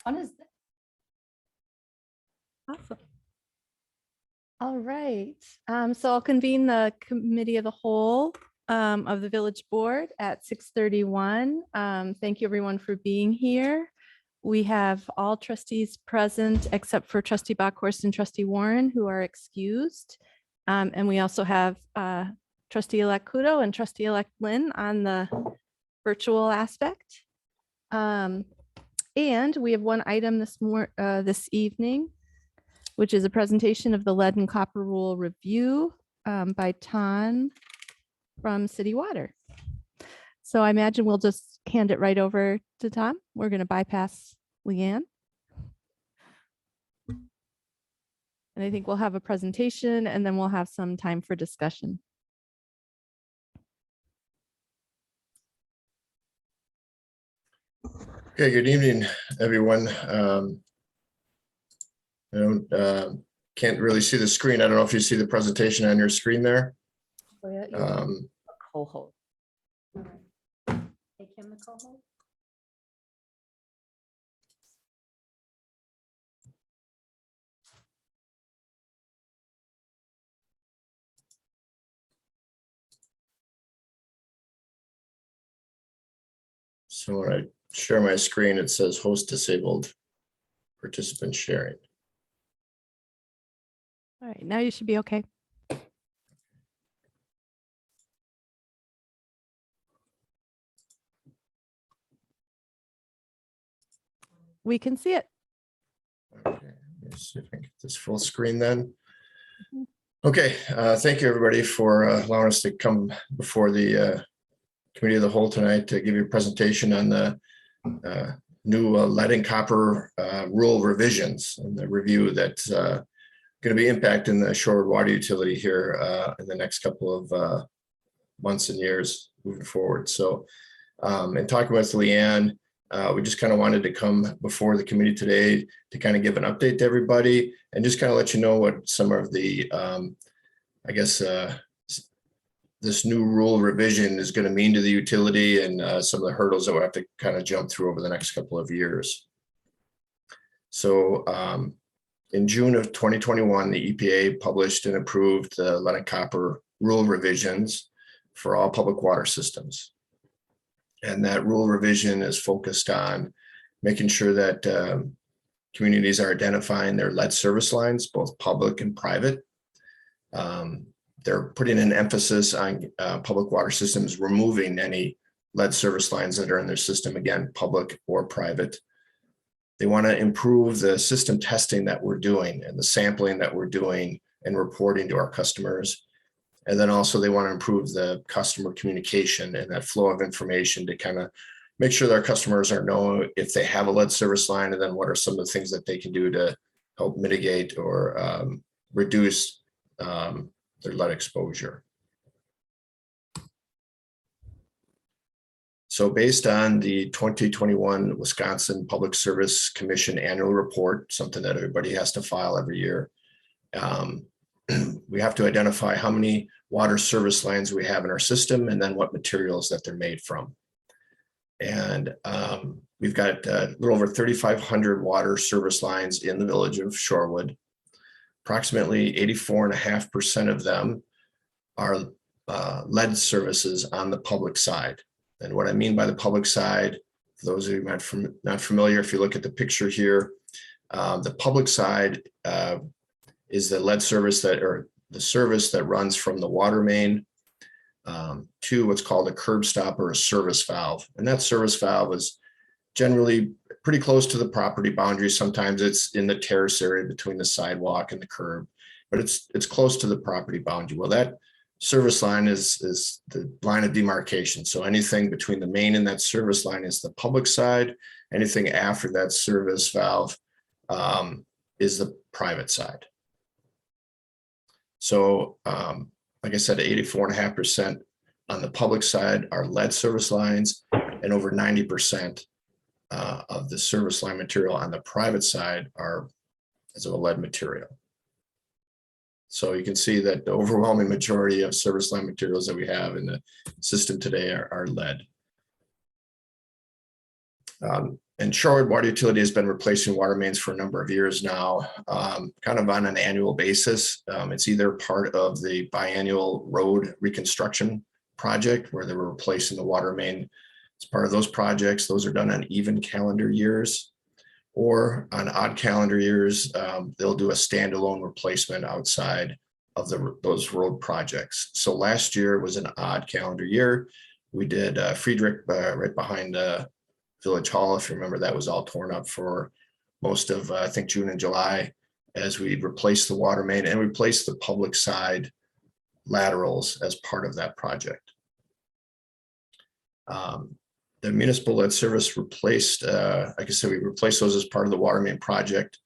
fun is that? Awesome. All right. So I'll convene the committee of the whole of the village board at 6:31. Thank you everyone for being here. We have all trustees present except for trustee Bockhorst and trustee Warren, who are excused. And we also have trustee-elect Kudo and trustee-elect Lynn on the virtual aspect. And we have one item this evening, which is a presentation of the lead and copper rule review by Ton from City Water. So I imagine we'll just hand it right over to Tom. We're going to bypass Leanne. And I think we'll have a presentation and then we'll have some time for discussion. Okay, good evening, everyone. I can't really see the screen. I don't know if you see the presentation on your screen there. Oh, yeah, co-host. Make him the co-host. So when I share my screen, it says host disabled, participant sharing. All right, now you should be okay. We can see it. Okay, let me see if I can get this full screen then. Okay, thank you everybody for allowing us to come before the committee of the whole tonight to give you a presentation on the new lead and copper rule revisions and the review that's going to be impacting the Shorewood water utility here in the next couple of months and years moving forward. So in talking with Leanne, we just kind of wanted to come before the committee today to kind of give an update to everybody and just kind of let you know what some of the, I guess, this new rule revision is going to mean to the utility and some of the hurdles that we'll have to kind of jump through over the next couple of years. So in June of 2021, the EPA published and approved the lead and copper rule revisions for all public water systems. And that rule revision is focused on making sure that communities are identifying their lead service lines, both public and private. They're putting an emphasis on public water systems removing any lead service lines that are in their system, again, public or private. They want to improve the system testing that we're doing and the sampling that we're doing and reporting to our customers. And then also they want to improve the customer communication and that flow of information to kind of make sure that our customers are knowing if they have a lead service line, and then what are some of the things that they can do to help mitigate or reduce their lead exposure. So based on the 2021 Wisconsin Public Service Commission annual report, something that everybody has to file every year, we have to identify how many water service lines we have in our system and then what materials that they're made from. And we've got a little over 3,500 water service lines in the village of Shorewood. Approximately 84.5% of them are lead services on the public side. And what I mean by the public side, for those of you not familiar, if you look at the picture here, the public side is the lead service or the service that runs from the water main to what's called a curb stop or a service valve. And that service valve is generally pretty close to the property boundary. Sometimes it's in the terrace area between the sidewalk and the curb, but it's close to the property boundary. Well, that service line is the line of demarcation. So anything between the main and that service line is the public side. Anything after that service valve is the private side. So like I said, 84.5% on the public side are lead service lines, and over 90% of the service line material on the private side is of a lead material. So you can see that the overwhelming majority of service line materials that we have in the system today are lead. And Shorewood Water Utility has been replacing water mains for a number of years now, kind of on an annual basis. It's either part of the biannual road reconstruction project where they were replacing the water main. As part of those projects, those are done on even calendar years, or on odd calendar years, they'll do a standalone replacement outside of those road projects. So last year was an odd calendar year. We did Friedrich right behind Village Hall. If you remember, that was all torn up for most of, I think, June and July, as we replaced the water main and replaced the public side laterals as part of that project. The municipal lead service replaced, like I said, we replaced those as part of the water main project.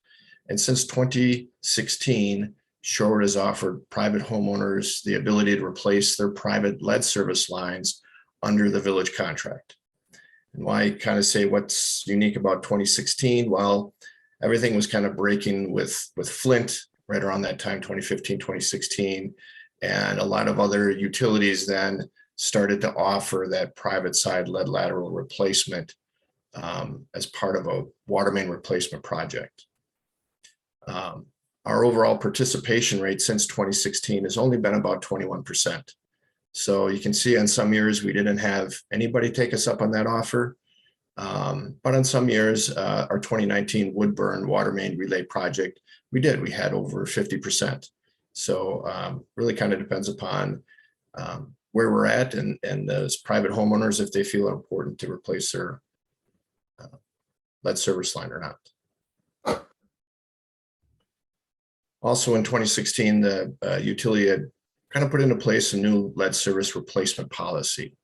And since 2016, Shorewood has offered private homeowners the ability to replace their private lead service lines under the village contract. And why kind of say what's unique about 2016? Well, everything was kind of breaking with Flint right around that time, 2015, 2016. And a lot of other utilities then started to offer that private side lead lateral replacement as part of a water main replacement project. Our overall participation rate since 2016 has only been about 21%. So you can see on some years we didn't have anybody take us up on that offer. But on some years, our 2019 Woodburn water main relay project, we had over 50%. So really kind of depends upon where we're at and as private homeowners, if they feel it important to replace their lead service line or not. Also in 2016, the utility had kind of put into place a new lead service replacement policy,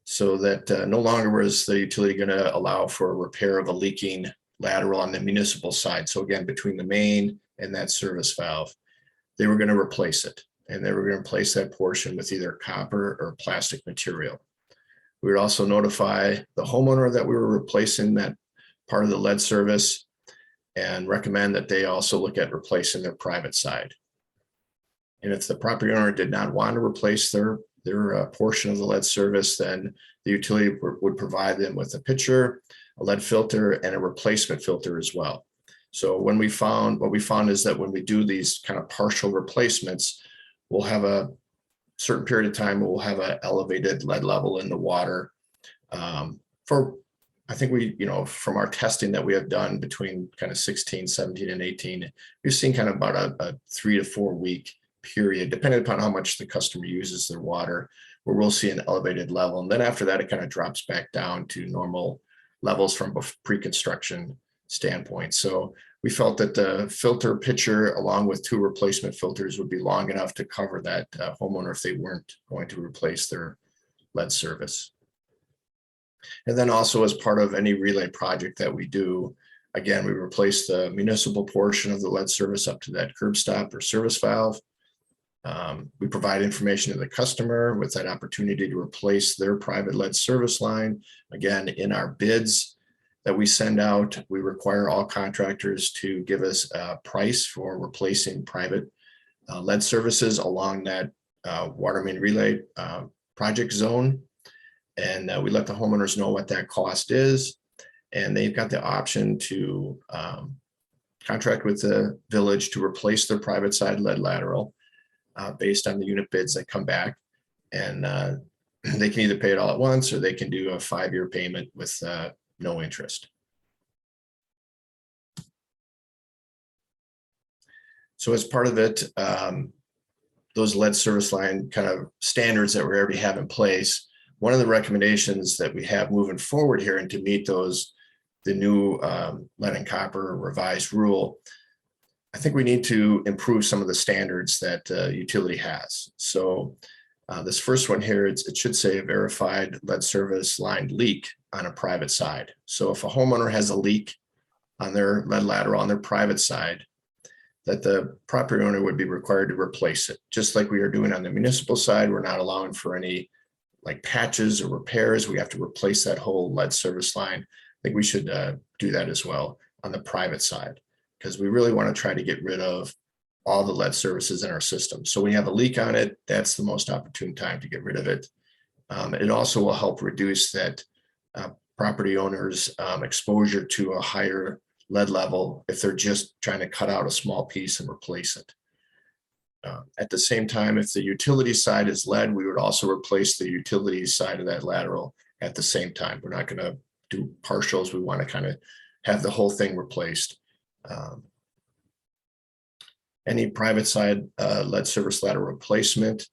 so that no longer was the utility going to allow for repair of a leaking lateral on the municipal side. So again, between the main and that service valve, they were going to replace it, and they were going to replace that portion with either copper or plastic material. We would also notify the homeowner that we were replacing that part of the lead service and recommend that they also look at replacing their private side. And if the property owner did not want to replace their portion of the lead service, then the utility would provide them with a pitcher, a lead filter, and a replacement filter as well. So what we found is that when we do these kind of partial replacements, we'll have a certain period of time, we'll have an elevated lead level in the water. I think from our testing that we have done between kind of 16, 17, and 18, we've seen kind of about a 3 to 4 week period, depending upon how much the customer uses their water, where we'll see an elevated level. And then after that, it kind of drops back down to normal levels from a pre-construction standpoint. So we felt that the filter pitcher, along with 2 replacement filters, would be long enough to cover that homeowner if they weren't going to replace their lead service. And then also as part of any relay project that we do, again, we replace the municipal portion of the lead service up to that curb stop or service valve. We provide information to the customer with that opportunity to replace their private lead service line. Again, in our bids that we send out, we require all contractors to give us a price for replacing private lead services along that water main relay project zone. And we let the homeowners know what that cost is. And they've got the option to contract with the village to replace their private side lead lateral based on the unit bids that come back. And they can either pay it all at once, or they can do a 5-year payment with no interest. So as part of it, those lead service line kind of standards that we already have in place, one of the recommendations that we have moving forward here, and to meet the new lead and copper revised rule, I think we need to improve some of the standards that utility has. So this first one here, it should say a verified lead service line leak on a private side. So if a homeowner has a leak on their lead lateral on their private side, that the property owner would be required to replace it. Just like we are doing on the municipal side, we're not allowing for any like patches or repairs. We have to replace that whole lead service line. I think we should do that as well on the private side, because we really want to try to get rid of all the lead services in our system. So when you have a leak on it, that's the most opportune time to get rid of it. It also will help reduce that property owners exposure to a higher lead level if they're just trying to cut out a small piece and replace it. At the same time, if the utility side is lead, we would also replace the utility side of that lateral at the same time. We're not going to do partials. We want to kind of have the whole thing replaced. Any private side lead service lateral replacement,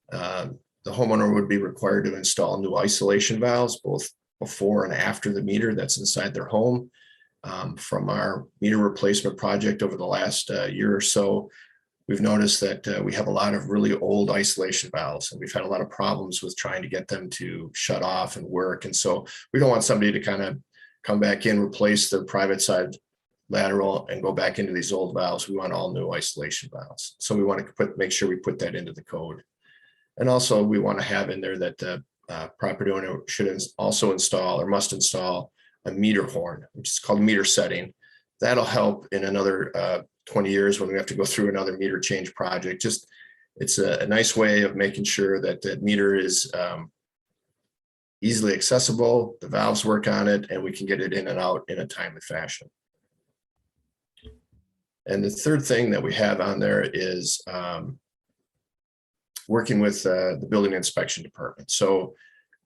the homeowner would be required to install new isolation valves, both before and after the meter that's inside their home. From our meter replacement project over the last year or so, we've noticed that we have a lot of really old isolation valves, and we've had a lot of problems with trying to get them to shut off and work. And so we don't want somebody to kind of come back in, replace their private side lateral and go back into these old valves. We want all new isolation valves. So we want to make sure we put that into the code. And also we want to have in there that the property owner should also install or must install a meter horn, which is called meter setting. That'll help in another 20 years when we have to go through another meter change project. Just it's a nice way of making sure that the meter is easily accessible, the valves work on it, and we can get it in and out in a timely fashion. And the third thing that we have on there is working with the building inspection department. So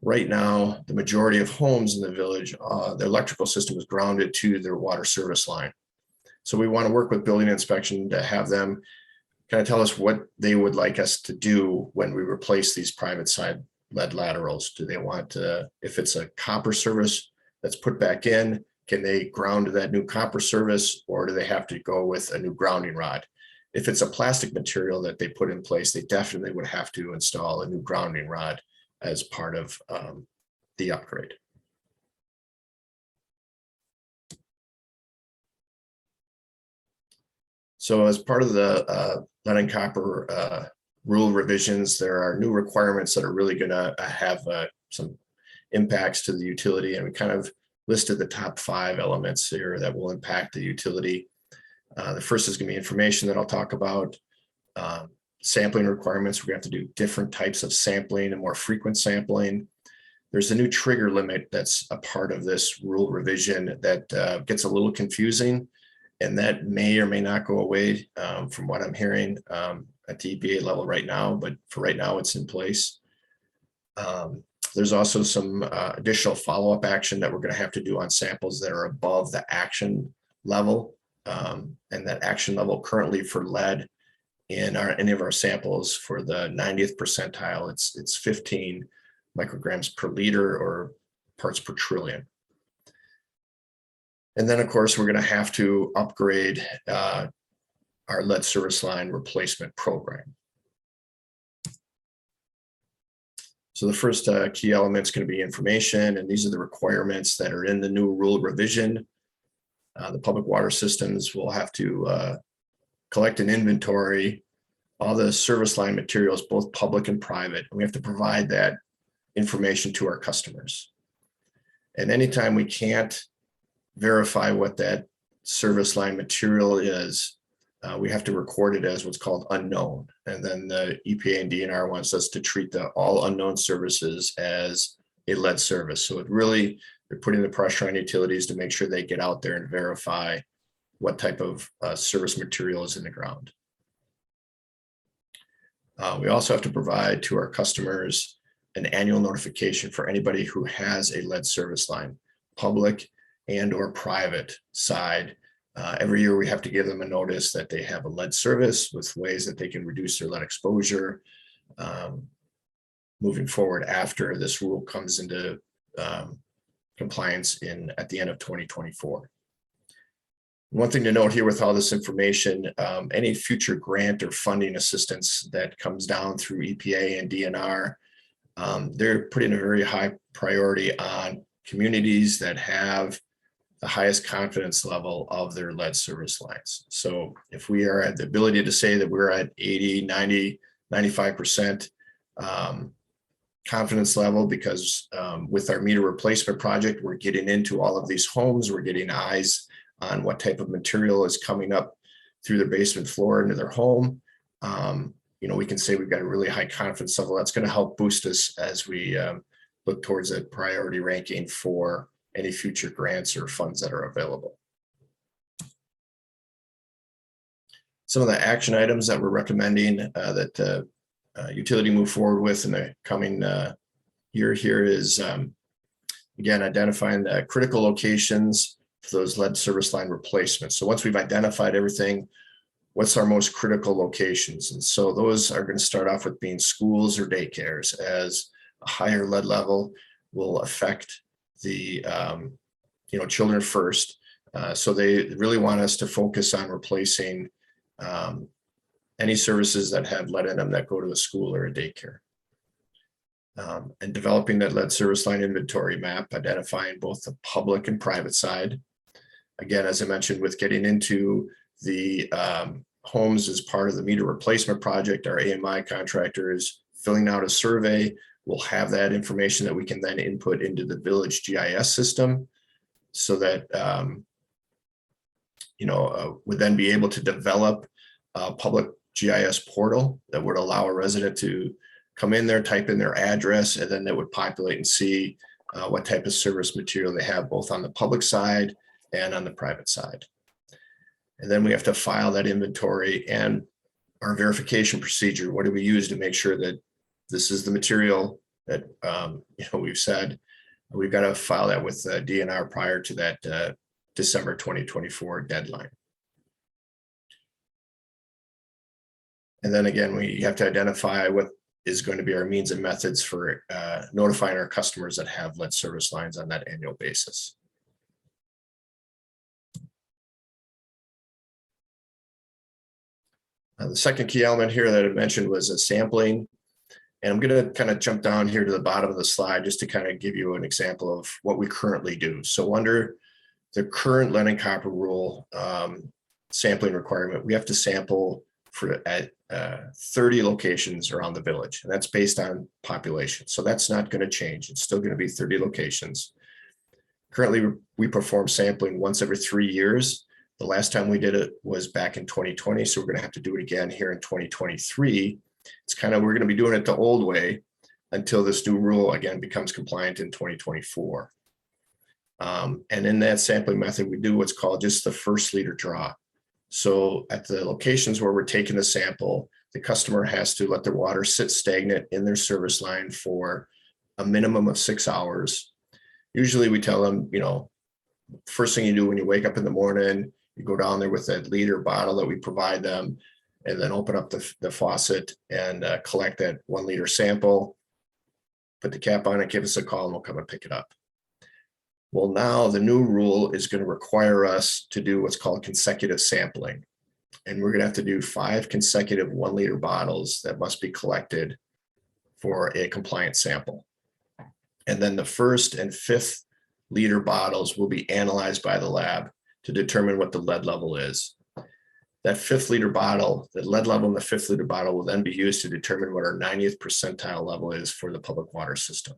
right now, the majority of homes in the village, the electrical system is grounded to their water service line. So we want to work with building inspection to have them kind of tell us what they would like us to do when we replace these private side lead laterals. Do they want, if it's a copper service that's put back in, can they ground to that new copper service, or do they have to go with a new grounding rod? If it's a plastic material that they put in place, they definitely would have to install a new grounding rod as part of the upgrade. So as part of the lead and copper rule revisions, there are new requirements that are really going to have some impacts to the utility, and we kind of listed the top 5 elements here that will impact the utility. The first is going to be information that I'll talk about. Sampling requirements, we're going to have to do different types of sampling and more frequent sampling. There's a new trigger limit that's a part of this rule revision that gets a little confusing, and that may or may not go away from what I'm hearing at the EPA level right now, but for right now it's in place. There's also some additional follow-up action that we're going to have to do on samples that are above the action level. And that action level currently for lead in any of our samples for the 90th percentile, it's 15 micrograms per liter or parts per trillion. And then of course, we're going to have to upgrade our lead service line replacement program. So the first key element is going to be information, and these are the requirements that are in the new rule revision. The public water systems will have to collect an inventory, all the service line materials, both public and private, and we have to provide that information to our customers. And anytime we can't verify what that service line material is, we have to record it as what's called unknown. And then the EPA and DNR wants us to treat the all unknown services as a lead service. So it really, they're putting the pressure on utilities to make sure they get out there and verify what type of service material is in the ground. We also have to provide to our customers an annual notification for anybody who has a lead service line, public and or private side. Every year we have to give them a notice that they have a lead service with ways that they can reduce their lead exposure moving forward after this rule comes into compliance at the end of 2024. One thing to note here with all this information, any future grant or funding assistance that comes down through EPA and DNR, they're putting a very high priority on communities that have the highest confidence level of their lead service lines. So if we are at the ability to say that we're at 80, 90, 95% confidence level, because with our meter replacement project, we're getting into all of these homes, we're getting eyes on what type of material is coming up through their basement floor into their home. We can say we've got a really high confidence level. That's going to help boost us as we look towards a priority ranking for any future grants or funds that are available. Some of the action items that we're recommending that utility move forward with in the coming year here is, again, identifying the critical locations for those lead service line replacements. So once we've identified everything, what's our most critical locations? And so those are going to start off with being schools or daycares, as a higher lead level will affect the children first. So they really want us to focus on replacing any services that have lead in them that go to a school or a daycare. And developing that lead service line inventory map, identifying both the public and private side. Again, as I mentioned, with getting into the homes as part of the meter replacement project, our AMI contractor is filling out a survey. We'll have that information that we can then input into the village GIS system, so that would then be able to develop a public GIS portal that would allow a resident to come in there, type in their address, and then that would populate and see what type of service material they have, both on the public side and on the private side. And then we have to file that inventory and our verification procedure. What do we use to make sure that this is the material that we've said? We've got to file that with DNR prior to that December 2024 deadline. And then again, we have to identify what is going to be our means and methods for notifying our customers that have lead service lines on that annual basis. The second key element here that I mentioned was a sampling. And I'm going to kind of jump down here to the bottom of the slide just to kind of give you an example of what we currently do. So under the current lead and copper rule sampling requirement, we have to sample at 30 locations around the village, and that's based on population. So that's not going to change. It's still going to be 30 locations. Currently, we perform sampling once every 3 years. The last time we did it was back in 2020, so we're going to have to do it again here in 2023. It's kind of, we're going to be doing it the old way until this new rule again becomes compliant in 2024. And in that sampling method, we do what's called just the first liter draw. So at the locations where we're taking the sample, the customer has to let their water sit stagnant in their service line for a minimum of 6 hours. Usually we tell them, first thing you do when you wake up in the morning, you go down there with that liter bottle that we provide them, and then open up the faucet and collect that 1 liter sample, put the cap on it, give us a call, and we'll come and pick it up. Well, now the new rule is going to require us to do what's called consecutive sampling. And we're going to have to do 5 consecutive 1 liter bottles that must be collected for a compliant sample. And then the first and 5th liter bottles will be analyzed by the lab to determine what the lead level is. That 5th liter bottle, the lead level in the 5th liter bottle will then be used to determine what our 90th percentile level is for the public water system.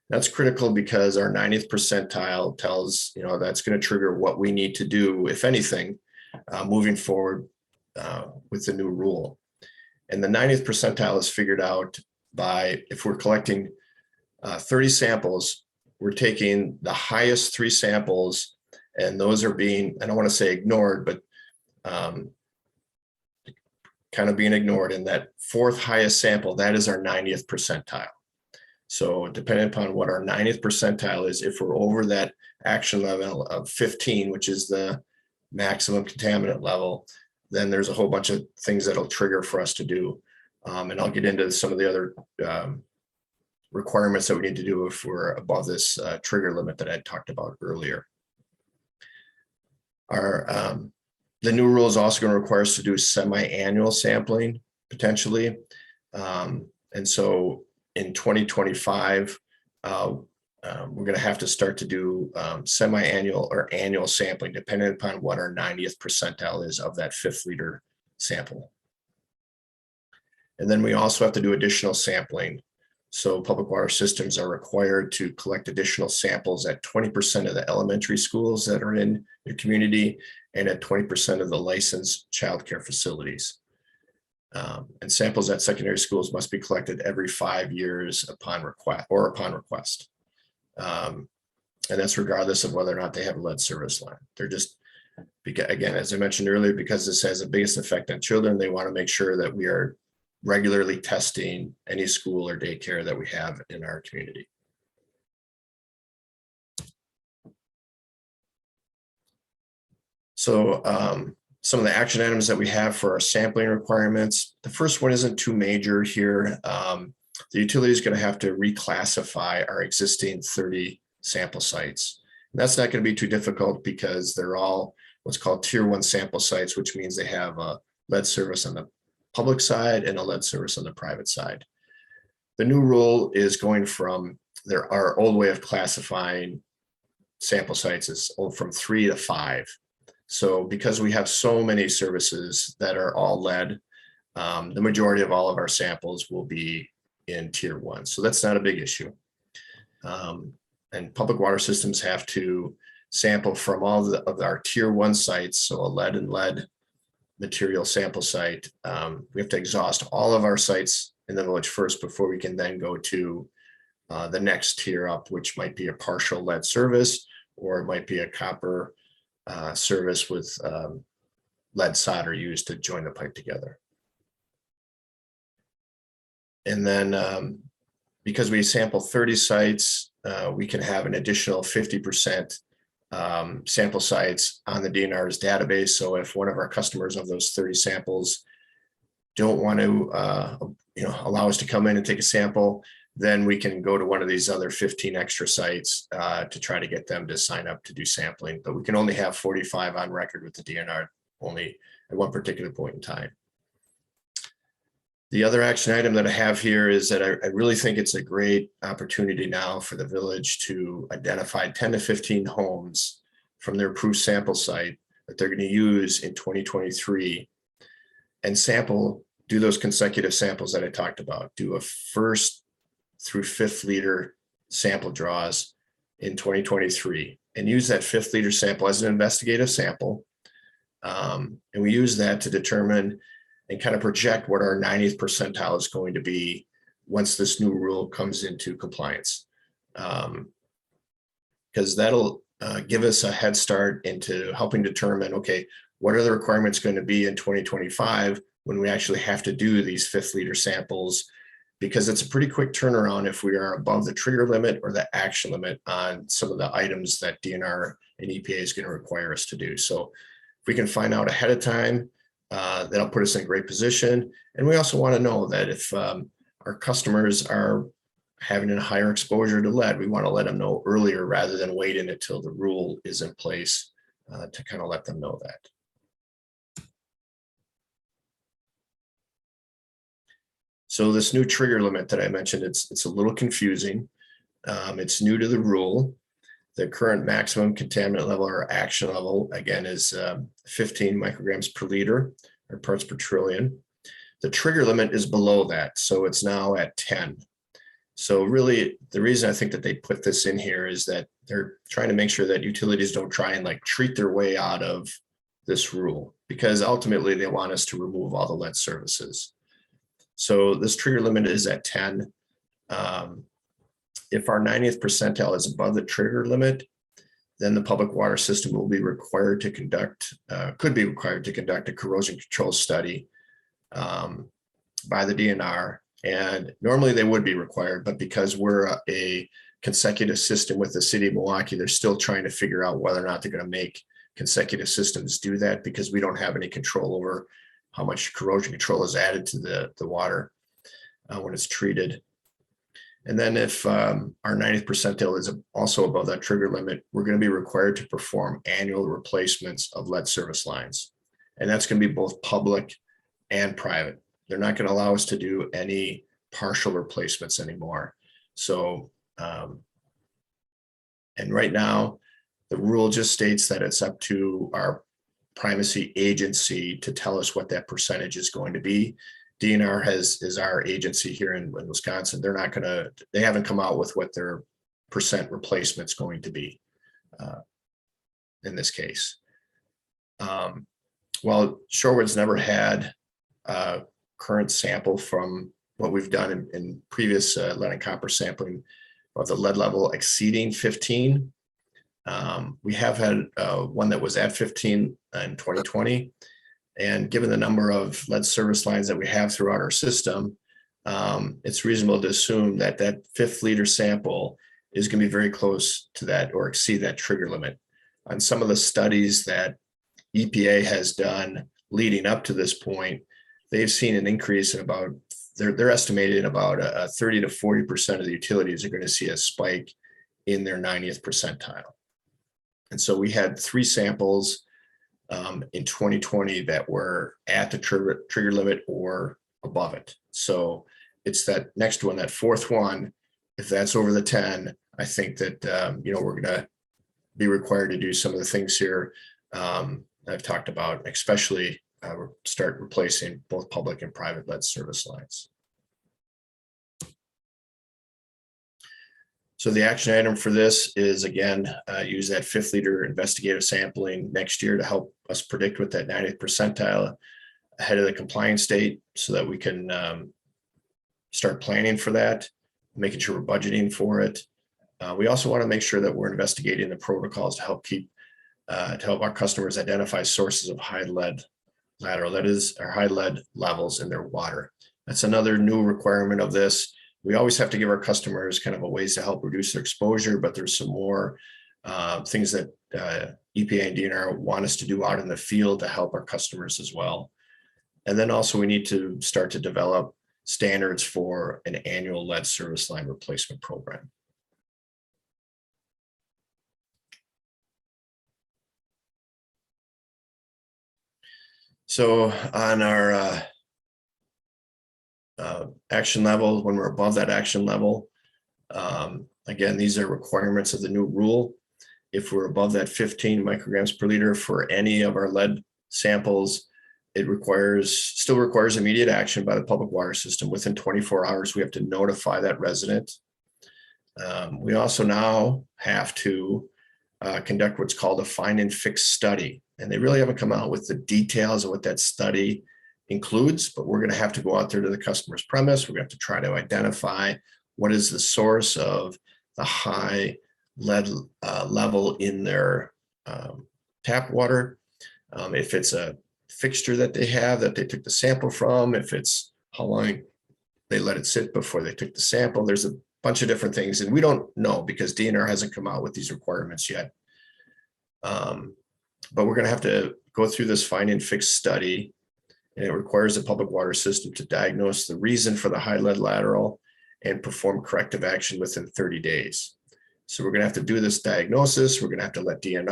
That's critical because our 90th percentile tells, that's going to trigger what we need to do, if anything, moving forward with the new rule. And the 90th percentile is figured out by, if we're collecting 30 samples, we're taking the highest 3 samples, and those are being, I don't want to say ignored, but kind of being ignored. And that 4th highest sample, that is our 90th percentile. So depending upon what our 90th percentile is, if we're over that action level of 15, which is the maximum contaminant level, then there's a whole bunch of things that'll trigger for us to do. And I'll get into some of the other requirements that we need to do if we're above this trigger limit that I talked about earlier. The new rule is also going to require us to do semi-annual sampling, potentially. And so in 2025, we're going to have to start to do semi-annual or annual sampling, depending upon what our 90th percentile is of that 5th liter sample. And then we also have to do additional sampling. So public water systems are required to collect additional samples at 20% of the elementary schools that are in your community and at 20% of the licensed childcare facilities. And samples at secondary schools must be collected every 5 years upon request. And that's regardless of whether or not they have a lead service line. They're just, again, as I mentioned earlier, because this has the biggest effect on children, they want to make sure that we are regularly testing any school or daycare that we have in our community. So some of the action items that we have for our sampling requirements, the first one isn't too major here. The utility is going to have to reclassify our existing 30 sample sites. And that's not going to be too difficult because they're all what's called tier 1 sample sites, which means they have a lead service on the public side and a lead service on the private side. The new rule is going from our old way of classifying sample sites is from 3 to 5. So because we have so many services that are all lead, the majority of all of our samples will be in tier 1. So that's not a big issue. And public water systems have to sample from all of our tier 1 sites. So a lead and lead material sample site. We have to exhaust all of our sites in the village first before we can then go to the next tier up, which might be a partial lead service, or it might be a copper service with lead solder used to join the pipe together. And then because we sample 30 sites, we can have an additional 50% sample sites on the DNR's database. So if one of our customers of those 30 samples don't want to allow us to come in and take a sample, then we can go to one of these other 15 extra sites to try to get them to sign up to do sampling. But we can only have 45 on record with the DNR only at one particular point in time. The other action item that I have here is that I really think it's a great opportunity now for the village to identify 10 to 15 homes from their approved sample site that they're going to use in 2023 and do those consecutive samples that I talked about, do a first through 5th liter sample draws in 2023 and use that 5th liter sample as an investigative sample. And we use that to determine and kind of project what our 90th percentile is going to be once this new rule comes into compliance. Because that'll give us a head start into helping determine, okay, what are the requirements going to be in 2025 when we actually have to do these 5th liter samples, because it's a pretty quick turnaround if we are above the trigger limit or the action limit on some of the items that DNR and EPA is going to require us to do. So if we can find out ahead of time, that'll put us in a great position. And we also want to know that if our customers are having a higher exposure to lead, we want to let them know earlier rather than waiting until the rule is in place to kind of let them know that. So this new trigger limit that I mentioned, it's a little confusing. It's new to the rule. The current maximum contaminant level or action level, again, is 15 micrograms per liter or parts per trillion. The trigger limit is below that, so it's now at 10. So really, the reason I think that they put this in here is that they're trying to make sure that utilities don't try and like treat their way out of this rule, because ultimately they want us to remove all the lead services. So this trigger limit is at 10. If our 90th percentile is above the trigger limit, then the public water system will be required to could be required to conduct a corrosion control study by the DNR. And normally they would be required, but because we're a consecutive system with the city of Milwaukee, they're still trying to figure out whether or not they're going to make consecutive systems do that, because we don't have any control over how much corrosion control is added to the water when it's treated. And then if our 90th percentile is also above that trigger limit, we're going to be required to perform annual replacements of lead service lines. And that's going to be both public and private. They're not going to allow us to do any partial replacements anymore. So, and right now, the rule just states that it's up to our primacy agency to tell us what that percentage is going to be. DNR is our agency here in Wisconsin. They haven't come out with what their percent replacement is going to be in this case. Well, Shorewood's never had a current sample from what we've done in previous lead and copper sampling of the lead level exceeding 15. We have had one that was at 15 in 2020. And given the number of lead service lines that we have throughout our system, it's reasonable to assume that that 5th liter sample is going to be very close to that or exceed that trigger limit. On some of the studies that EPA has done leading up to this point, they've seen an increase in about, they're estimating about a 30 to 40% of the utilities are going to see a spike in their 90th percentile. And so we had 3 samples in 2020 that were at the trigger limit or above it. So it's that next one, that 4th one, if that's over the 10, I think that, we're going to be required to do some of the things here I've talked about, especially start replacing both public and private lead service lines. So the action item for this is, again, use that 5th liter investigative sampling next year to help us predict what that 90th percentile ahead of the compliance date so that we can start planning for that, making sure we're budgeting for it. We also want to make sure that we're investigating the protocols to help our customers identify sources of high lead lateral, that is, our high lead levels in their water. That's another new requirement of this. We always have to give our customers kind of a ways to help reduce their exposure, but there's some more things that EPA and DNR want us to do out in the field to help our customers as well. And then also we need to start to develop standards for an annual lead service line replacement program. So on our action level, when we're above that action level, again, these are requirements of the new rule. If we're above that 15 micrograms per liter for any of our lead samples, it still requires immediate action by the public water system. Within 24 hours, we have to notify that resident. We also now have to conduct what's called a find and fix study. And they really haven't come out with the details of what that study includes, but we're going to have to go out there to the customer's premise. We're going to have to try to identify what is the source of the high lead level in their tap water. If it's a fixture that they have that they took the sample from, if it's how long they let it sit before they took the sample. There's a bunch of different things, and we don't know because DNR hasn't come out with these requirements yet. But we're going to have to go through this find and fix study, and it requires the public water system to diagnose the reason for the high lead lateral and perform corrective action within 30 days. So we're going to have to do this diagnosis. We're going to have to let DNR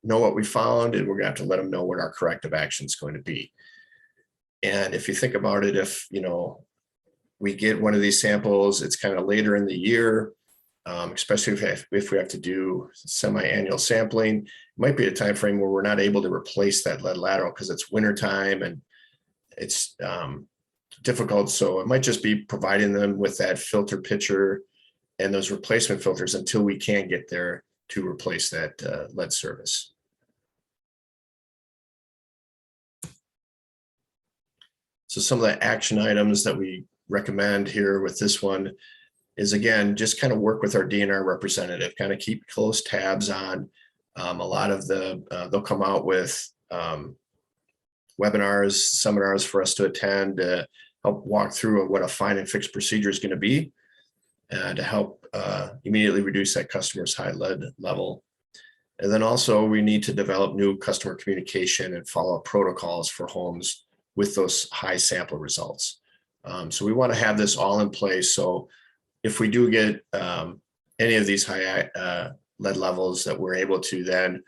know what we found, and we're going to have to let them know what our corrective action is going to be. And if you think about it, if we get one of these samples, it's kind of later in the year, especially if we have to do semi-annual sampling, it might be a time frame where we're not able to replace that lead lateral because it's wintertime and it's difficult. So it might just be providing them with that filter pitcher and those replacement filters until we can get there to replace that lead service. So some of the action items that we recommend here with this one is, again, just kind of work with our DNR representative, kind of keep close tabs on a lot of they'll come out with webinars, seminars for us to attend to help walk through what a find and fix procedure is going to be and to help immediately reduce that customer's high lead level. And then also we need to develop new customer communication and follow-up protocols for homes with those high sample results. So we want to have this all in place. So if we do get any of these high lead levels, that we're able to then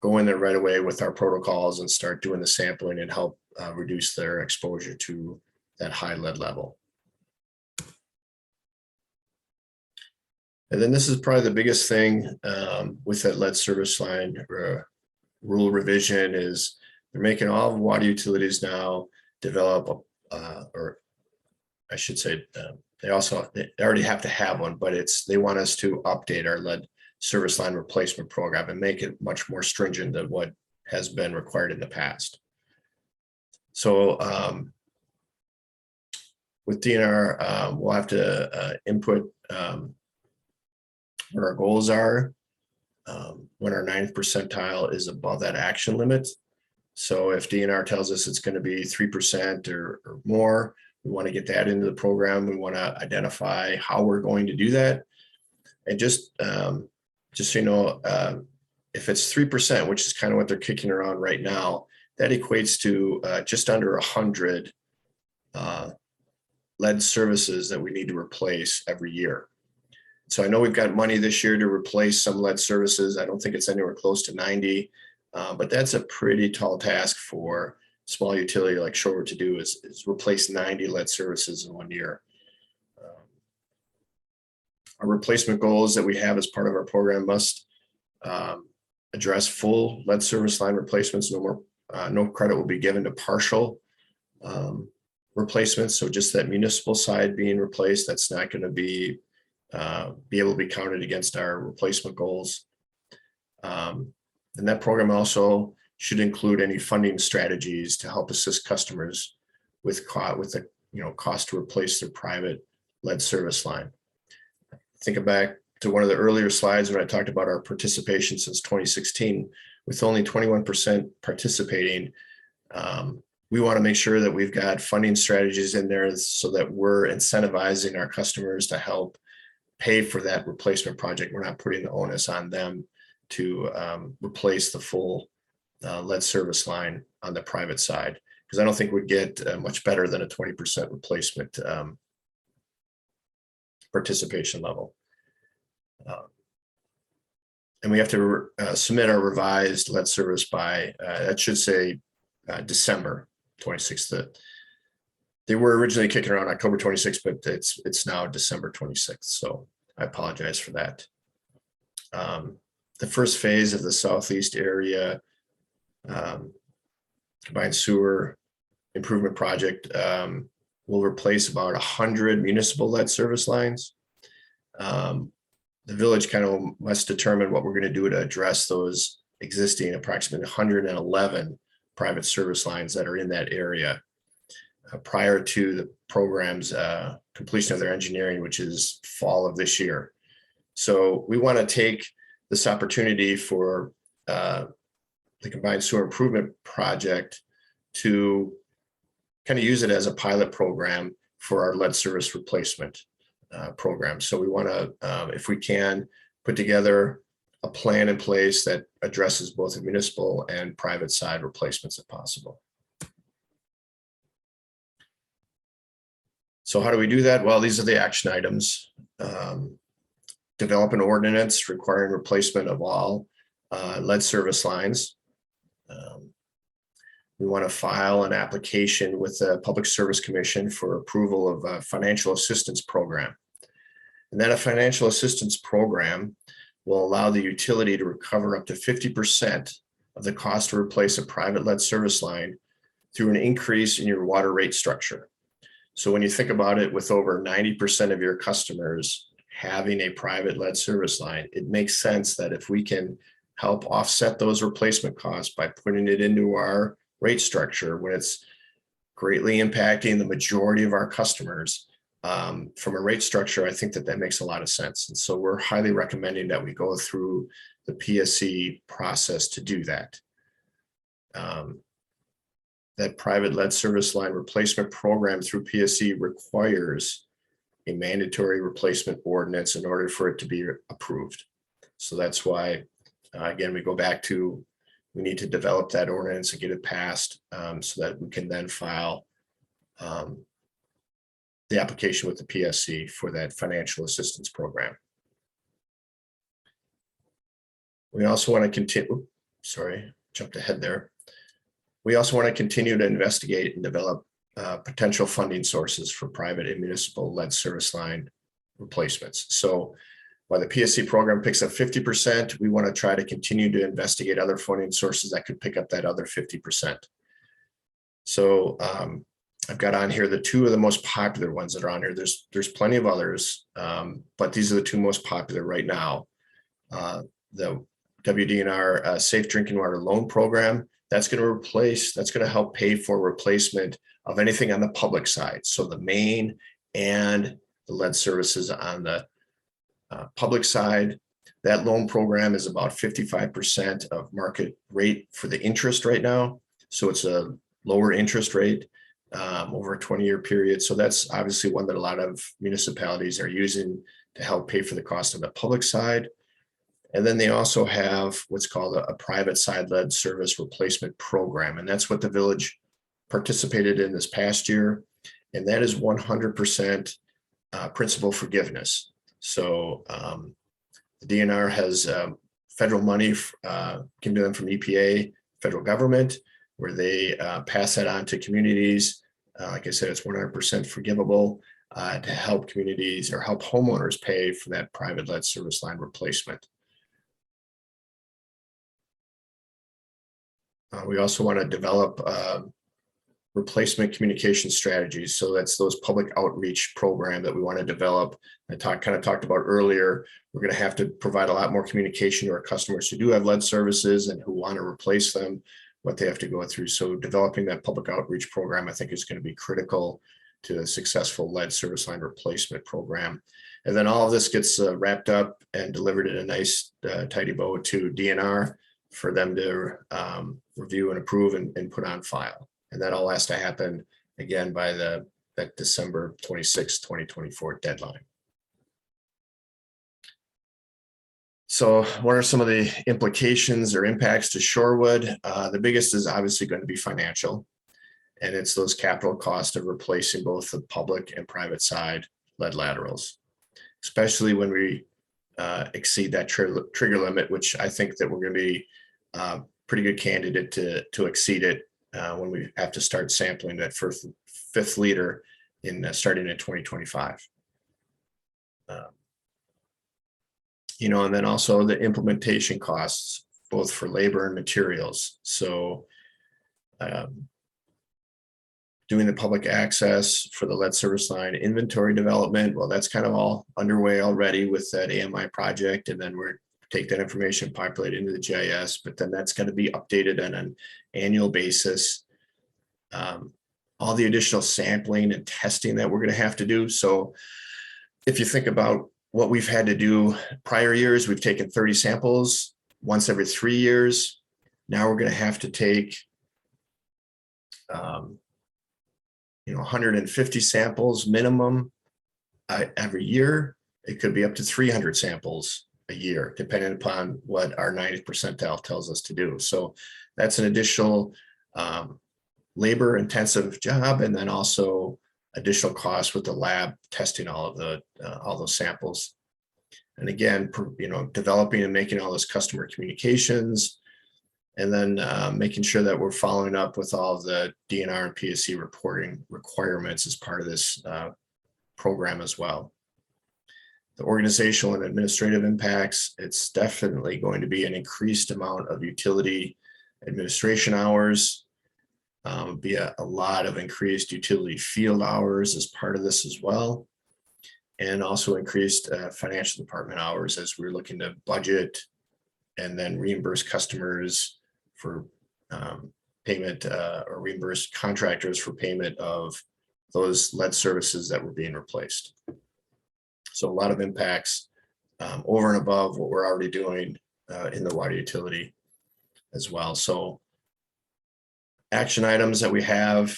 go in there right away with our protocols and start doing the sampling and help reduce their exposure to that high lead level. And then this is probably the biggest thing with that lead service line rule revision is they're making all water utilities now develop, or I should say, they already have to have one, but they want us to update our lead service line replacement program and make it much more stringent than what has been required in the past. So with DNR, we'll have to input what our goals are when our 9th percentile is above that action limit. So if DNR tells us it's going to be 3% or more, we want to get that into the program. We want to identify how we're going to do that. And just so you know, if it's 3%, which is kind of what they're kicking around right now, that equates to just under 100 lead services that we need to replace every year. So I know we've got money this year to replace some lead services. I don't think it's anywhere close to 90, but that's a pretty tall task for small utility like Shorewood to do is replace 90 lead services in 1 year. Our replacement goals that we have as part of our program must address full lead service line replacements. No credit will be given to partial replacements. So just that municipal side being replaced, that's not going to be able to be counted against our replacement goals. And that program also should include any funding strategies to help assist customers with the cost to replace their private lead service line. Think back to one of the earlier slides when I talked about our participation since 2016, with only 21% participating. We want to make sure that we've got funding strategies in there so that we're incentivizing our customers to help pay for that replacement project. We're not putting the onus on them to replace the full lead service line on the private side, because I don't think we'd get much better than a 20% replacement participation level. And we have to submit our revised lead service by, that should say December 26th. They were originally kicking around October 26th, but it's now December 26th. So I apologize for that. The first phase of the Southeast area combined sewer improvement project will replace about 100 municipal lead service lines. The village kind of must determine what we're going to do to address those existing approximately 111 private service lines that are in that area prior to the program's completion of their engineering, which is fall of this year. So we want to take this opportunity for the combined sewer improvement project to kind of use it as a pilot program for our lead service replacement program. So we want to, if we can, put together a plan in place that addresses both the municipal and private side replacements if possible. So how do we do that? Well, these are the action items. Develop an ordinance requiring replacement of all lead service lines. We want to file an application with the Public Service Commission for approval of a financial assistance program. And then a financial assistance program will allow the utility to recover up to 50% of the cost to replace a private lead service line through an increase in your water rate structure. So when you think about it, with over 90% of your customers having a private lead service line, it makes sense that if we can help offset those replacement costs by putting it into our rate structure when it's greatly impacting the majority of our customers, from a rate structure, I think that makes a lot of sense. And so we're highly recommending that we go through the PSC process to do that. That private lead service line replacement program through PSC requires a mandatory replacement ordinance in order for it to be approved. So that's why, again, we go back to, we need to develop that ordinance and get it passed so that we can then file the application with the PSC for that financial assistance program. We also want to continue, jumped ahead there. We also want to continue to investigate and develop potential funding sources for private and municipal lead service line replacements. So while the PSC program picks up 50%, we want to try to continue to investigate other funding sources that could pick up that other 50%. So I've got on here the two of the most popular ones that are on here. There's plenty of others, but these are the two most popular right now. The Wdnr Safe Drinking Water Loan Program, that's going to help pay for replacement of anything on the public side. So the main and the lead services on the public side. That loan program is about 55% of market rate for the interest right now. So it's a lower interest rate over a 20-year period. So that's obviously one that a lot of municipalities are using to help pay for the cost of the public side. And then they also have what's called a private side-led service replacement program. And that's what the village participated in this past year. And that is 100% principal forgiveness. So the DNR has federal money came to them from EPA, federal government, where they pass that on to communities. Like I said, it's 100% forgivable to help communities or help homeowners pay for that private lead service line replacement. We also want to develop replacement communication strategies. So that's those public outreach program that we want to develop. I kind of talked about earlier. We're going to have to provide a lot more communication to our customers who do have lead services and who want to replace them, what they have to go through. So developing that public outreach program, I think, is going to be critical to a successful lead service line replacement program. And then all of this gets wrapped up and delivered in a nice tidy bow to DNR for them to review and approve and put on file. And that all has to happen again by that December 26, 2024 deadline. So what are some of the implications or impacts to Shorewood? The biggest is obviously going to be financial. And it's those capital costs of replacing both the public and private side lead laterals, especially when we exceed that trigger limit, which I think that we're going to be pretty good candidate to exceed it when we have to start sampling that first fifth liter starting in 2025. And then also the implementation costs, both for labor and materials. So doing the public access for the lead service line inventory development, well, that's kind of all underway already with that AMI project. And then we're take that information, populate into the GIS, but then that's going to be updated on an annual basis. All the additional sampling and testing that we're going to have to do. So if you think about what we've had to do prior years, we've taken 30 samples once every 3 years. Now we're going to have to take 150 samples minimum every year. It could be up to 300 samples a year, depending upon what our 90th percentile tells us to do. So that's an additional labor intensive job, and then also additional costs with the lab testing all those samples. And again, developing and making all those customer communications, and then making sure that we're following up with all of the DNR and PSC reporting requirements as part of this program as well. The organizational and administrative impacts, it's definitely going to be an increased amount of utility administration hours, be a lot of increased utility field hours as part of this as well, and also increased financial department hours as we're looking to budget and then reimburse customers for payment or reimburse contractors for payment of those lead services that were being replaced. So a lot of impacts over and above what we're already doing in the water utility as well. So action items that we have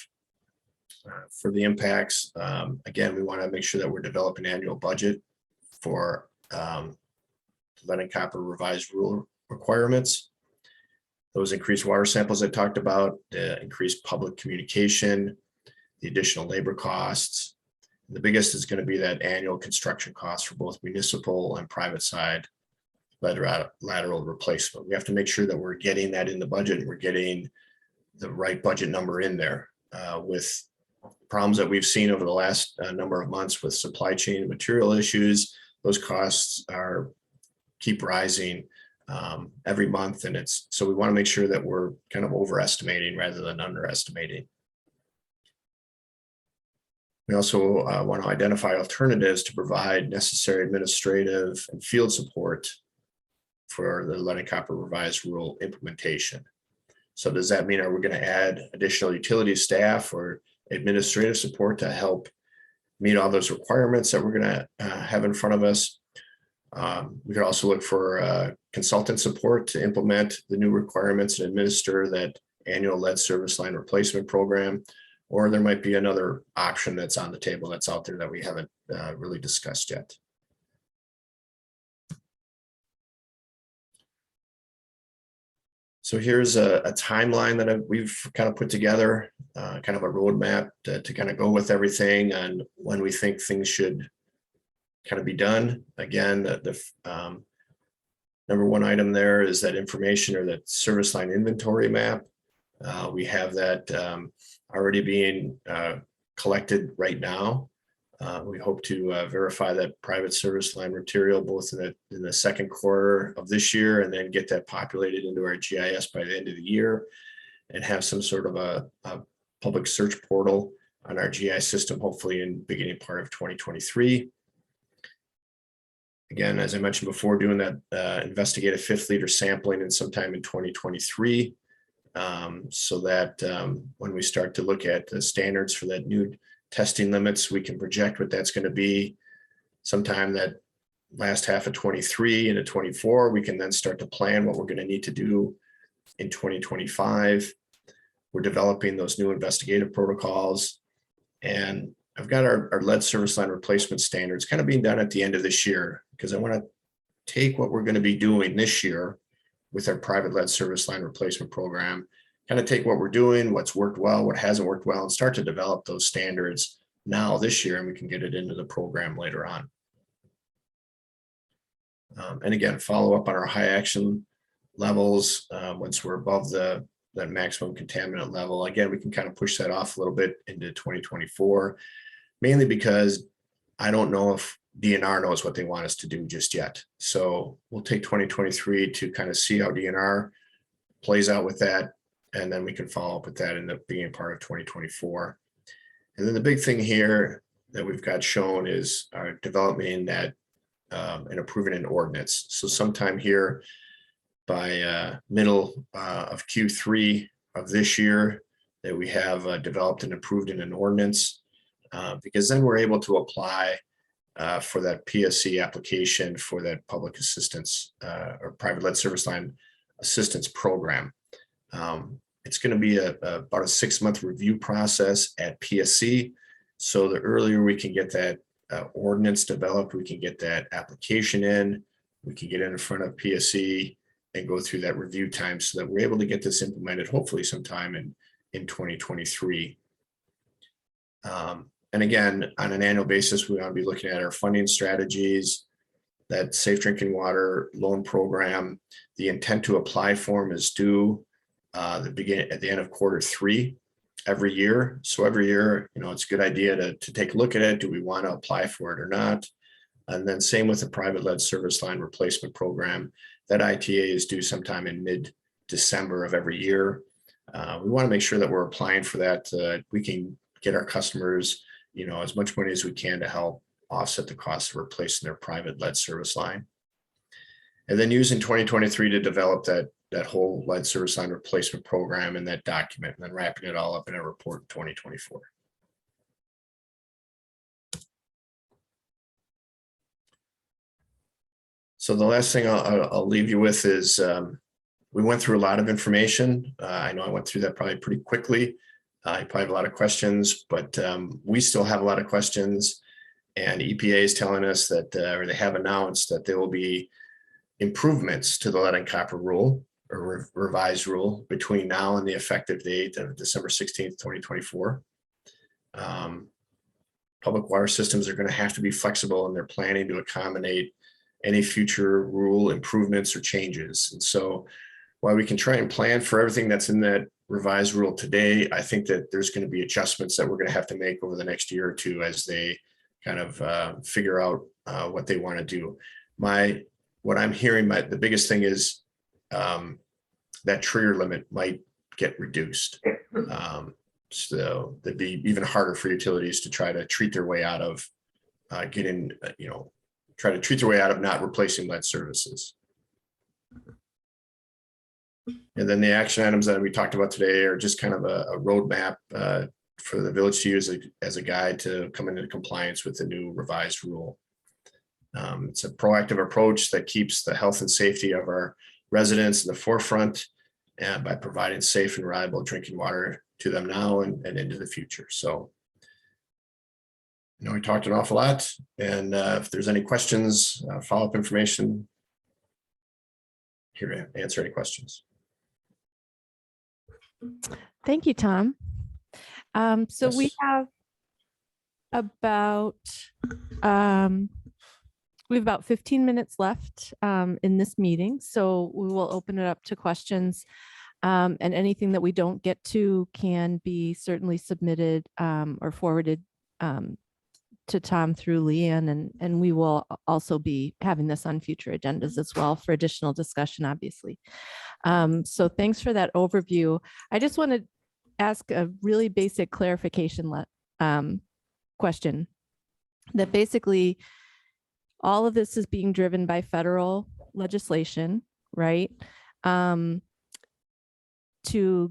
for the impacts, again, we want to make sure that we're developing an annual budget for lead and copper revised rule requirements. Those increased water samples I talked about, the increased public communication, the additional labor costs. The biggest is going to be that annual construction cost for both municipal and private side lead lateral replacement. We have to make sure that we're getting that in the budget and we're getting the right budget number in there. With problems that we've seen over the last number of months with supply chain and material issues, those costs keep rising every month, and so we want to make sure that we're kind of overestimating rather than underestimating. We also want to identify alternatives to provide necessary administrative and field support for the lead and copper revised rule implementation. So does that mean, are we going to add additional utility staff or administrative support to help meet all those requirements that we're going to have in front of us? We could also look for consultant support to implement the new requirements and administer that annual lead service line replacement program, or there might be another option that's on the table that's out there that we haven't really discussed yet. So here's a timeline that we've kind of put together, kind of a roadmap to kind of go with everything and when we think things should kind of be done. Again, the number one item there is that information or that service line inventory map. We have that already being collected right now. We hope to verify that private service line material both in the second quarter of this year and then get that populated into our GIS by the end of the year and have some sort of a public search portal on our GIS system, hopefully in beginning part of 2023. Again, as I mentioned before, doing that investigative fifth liter sampling and sometime in 2023. So that when we start to look at the standards for that new testing limits, we can project what that's going to be sometime that last half of 23 into 24. We can then start to plan what we're going to need to do in 2025. We're developing those new investigative protocols, and I've got our lead service line replacement standards kind of being done at the end of this year, because I want to take what we're going to be doing this year with our private lead service line replacement program, kind of take what we're doing, what's worked well, what hasn't worked well, and start to develop those standards now this year, and we can get it into the program later on. And again, follow up on our high action levels once we're above that maximum contaminant level. Again, we can kind of push that off a little bit into 2024, mainly because I don't know if DNR knows what they want us to do just yet. So we'll take 2023 to kind of see how DNR plays out with that, and then we can follow up with that in the beginning part of 2024. And then the big thing here that we've got shown is developing that and approving an ordinance. So sometime here by middle of Q3 of this year that we have developed and approved in an ordinance, because then we're able to apply for that PSC application for that public assistance or private lead service line assistance program. It's going to be about a 6-month review process at PSC. So the earlier we can get that ordinance developed, we can get that application in, we can get in front of PSC and go through that review time so that we're able to get this implemented hopefully sometime in 2023. And again, on an annual basis, we want to be looking at our funding strategies, that safe drinking water loan program. The intent to apply form is due at the end of Q3 every year. So every year, it's a good idea to take a look at it. Do we want to apply for it or not? And then same with the private lead service line replacement program. That ITA is due sometime in mid-December of every year. We want to make sure that we're applying for that. We can get our customers, as much money as we can to help offset the cost of replacing their private lead service line. And then using 2023 to develop that whole lead service line replacement program and that document, and then wrapping it all up in a report in 2024. So the last thing I'll leave you with is we went through a lot of information. I know I went through that probably pretty quickly. You probably have a lot of questions, but we still have a lot of questions. And EPA is telling us that, or they have announced that there will be improvements to the lead and copper rule or revised rule between now and the effective date of December 16th, 2024. Public water systems are going to have to be flexible in their planning to accommodate any future rule improvements or changes. And so while we can try and plan for everything that's in that revised rule today, I think that there's going to be adjustments that we're going to have to make over the next year or two as they kind of figure out what they want to do. What I'm hearing, the biggest thing is that trigger limit might get reduced. So it'd be even harder for utilities to try to treat their way out of not replacing lead services. And then the action items that we talked about today are just kind of a roadmap for the village to use as a guide to come into compliance with the new revised rule. It's a proactive approach that keeps the health and safety of our residents in the forefront, and by providing safe and reliable drinking water to them now and into the future. So, we talked an awful lot, and if there's any questions, follow-up information, here to answer any questions. Thank you, Tom. So we Yes. have about 15 minutes left in this meeting, so we will open it up to questions. And anything that we don't get to can be certainly submitted or forwarded to Tom through Leanne, and we will also be having this on future agendas as well for additional discussion, obviously. So thanks for that overview. I just want to ask a really basic clarification question that basically all of this is being driven by federal legislation, right? To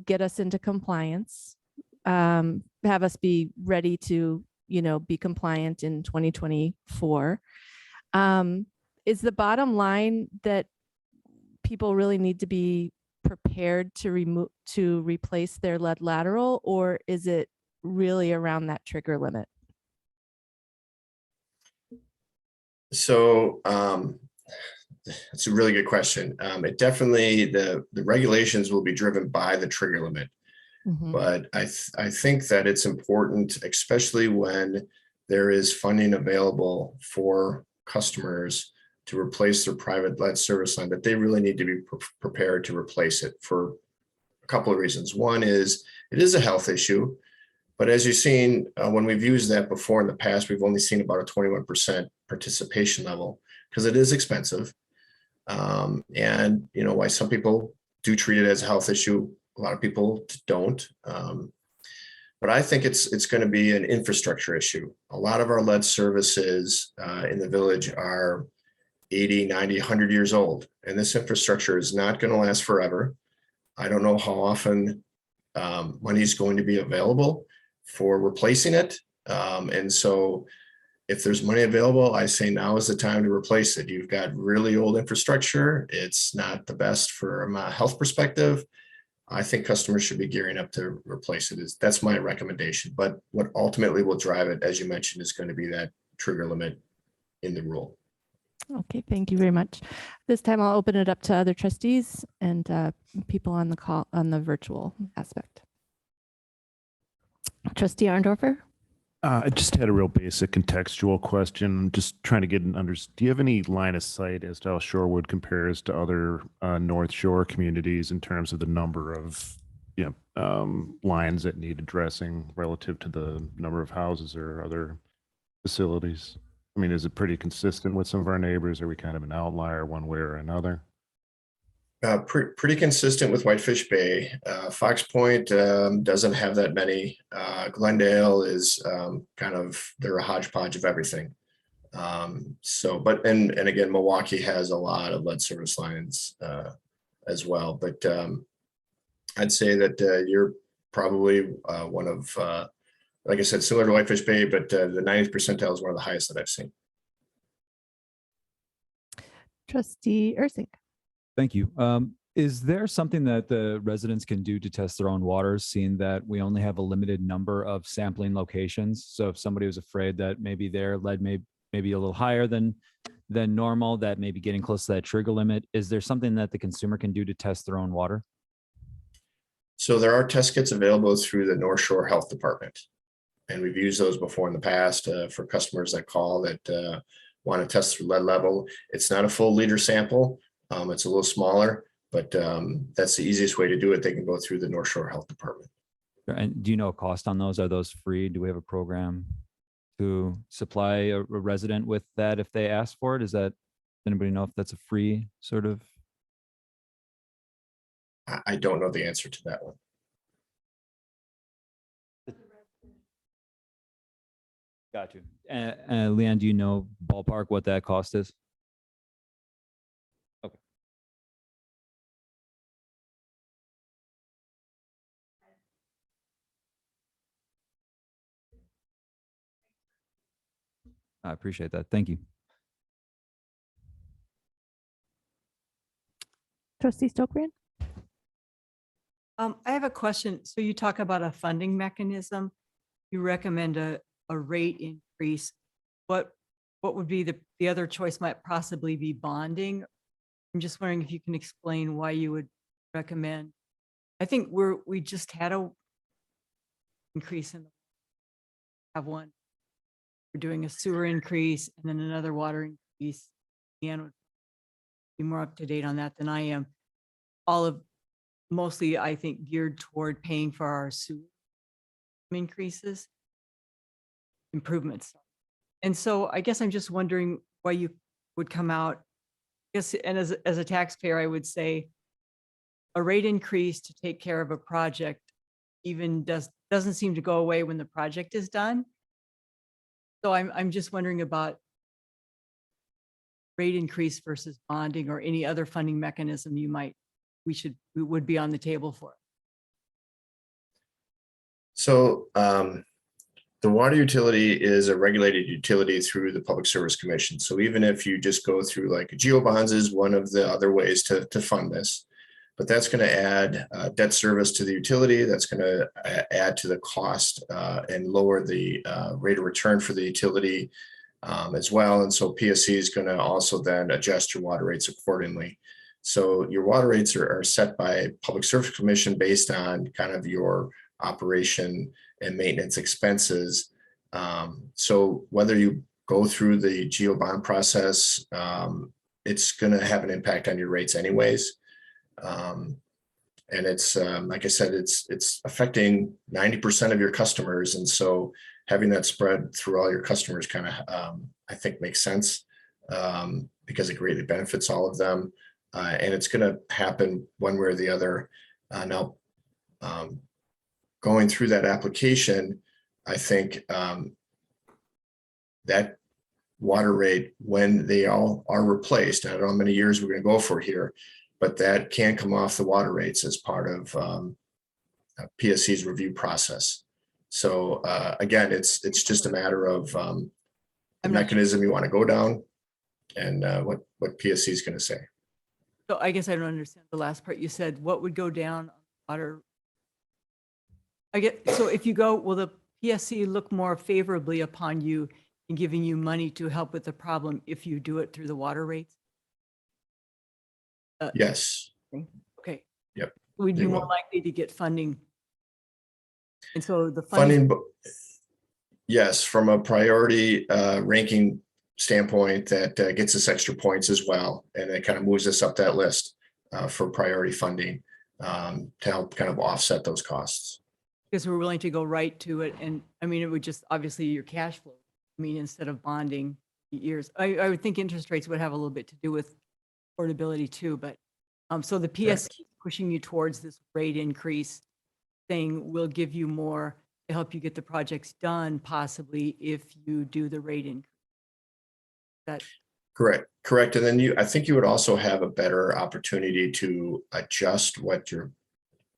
get us into compliance, have us be ready to, be compliant in 2024. Is the bottom line that people really need to be prepared to replace their lead lateral, or is it really around that trigger limit? So it's a really good question. It definitely, the regulations will be driven by the trigger limit. But I think that it's important, especially when there is funding available for customers to replace their private lead service line, that they really need to be prepared to replace it for a couple of reasons. One is it is a health issue, but as you've seen, when we've used that before in the past, we've only seen about a 21% participation level because it is expensive. And why some people do treat it as a health issue, a lot of people don't. But I think it's going to be an infrastructure issue. A lot of our lead services in the village are 80, 90, 100 years old, and this infrastructure is not going to last forever. I don't know how often money is going to be available for replacing it. And so if there's money available, I say now is the time to replace it. You've got really old infrastructure. It's not the best from a health perspective. I think customers should be gearing up to replace it. That's my recommendation. But what ultimately will drive it, as you mentioned, is going to be that trigger limit in the rule. Okay, thank you very much. This time I'll open it up to other trustees and people on the call on the virtual aspect. Trustee Arndorfer? I just had a real basic contextual question. I'm just trying to get an do you have any line of sight as to how Shorewood compares to other North Shore communities in terms of the number of lines that need addressing relative to the number of houses or other facilities? I mean, is it pretty consistent with some of our neighbors? Are we kind of an outlier one way or another? Pretty consistent with Whitefish Bay. Fox Point doesn't have that many. Glendale is they're a hodgepodge of everything. And again, Milwaukee has a lot of lead service lines as well. But I'd say that you're probably one of, like I said, similar to Whitefish Bay, but the 90th percentile is one of the highest that I've seen. Trustee Ursink. Thank you. Is there something that the residents can do to test their own waters, seeing that we only have a limited number of sampling locations? So if somebody was afraid that maybe their lead may be a little higher than normal, that may be getting close to that trigger limit, is there something that the consumer can do to test their own water? So there are test kits available through the North Shore Health Department. And we've used those before in the past for customers that call that want to test their lead level. It's not a full liter sample. It's a little smaller, but that's the easiest way to do it. They can go through the North Shore Health Department. And do you know a cost on those? Are those free? Do we have a program to supply a resident with that if they ask for it? Does anybody know if that's a free sort of? I don't know the answer to that one. Got you. Leanne, do you know ballpark what that cost is? Okay. I appreciate that. Thank you. Trustee Stokbrand? I have a question. So you talk about a funding mechanism. You recommend a rate increase. What would be the other choice might possibly be bonding? I'm just wondering if you can explain why you would recommend. I think we just had a increase in have one. We're doing a sewer increase and then another water increase. Deanne would be more up to date on that than I am. Mostly, I think, geared toward paying for our sewer increases, improvements. And so I guess I'm just wondering why you would come out. I guess, and as a taxpayer, I would say a rate increase to take care of a project even doesn't seem to go away when the project is done. So I'm just wondering about rate increase versus bonding or any other funding mechanism we would be on the table for. So the water utility is a regulated utility through the Public Service Commission. So even if you just go through like geo bonds is one of the other ways to fund this, but that's going to add debt service to the utility. That's going to add to the cost and lower the rate of return for the utility as well. And so PSC is going to also then adjust your water rates accordingly. So your water rates are set by Public Service Commission based on kind of your operation and maintenance expenses. So whether you go through the geo bond process, it's going to have an impact on your rates anyways. And it's like I said, it's affecting 90% of your customers. And so having that spread through all your customers kind of, I think makes sense because it greatly benefits all of them. And it's going to happen one way or the other. Now, going through that application, I think that water rate, when they all are replaced, I don't know how many years we're going to go for here, but that can come off the water rates as part of PSC's review process. So again, it's just a matter of the mechanism you want to go down and what PSC is going to say. So I guess I don't understand the last part you said. What would go down on water? So if you go, will the PSC look more favorably upon you in giving you money to help with the problem if you do it through the water rates? Yes. Okay. Yep. Would they you more will. likely to get funding? And so the Funding, yes, from a priority ranking standpoint, that gets us extra points as well. And it kind of moves us up that list for priority funding to help kind of offset those costs. because we're willing to go right to it. And I mean, it would just obviously your cash flow. I mean, instead of bonding years, I would think interest rates would have a little bit to do with affordability too. But so the PSC is pushing you towards this rate increase thing will give you more to help you get the projects done, possibly if you do the rate increase. That Correct. And then I think you would also have a better opportunity to adjust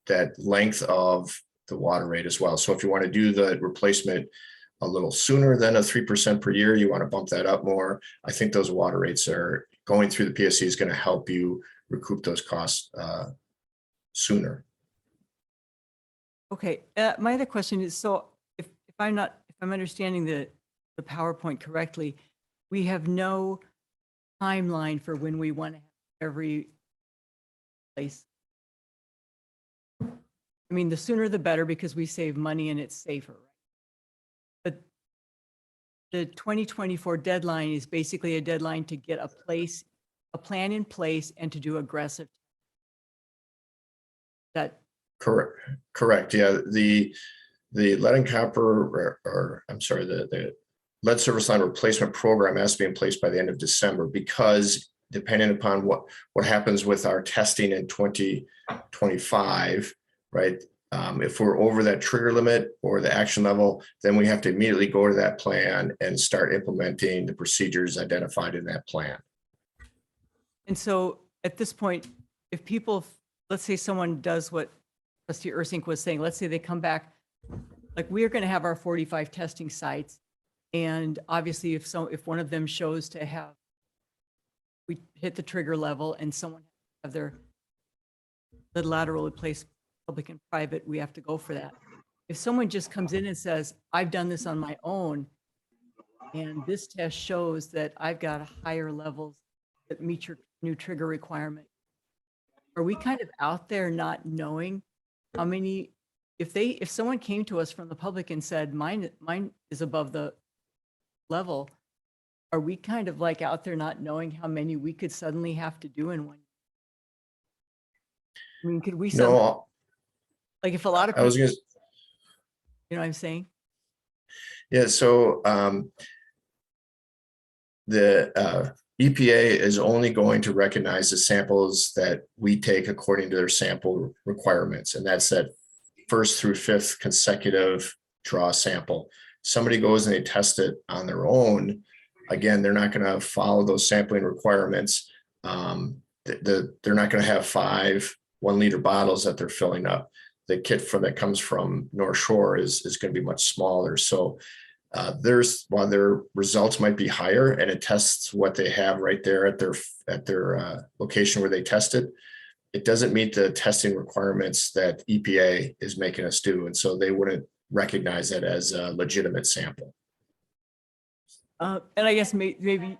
that length of the water rate as well. So if you want to do the replacement a little sooner than a 3% per year, you want to bump that up more. I think those water rates are going through the PSC is going to help you recoup those costs sooner. okay. My other question is, so if I'm understanding the PowerPoint correctly, we have no timeline for when we want to have every place. I mean, the sooner the better because we save money and it's safer. Right? But the 2024 deadline is basically a deadline to get a plan in place and to do aggressive. That Correct. Yeah. The lead and copper, or I'm sorry, the lead service line replacement program has to be in place by the end of December, because depending upon what happens with our testing in 2025, right? If we're over that trigger limit or the action level, then we have to immediately go to that plan and start implementing the procedures identified in that plan. And so at this point, if people, let's say someone does what Trustee Ursink was saying, let's say they come back, like we are going to have our 45 testing sites. And obviously if one of them shows to have, we hit the trigger level and someone have their lead lateral replace public and private, we have to go for that. If someone just comes in and says, I've done this on my own, and this test shows that I've got higher levels that meet your new trigger requirement, are we kind of out there not knowing how many, if someone came to us from the public and said, mine is above the level, are we kind of like out there not knowing how many we could suddenly have to do in one? I mean, could we, No, like if a lot of I was people, gonna, you know what I'm saying? yeah, so the EPA is only going to recognize the samples that we take according to their sample requirements, and that's that first through fifth consecutive draw sample. Somebody goes and they test it on their own. Again, they're not going to follow those sampling requirements. They're not going to have 5 1-liter bottles that they're filling up. The kit that comes from North Shore is going to be much smaller. So while their results might be higher and it tests what they have right there at their location where they test it, it doesn't meet the testing requirements that EPA is making us do. And so they wouldn't recognize that as a legitimate sample. And I guess maybe.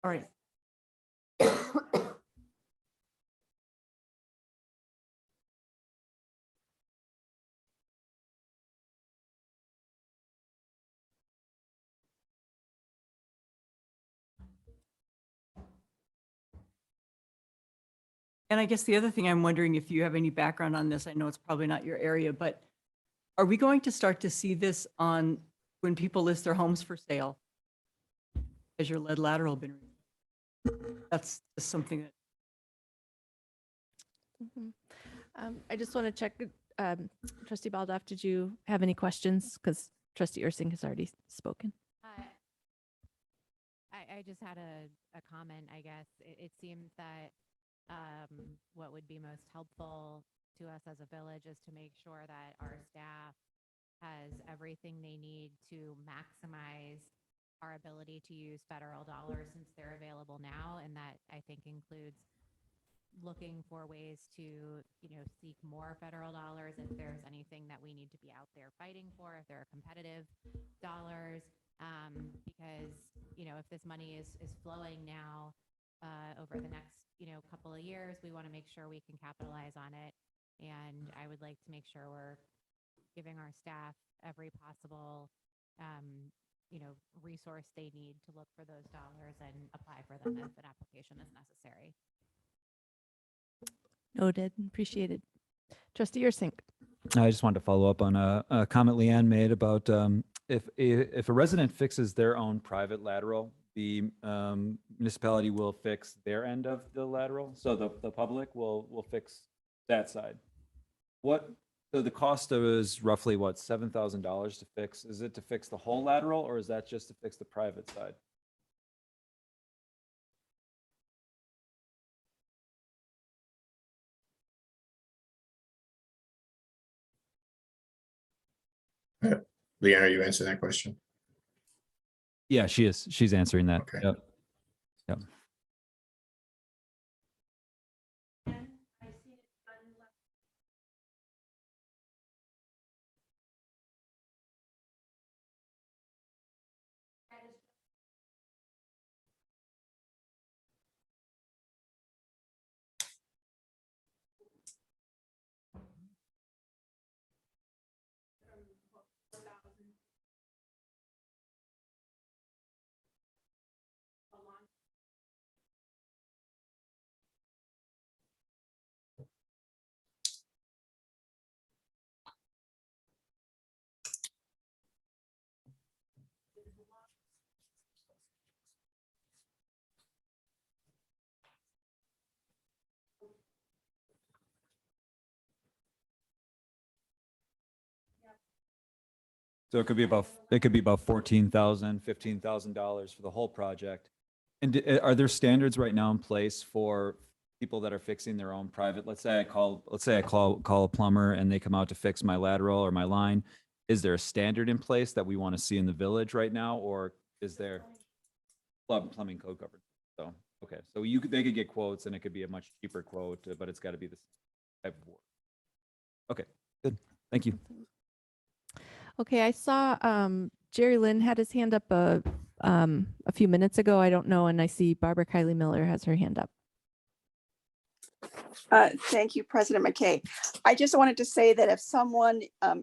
All right. And I guess the other thing I'm wondering if you have any background on this, I know it's probably not your area, but are we going to start to see this on when people list their homes for sale? Has your lead lateral been? That's just something that. I just want to check, Trustee Baldoff, did you have any questions? Because Trustee Ursing has already spoken. I just had a comment, I guess. It seems that what would be most helpful to us as a village is to make sure that our staff has everything they need to maximize our ability to use federal dollars since they're available now. And that I think includes looking for ways to, seek more federal dollars if there's anything that we need to be out there fighting for, if there are competitive dollars, because, if this money is flowing now over the next, couple of years, we want to make sure we can capitalize on it. And I would like to make sure we're giving our staff every possible, resource they need to look for those dollars and apply for them if an application is necessary. Noted, appreciated. Trustee Ursink. I just wanted to follow up on a comment Leanne made about if a resident fixes their own private lateral, the municipality will fix their end of the lateral. So the public will fix that side. So the cost of it is roughly what, $7,000 to fix? Is it to fix the whole lateral or is that just to fix the private side? Leanne, are you answering that question? Yeah, she is. She's answering that. Okay. Yep. Yep. So it could be about $14,000, $15,000 for the whole project. And are there standards right now in place for people that are fixing their own private, let's say I call a plumber and they come out to fix my lateral or my line. Is there a standard in place that we want to see in the village right now, or is there plumbing code covered? So, okay, so they could get quotes and it could be a much cheaper quote, but it's got to be the type of work. Okay, good. Thank you. Okay, I saw Jerry Lynn had his hand up a few minutes ago. I don't know, and I see Barbara Kylie Miller has her hand up. Thank you, President McKay. I just wanted to say that if someone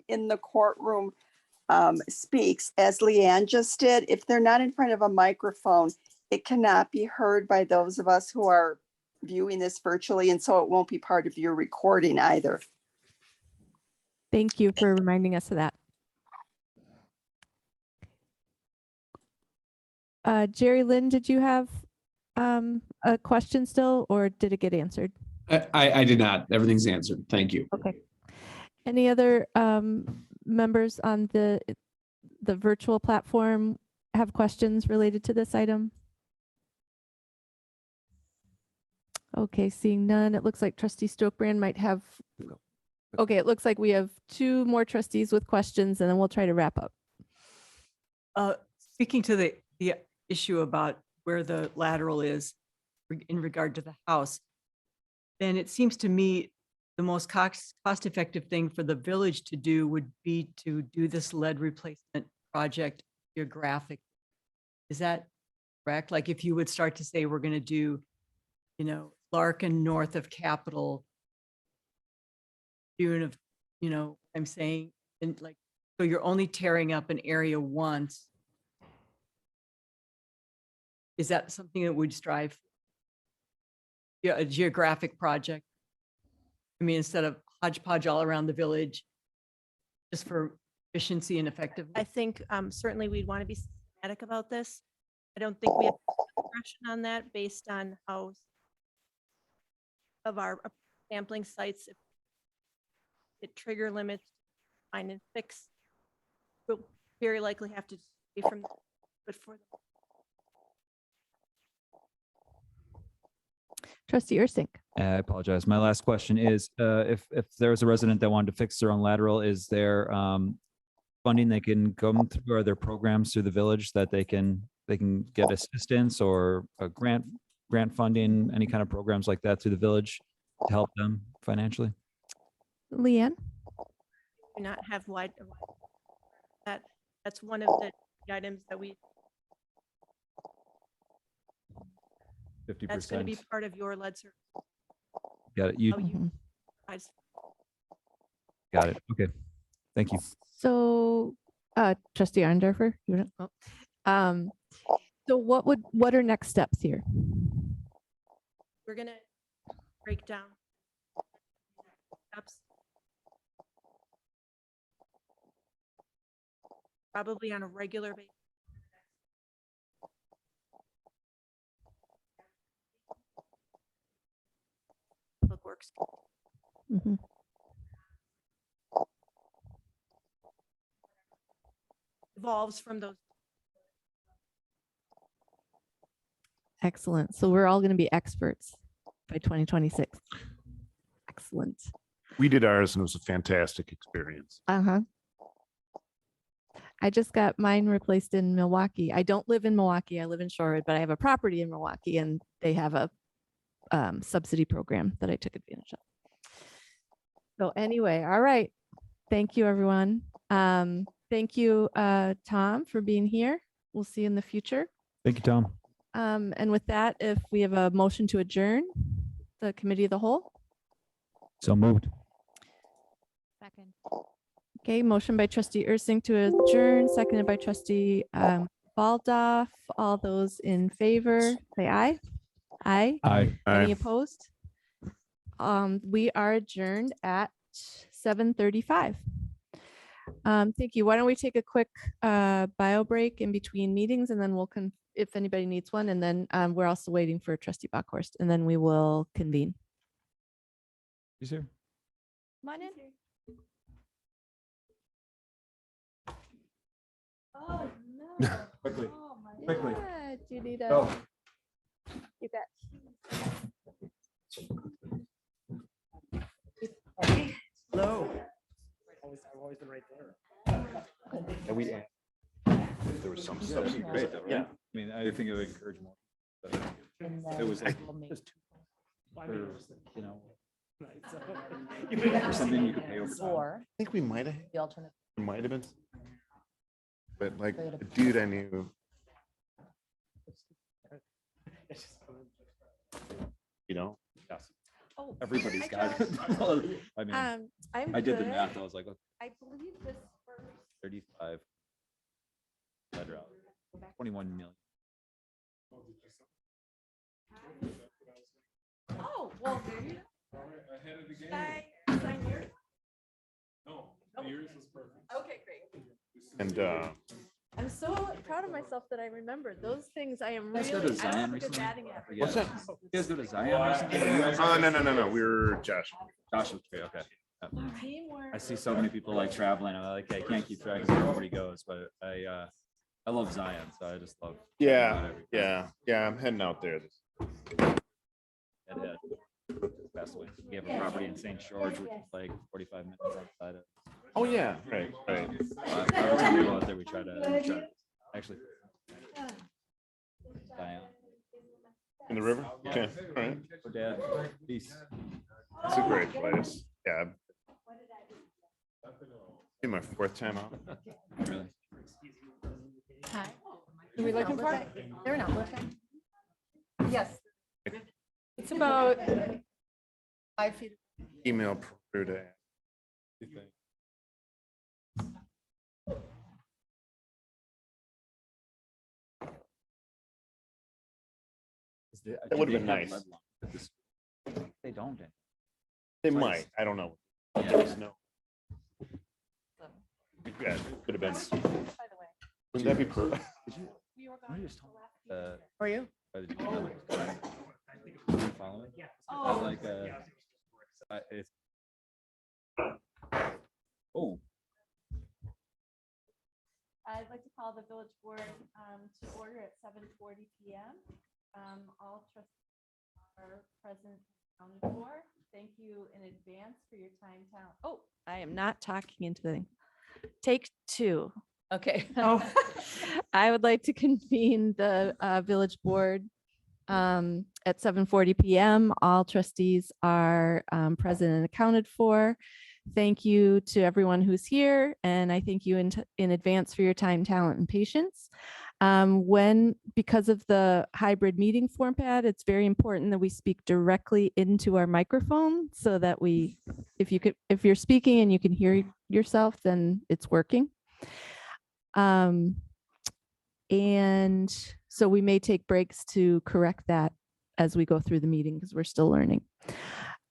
in the courtroom speaks, as Leanne just did, if they're not in front of a microphone, it cannot be heard by those of us who are viewing this virtually, and so it won't be part of your recording either. Thank you for reminding us of that. Jerry Lynn, did you have a question still, or did it get answered? I did not. Everything's answered. Thank you. Okay. Any other members on the virtual platform have questions related to this item? Okay, seeing none, it looks like Trustee Stokebrand might have. Okay, it looks like we have 2 more trustees with questions, and then we'll try to wrap up. Speaking to the issue about where the lateral is in regard to the house, then it seems to me the most cost-effective thing for the village to do would be to do this lead replacement project geographic. Is that correct? Like if you would start to say, we're going to do, Larkin north of Capitol, June of, I'm saying, and like, so you're only tearing up an area once. Is that something that would strive? Yeah, a geographic project. I mean, instead of hodgepodge all around the village, just for efficiency and effectiveness. I think certainly we'd want to be systematic about this. I don't think we have discretion on that based on how of our sampling sites, if it trigger limits, find and fix, we'll very likely have to stay from, but for Trustee Ursink. I apologize. My last question is, if there was a resident that wanted to fix their own lateral, is there funding they can come through? Are there programs through the village that they can get assistance or a grant funding, any kind of programs like that through the village to help them financially? Leanne? do not have that's one of the items that we, 50%. that's going to be part of your lead service. Got it. You How you guys- got it. Okay. Thank you. So, Trustee Arndorfer, so what are next steps here? We're going to break down steps. Probably on a regular basis. Public Works. Mhm. Evolves from those. Excellent. So we're all going to be experts by 2026. Excellent. We did ours and it was a fantastic experience. Uh-huh. I just got mine replaced in Milwaukee. I don't live in Milwaukee. I live in Shorewood, but I have a property in Milwaukee and they have a subsidy program that I took advantage of. So anyway, all right. Thank you, everyone. Thank you, Tom, for being here. We'll see you in the future. Thank you, Tom. And with that, if we have a motion to adjourn the committee of the whole. So moved. Second. Okay, motion by Trustee Ursink to adjourn, seconded by Trustee Baldoff. All those in favor, say aye. Aye. Aye. Any opposed? We are adjourned at 7:35. Thank you. Why don't we take a quick bio break in between meetings, and then we'll if anybody needs one, and then we're also waiting for Trustee Bockhorst, and then we will convene. He's here. Come on in. Oh, no. Quickly. Oh, my Quickly. God. Do you need a? Go. You bet. Hello. And we, there was some stuff. Great, though, right? I mean, I think it would encourage more. But it was like just you know, or something you could pay over time. I think we might have, The alternative. might have been. But like the dude I knew. You know? Oh, Everybody's I got it. I mean, I'm I did the good. math. I was like, look, I believe this first. 35. Letter out. 21 million. Oh, well, there you go. I sign yours? No, yours is perfect. Okay, great. And I'm so proud of myself that I remembered those things. I am You guys really. go to I Zion don't have a good recently? batting average. What's that? You guys go to Zion recently? oh, no. We were Josh. Joshua Tree, okay. Teamwork. I see so many people like traveling. I'm like, I can't keep track of where everybody goes, but I love Zion, so I just love. Yeah. I'm heading out there. Head. Best way. We have a property in St. George, which is like 45 minutes outside of. Oh yeah, right. Every time we go out there, we try to actually. Zion. In the river? Okay, all right. Oh, Dad, peace. It's a great place. Yeah. In my fourth time out. Really? Hi. Who are we looking for? They're not looking. Yes. It's about 5 feet. Email per day. That would've been nice. They don't. They might. I don't know. There's no. Yeah, could have been. Wouldn't that be perfect? How are you? Following? Oh. Like, it's. Oh. I'd like to call the village board to order at 7:40 p.m. All trustees are present and accounted for. Thank you in advance for your time, talent. Oh, I am not talking into the thing. Take two. Okay. Oh, I would like to convene the village board at 7:40 p.m. All trustees are present and accounted for. Thank you to everyone who's here, and I thank you in advance for your time, talent, and patience. Because of the hybrid meeting format, it's very important that we speak directly into our microphone so that if you're speaking and you can hear yourself, then it's working. And so we may take breaks to correct that as we go through the meeting because we're still learning.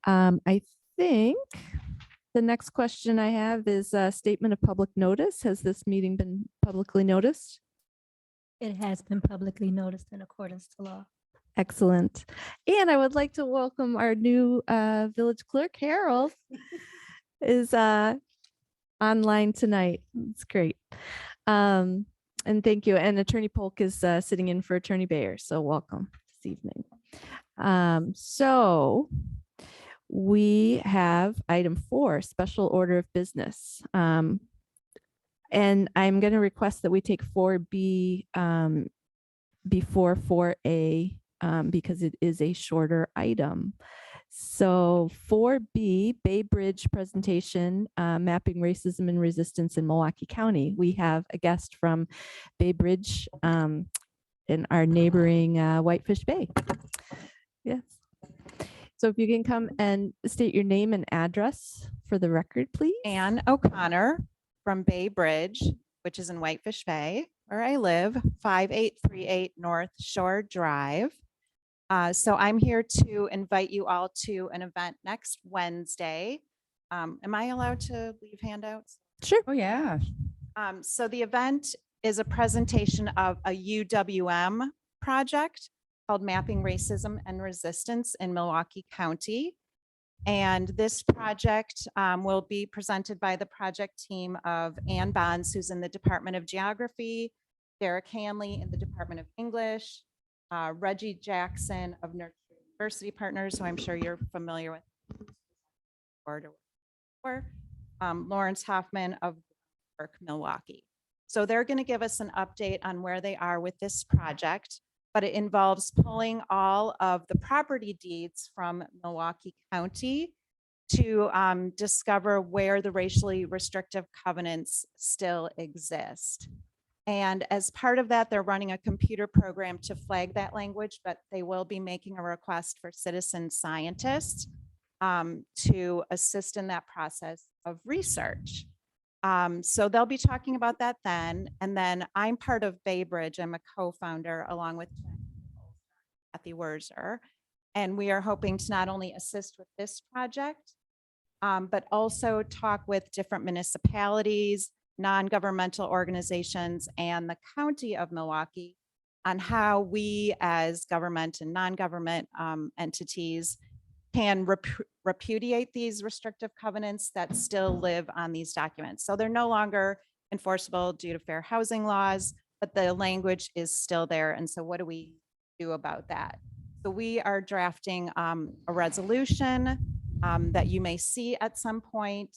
I think the next question I have is a statement of public notice. Has this meeting been publicly noticed? It has been publicly noticed in accordance to law. Excellent. And I would like to welcome our new village clerk, Harold, is online tonight. It's great. And thank you. And Attorney Polk is sitting in for Attorney Bayer. So welcome this evening. So we have item 4, special order of business. And I'm going to request that we take 4B before 4A because it is a shorter item. So 4B, Bay Bridge presentation, mapping racism and resistance in Milwaukee County. We have a guest from Bay Bridge in our neighboring Whitefish Bay. Yes. So if you can come and state your name and address for the record, please. Ann O'Connor from Bay Bridge, which is in Whitefish Bay, where I live, 5838 North Shore Drive. So I'm here to invite you all to an event next Wednesday. Am I allowed to leave handouts? Sure. Oh, yeah. So the event is a presentation of a UWM project called Mapping Racism and Resistance in Milwaukee County. And this project will be presented by the project team of Ann Bonds, who's in the Department of Geography, Derek Hanley in the Department of English, Reggie Jackson of Nurturing University Partners, who I'm sure you're familiar with. Or Lawrence Hoffman of Milwaukee. So they're going to give us an update on where they are with this project, but it involves pulling all of the property deeds from Milwaukee County to discover where the racially restrictive covenants still exist. And as part of that, they're running a computer program to flag that language, but they will be making a request for citizen scientists to assist in that process of research. So they'll be talking about that then. And then I'm part of Bay Bridge. I'm a co-founder along with Kathy Werzer. And we are hoping to not only assist with this project, but also talk with different municipalities, non-governmental organizations, and the County of Milwaukee on how we as government and non-government entities can repudiate these restrictive covenants that still live on these documents. So they're no longer enforceable due to fair housing laws, but the language is still there. And so what do we do about that? So we are drafting a resolution that you may see at some point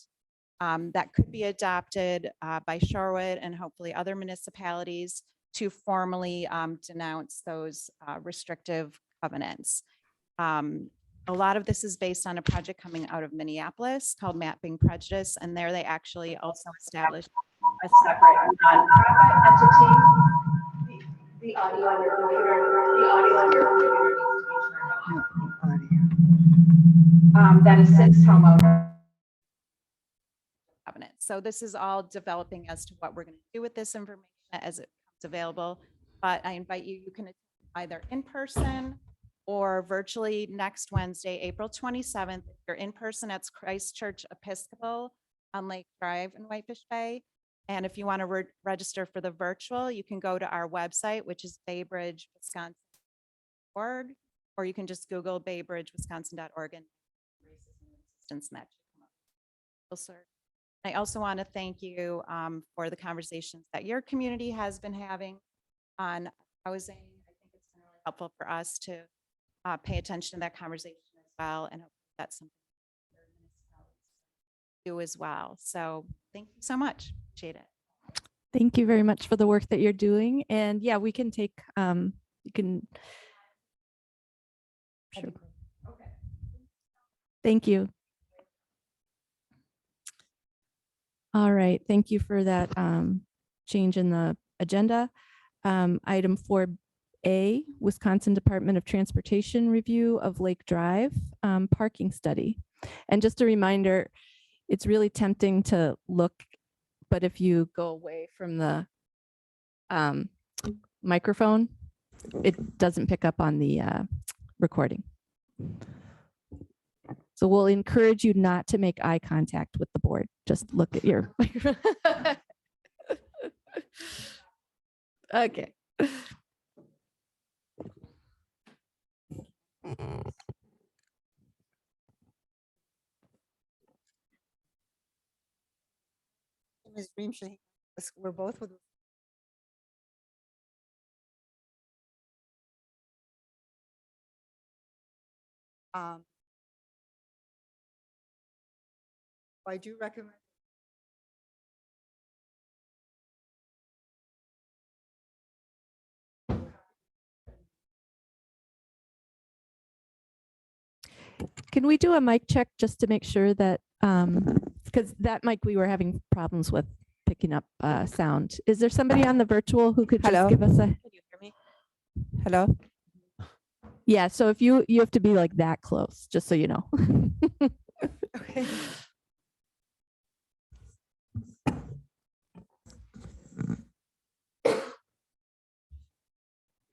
that could be adopted by Shorewood and hopefully other municipalities to formally denounce those restrictive covenants. A lot of this is based on a project coming out of Minneapolis called Mapping Prejudice, and there they actually also established a separate nonprofit entity. The audio on your computer needs to be turned off. That assists homeowners. Covenant. So this is all developing as to what we're going to do with this information as it becomes available. But I invite you, you can attend either in person or virtually next Wednesday, April 27th. If you're in person, that's Christchurch Episcopal on Lake Drive in Whitefish Bay. And if you want to register for the virtual, you can go to our website, which is baybridgewisconsin.org, or you can just Google baybridgewisconsin.org and racism resistance, and that should come up. Well, sir. I also want to thank you for the conversations that your community has been having on housing. I think it's been really helpful for us to pay attention to that conversation as well, and that's something other municipalities do as well. So thank you so much. Appreciate it. Thank you very much for the work that you're doing. And yeah, we can take, you can. Sure. Okay. Thank you. All right, thank you for that change in the agenda. Item 4A, Wisconsin Department of Transportation review of Lake Drive parking study. And just a reminder, it's really tempting to look, but if you go away from the microphone, it doesn't pick up on the recording. So we'll encourage you not to make eye contact with the board. Just look at your microphone. Okay. Ms. Dream, we're both with. I do recommend. Can we do a mic check just to make sure that, because that mic we were having problems with picking up sound. Is there somebody on the virtual who could just give us a? Can you hear me? Hello? Yeah, so if you have to be like that close, just so you know. Okay.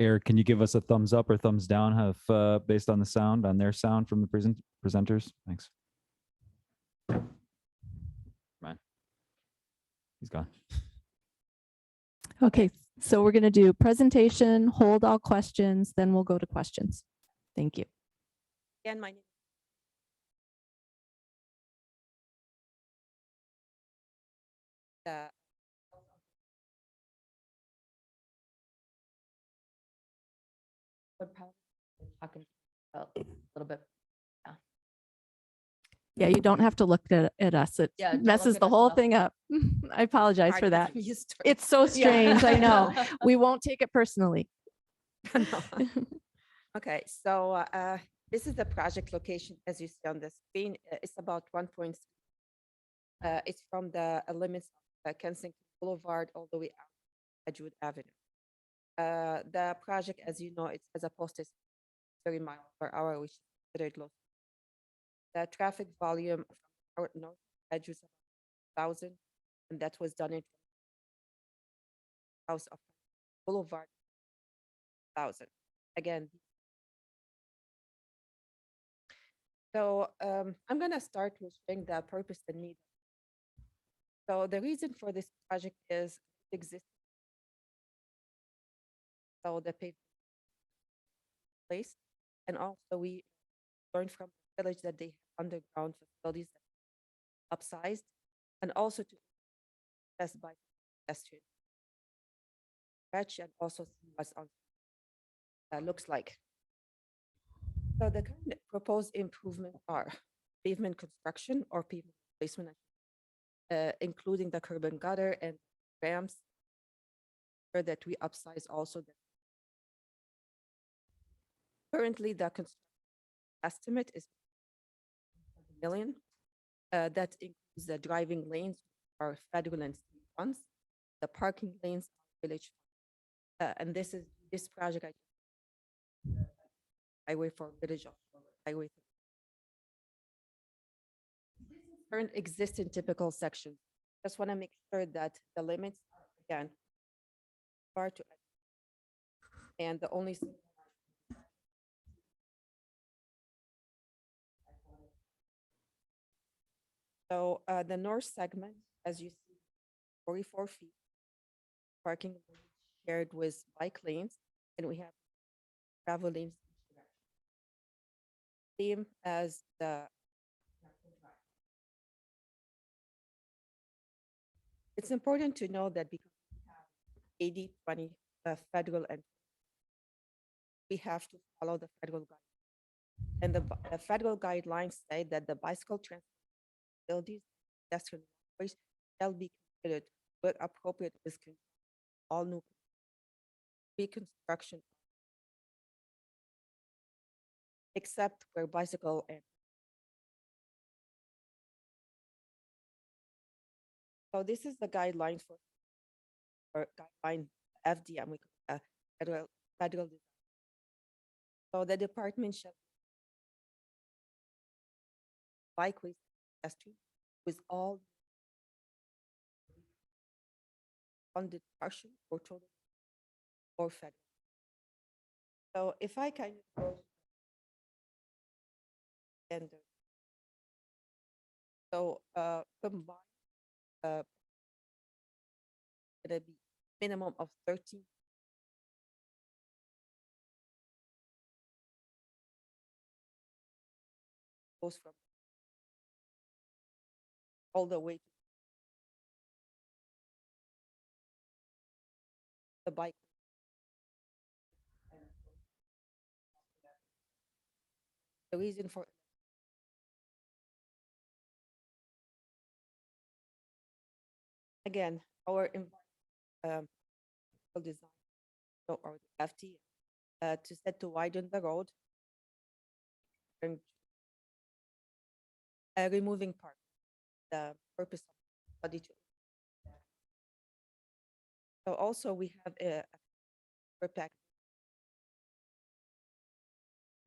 Eric, can you give us a thumbs up or thumbs down based on the sound, on their sound from the presenters? Thanks. Come on. He's gone. Okay, so we're going to do presentation, hold all questions, then we'll go to questions. Thank you. Again, my name. Would probably talk in a little bit. Yeah, you don't have to look at us. It Yeah, don't look messes at the us whole enough. thing up. I apologize Hard for to that. get used to it. It's so Yeah. strange. I know. We won't take it personally. Okay, so this is the project location as you see on the screen. It's about 1.3. It's from the limits of Kensington Boulevard all the way out Edgewood Avenue. The project, as you know, it has a posted 30 miles per hour, which is considered low. The traffic volume from north edge was 1,000, and that was done in house of Boulevard 1,000. Again, so I'm going to start with showing the purpose and need. So the reason for this project is it exists. So the paved place, and also we learned from the village that they have underground facilities that are upsized, and also to test by pedestrian stretch and also see what's on looks like. So the current proposed improvement are pavement construction or pavement replacement, including the curb and gutter and ramps, so that we upsize also the currently the construction estimate is $1 million. That includes the driving lanes are federal and state funds, the parking lanes are village funds. And this project highway for village of highway. Current existing typical sections. Just want to make sure that the limits are again far to and the only so the north segment, as you see, 44 feet parking shared with bike lanes, and we have travel lanes same as the it's important to know that because we have 80-20 federal and we have to follow the federal guidelines. And the federal guidelines say that the bicycle transport facilities, pedestrian walkways shall be considered with appropriate risk all new reconstruction except where bicycle and so this is the guidelines for guideline FDM, we call federal design. So the department shall bikeways pedestrian with all funded partial or total or federal. So if I kind of go and so combined gonna be minimum of 13 goes from all the way to the bike. The reason for again our design or the FT to set to widen the road and removing park. The purpose of study to so also we have a pack.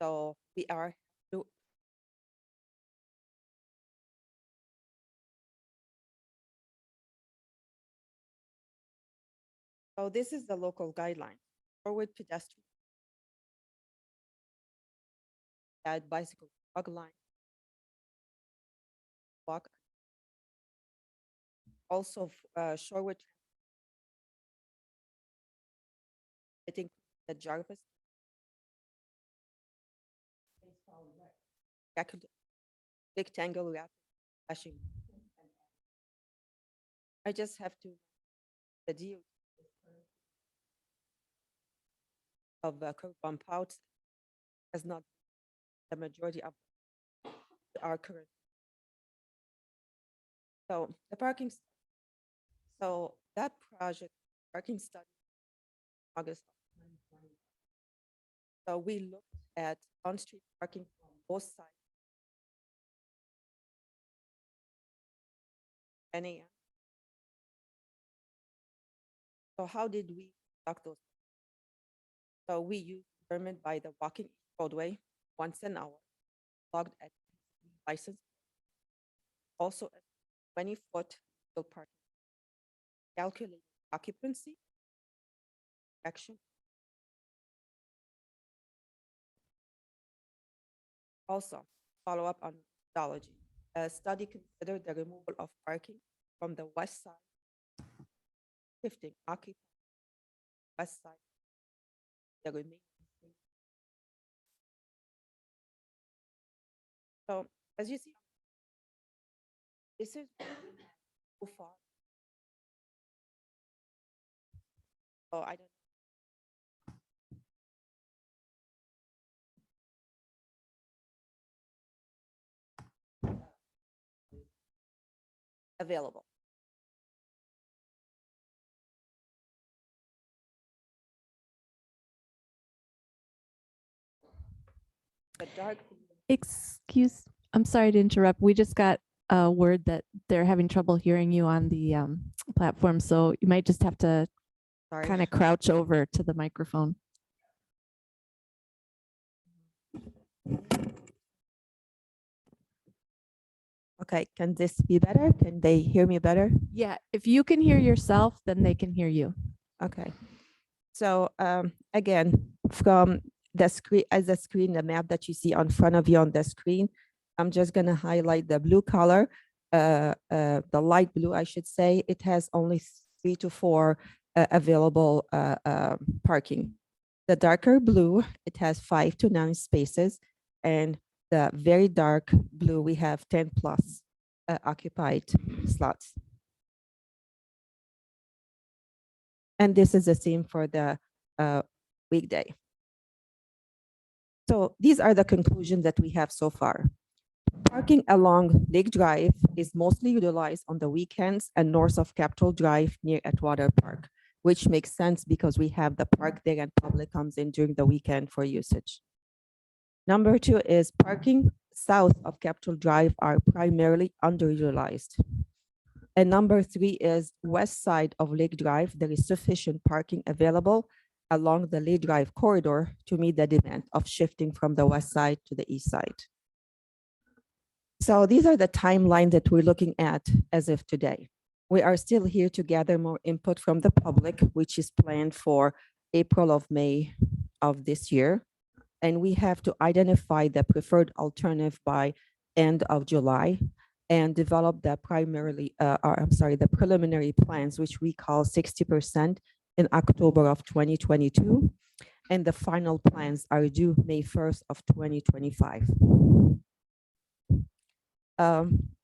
So we are so this is the local guideline. Forward pedestrian add bicycle jog line walk also Shorewood I think the Jarvis rectangle wrap flashing. I just have to the deal of curb bump out has not the majority of our current. So the parking, so that project, parking study, August. So we looked at on-street parking from both sides. NAM. So how did we conduct those? So we used permit by the walking roadway once an hour, logged at license. Also, a 20-foot parking. Calculate occupancy. Action. Also, follow up on methodology. A study considered the removal of parking from the west side, shifting occupant west side, the remaining. So as you see, this is so far. So I don't. Available. The dark. I'm sorry to interrupt. We just got a word that they're having trouble hearing you on the platform. So you might just have to kind of crouch over to the microphone. Okay, can this be better? Can they hear me better? Yeah, if you can hear yourself, then they can hear you. Okay. So again, from the screen, the map that you see on front of you on the screen, I'm just going to highlight the blue color, the light blue, I should say. It has only 3 to 4 available parking. The darker blue, it has 5 to 9 spaces, and the very dark blue, we have 10 plus occupied slots. And this is the same for the weekday. So these are the conclusions that we have so far. Parking along Lake Drive is mostly utilized on the weekends and north of Capitol Drive near Atwater Park, which makes sense because we have the park there and public comes in during the weekend for usage. Number 2 is parking south of Capitol Drive are primarily underutilized. And number 3 is west side of Lake Drive. There is sufficient parking available along the Lake Drive corridor to meet the demand of shifting from the west side to the east side. So these are the timeline that we're looking at as of today. We are still here to gather more input from the public, which is planned for April of May of this year. And we have to identify the preferred alternative by end of July and develop the the preliminary plans, which we call 60% in October of 2022. And the final plans are due May 1st of 2025.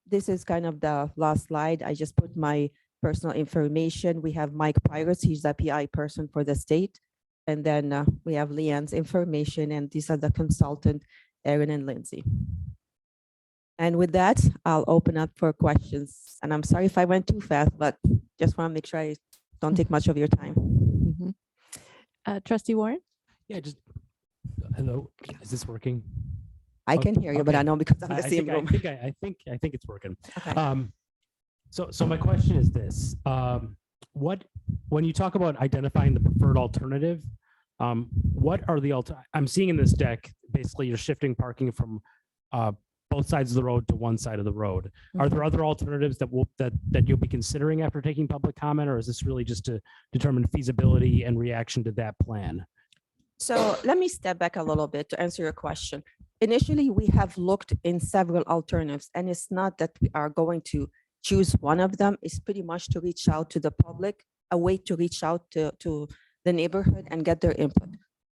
This is kind of the last slide. I just put my personal information. We have Mike Pirates, he's the PI person for the state. And then we have Leanne's information, and these are the consultant, Aaron and Lindsay. And with that, I'll open up for questions. And I'm sorry if I went too fast, but just want to make sure I don't take much of your time. Trustee Warren? Yeah, just, hello, is this working? I can hear you, but I know because I'm the same room. I think it's working. Okay. So my question is this: when you talk about identifying the preferred alternative, what are the I'm seeing in this deck? Basically, you're shifting parking from both sides of the road to one side of the road. Are there other alternatives that you'll be considering after taking public comment, or is this really just to determine feasibility and reaction to that plan? So let me step back a little bit to answer your question. Initially, we have looked in several alternatives, and it's not that we are going to choose one of them. It's pretty much to reach out to the public, a way to reach out to the neighborhood and get their input.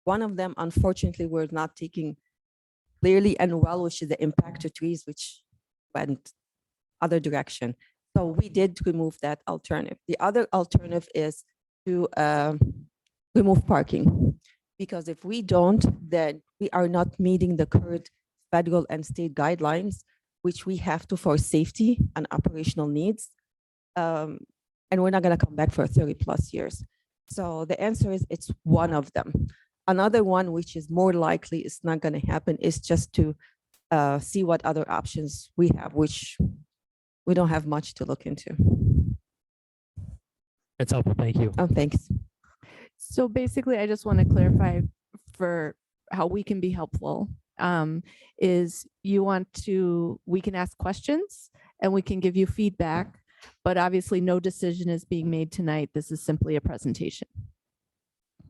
One of them, unfortunately, we're not taking clearly and well, which is the impact to trees, which went other direction. So we did remove that alternative. The other alternative is to remove parking. Because if we don't, then we are not meeting the current federal and state guidelines, which we have to for safety and operational needs. And we're not going to come back for 30+ years. So the answer is it's one of them. Another one, which is more likely is not going to happen, is just to see what other options we have, which we don't have much to look into. It's helpful. Thank you. Oh, thanks. So basically, I just want to clarify for how we can be helpful. Is we can ask questions and we can give you feedback, but obviously no decision is being made tonight. This is simply a presentation.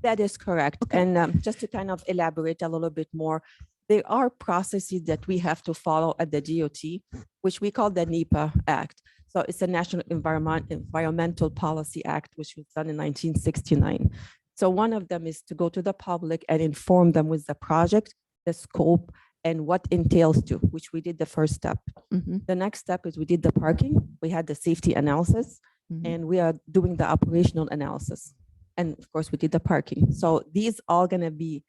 That is correct. And just to kind of elaborate a little bit more, there are processes that we have to follow at the DOT, which we call the Nepa Act. So it's a National Environmental Policy Act, which was done in 1969. So one of them is to go to the public and inform them with the project, the scope, and what entails to, which we did the first step. The next step is we did the parking, we had the safety analysis, and we are doing the operational analysis. And of course, we did the parking. So these all gonna be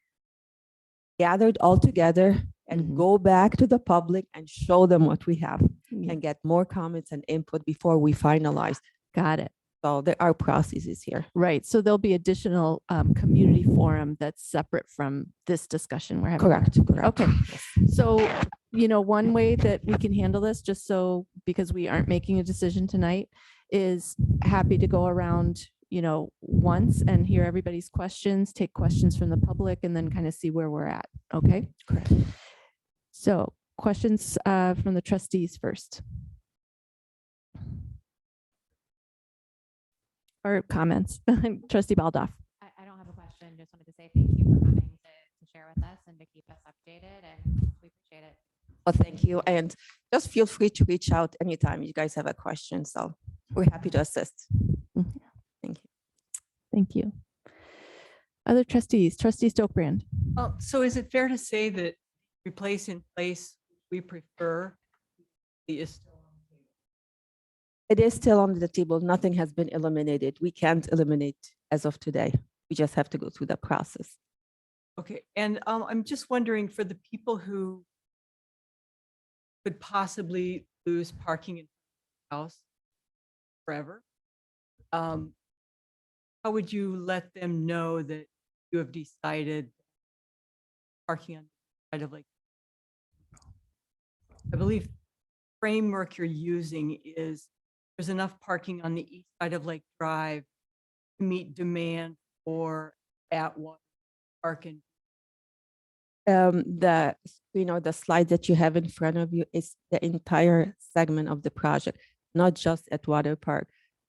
gathered all together and go back to the public and show them what we have and get more comments and input before we finalize. Got it. So there are processes here. Right. So there'll be additional community forum that's separate from this discussion we're having. Correct. Okay. So, one way that we can handle this, just so, because we aren't making a decision tonight, is happy to go around, once and hear everybody's questions, take questions from the public, and then kind of see where we're at. Okay. Correct. So questions from the trustees first. Or comments. Trustee Baldoff. I don't have a question. Just wanted to say thank you for coming to share with us and to keep us updated, and we appreciate it. Well, thank you. And just feel free to reach out anytime you guys have a question. So we're happy to assist. Thank you. Thank you. Other trustees, Trustee Stokebrand. So is it fair to say that replace in place we prefer is still on the table? It is still on the table. Nothing has been eliminated. We can't eliminate as of today. We just have to go through the process. Okay, and I'm just wondering, for the people who could possibly lose parking in the house forever, how would you let them know that you have decided parking on the side of Lake? I believe framework you're using is there's enough parking on the east side of Lake Drive to meet demand for at-water parking. The slide that you have in front of you is the entire segment of the project, not just at Water Park.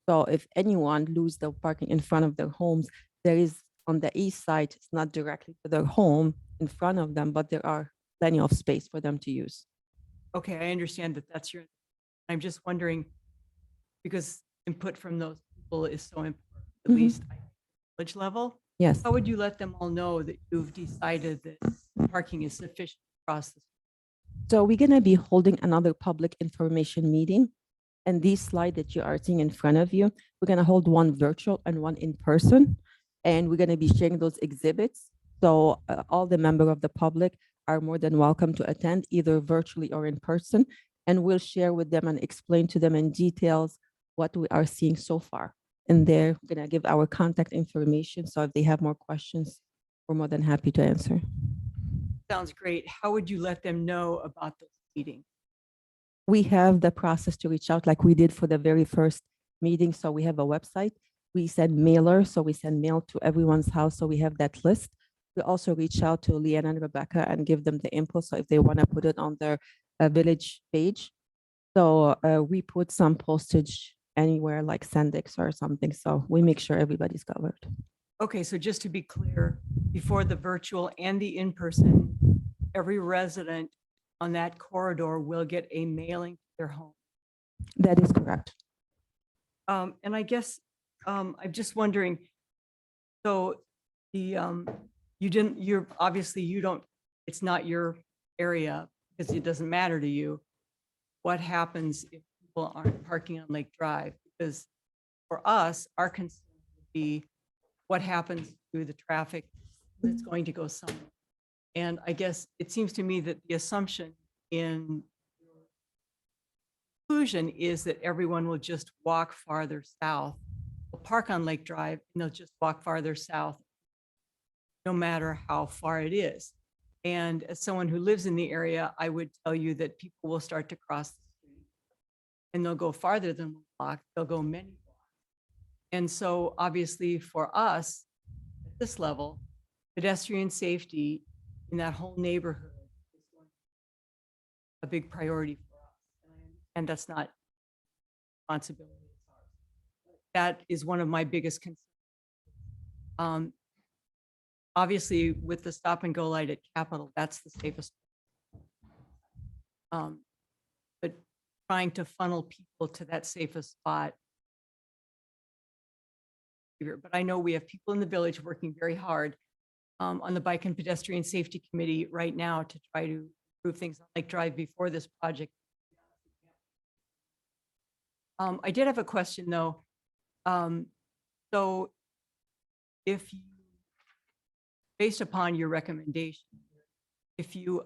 So if anyone lose the parking in front of their homes, there is on the east side, it's not directly to their home in front of them, but there are plenty of space for them to use. Okay, I understand that that's your, I'm just wondering, because input from those people is so important, at least at village level. Yes. How would you let them all know that you've decided that parking is sufficient across the? So we're going to be holding another public information meeting. And these slides that you are seeing in front of you, we're going to hold one virtual and one in person. And we're going to be sharing those exhibits. So all the members of the public are more than welcome to attend, either virtually or in person. And we'll share with them and explain to them in details what we are seeing so far. And they're going to give our contact information. So if they have more questions, we're more than happy to answer. Sounds great. How would you let them know about those meetings? We have the process to reach out like we did for the very first meeting. So we have a website. We send mailer. So we send mail to everyone's house. So we have that list. We also reach out to Leanne and Rebecca and give them the info. So if they want to put it on their village page. So we put some postage anywhere like Sendix or something. So we make sure everybody's covered. Okay, so just to be clear, before the virtual and the in-person, every resident on that corridor will get a mailing to their home. That is correct. And I guess I'm just wondering, so the it's not your area because it doesn't matter to you. What happens if people aren't parking on Lake Drive? Because for us, our concern would be what happens to the traffic that's going to go somewhere. And I guess it seems to me that the assumption in conclusion is that everyone will just walk farther south, will park on Lake Drive, and they'll just walk farther south, no matter how far it is. And as someone who lives in the area, I would tell you that people will start to cross the street and they'll go farther than one block, they'll go many blocks. And so obviously for us at this level, pedestrian safety in that whole neighborhood is going to be a big priority for us. And that's not responsibility. That is one of my biggest concerns. Obviously, with the stop and go light at Capitol, that's the safest. But trying to funnel people to that safest spot. But I know we have people in the village working very hard on the Bike and Pedestrian Safety Committee right now to try to improve things on Lake Drive before this project. I did have a question though. So if you, based upon your recommendation, if you,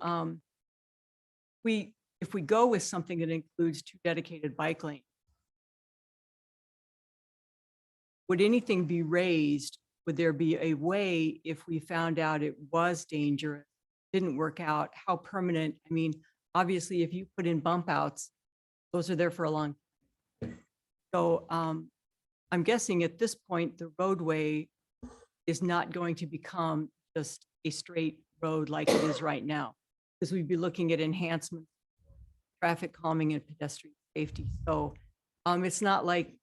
if we go with something that includes 2 dedicated bike lanes, would anything be raised? Would there be a way if we found out it was dangerous, didn't work out, how permanent? I mean, obviously, if you put in bump outs, those are there for a long time. So I'm guessing at this point, the roadway is not going to become just a straight road like it is right now, because we'd be looking at enhancements, traffic calming and pedestrian safety. So it's not like,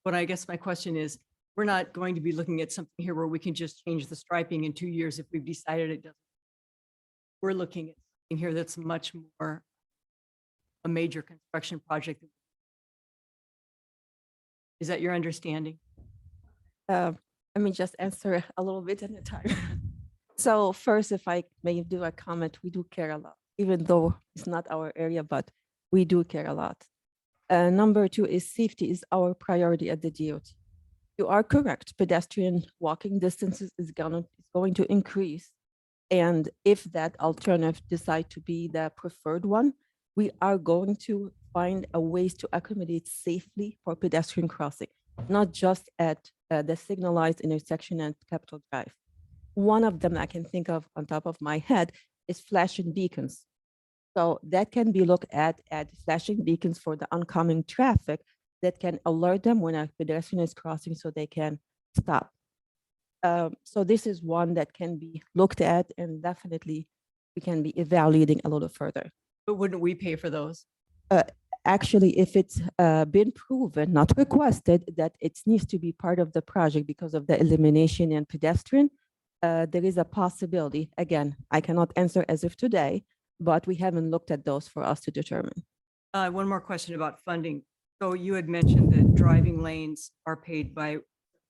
but I guess my question is, we're not going to be looking at something here where we can just change the striping in 2 years if we've decided it doesn't. We're looking at something here that's much more a major construction project. Is that your understanding? Let me just answer a little bit at a time. So first, if I may do a comment, we do care a lot, even though it's not our area, but we do care a lot. Number 2 is safety is our priority at the DOT. You are correct. Pedestrian walking distances is going to increase. And if that alternative decide to be the preferred one, we are going to find a ways to accommodate safely for pedestrian crossing, not just at the signalized intersection at Capitol Drive. One of them I can think of on top of my head is flashing beacons. So that can be looked at flashing beacons for the oncoming traffic that can alert them when a pedestrian is crossing so they can stop. So this is one that can be looked at and definitely we can be evaluating a little further. But wouldn't we pay for those? Actually, if it's been proven, not requested, that it needs to be part of the project because of the elimination and pedestrian, there is a possibility. Again, I cannot answer as of today, but we haven't looked at those for us to determine. One more question about funding. So you had mentioned that driving lanes are paid by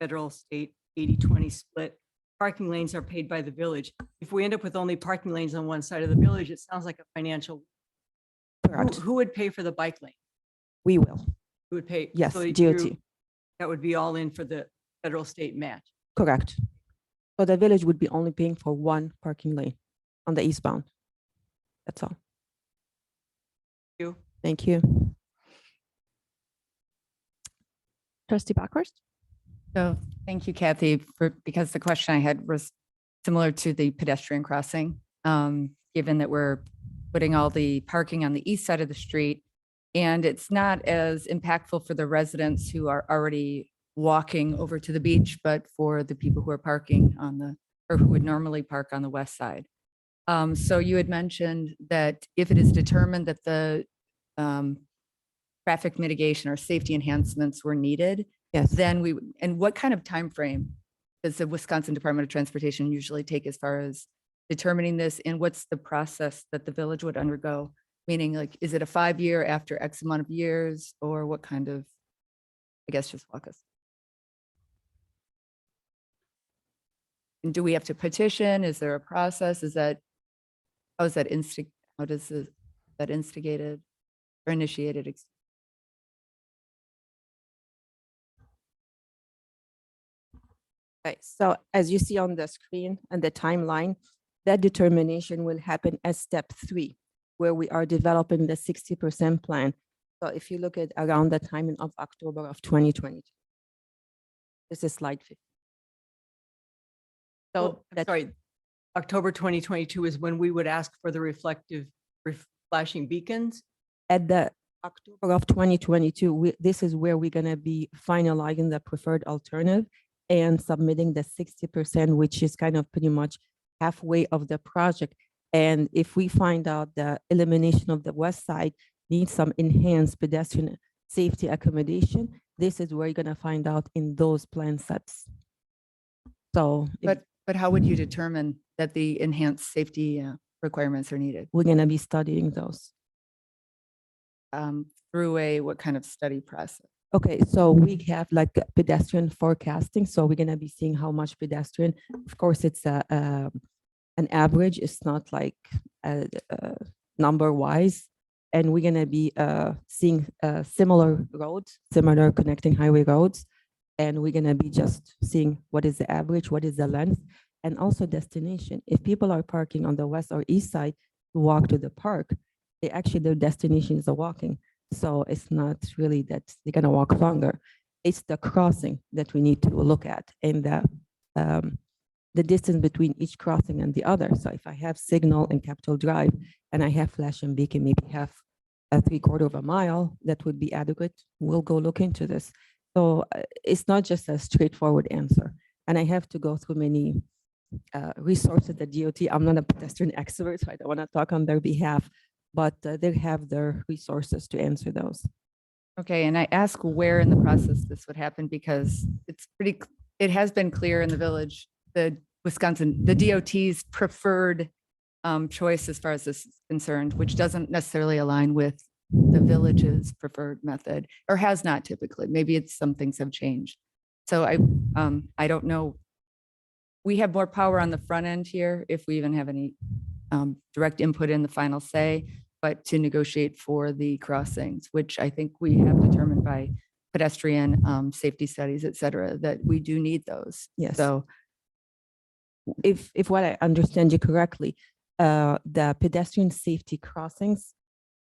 federal, state, 80-20 split. Parking lanes are paid by the village. If we end up with only parking lanes on one side of the village, it sounds like a financial. Correct. Who would pay for the bike lane? We will. Who would pay? Yes, So DOT. that would be all in for the federal state match. Correct. So the village would be only paying for 1 parking lane on the eastbound. That's all. You. Thank you. Trustee Bockhorst. So thank you, Kathy, because the question I had was similar to the pedestrian crossing. Given that we're putting all the parking on the east side of the street, and it's not as impactful for the residents who are already walking over to the beach, but for the people who are parking on the, or who would normally park on the west side. So you had mentioned that if it is determined that the traffic mitigation or safety enhancements were needed, yes, then we, and what kind of time frame does the Wisconsin Department of Transportation usually take as far as determining this, and what's the process that the village would undergo? Meaning, like, is it a 5-year after X amount of years, or what kind of, I guess, just walk us. And do we have to petition? Is there a process? Is that, how is that that instigated or initiated? Okay, so as you see on the screen and the timeline, that determination will happen as step 3, where we are developing the 60% plan. So if you look at around the timing of October of 2022. This is slide 50. So Oh, I'm sorry, October 2022 is when we would ask for the reflective flashing beacons? At the October of 2022, this is where we're gonna be finalizing the preferred alternative and submitting the 60%, which is kind of pretty much halfway of the project. And if we find out the elimination of the west side needs some enhanced pedestrian safety accommodation, this is where you're gonna find out in those plan sets. So But how would you determine that the enhanced safety requirements are needed? we're gonna be studying those. Through what kind of study process? Okay, so we have like pedestrian forecasting. So we're gonna be seeing how much pedestrian. Of course, it's an average. It's not like number wise. And we're gonna be seeing similar roads, similar connecting highway roads. And we're gonna be just seeing what is the average, what is the length, and also destination. If people are parking on the west or east side to walk to the park, their destination is a walking. So it's not really that they're gonna walk longer. It's the crossing that we need to look at and the distance between each crossing and the other. So if I have signal in Capitol Drive and I have flash and beacon, maybe have a 3/4 of a mile, that would be adequate. We'll go look into this. So it's not just a straightforward answer. And I have to go through many resources at DOT. I'm not a pedestrian expert, so I don't want to talk on their behalf, but they have their resources to answer those. Okay, and I ask where in the process this would happen because it has been clear in the village, the DOT's preferred choice as far as this is concerned, which doesn't necessarily align with the village's preferred method, or has not typically. Maybe it's some things have changed. So I don't know. We have more power on the front end here if we even have any direct input in the final say, but to negotiate for the crossings, which I think we have determined by pedestrian safety studies, et cetera, that we do need those. Yes. So if what I understand you correctly, the pedestrian safety crossings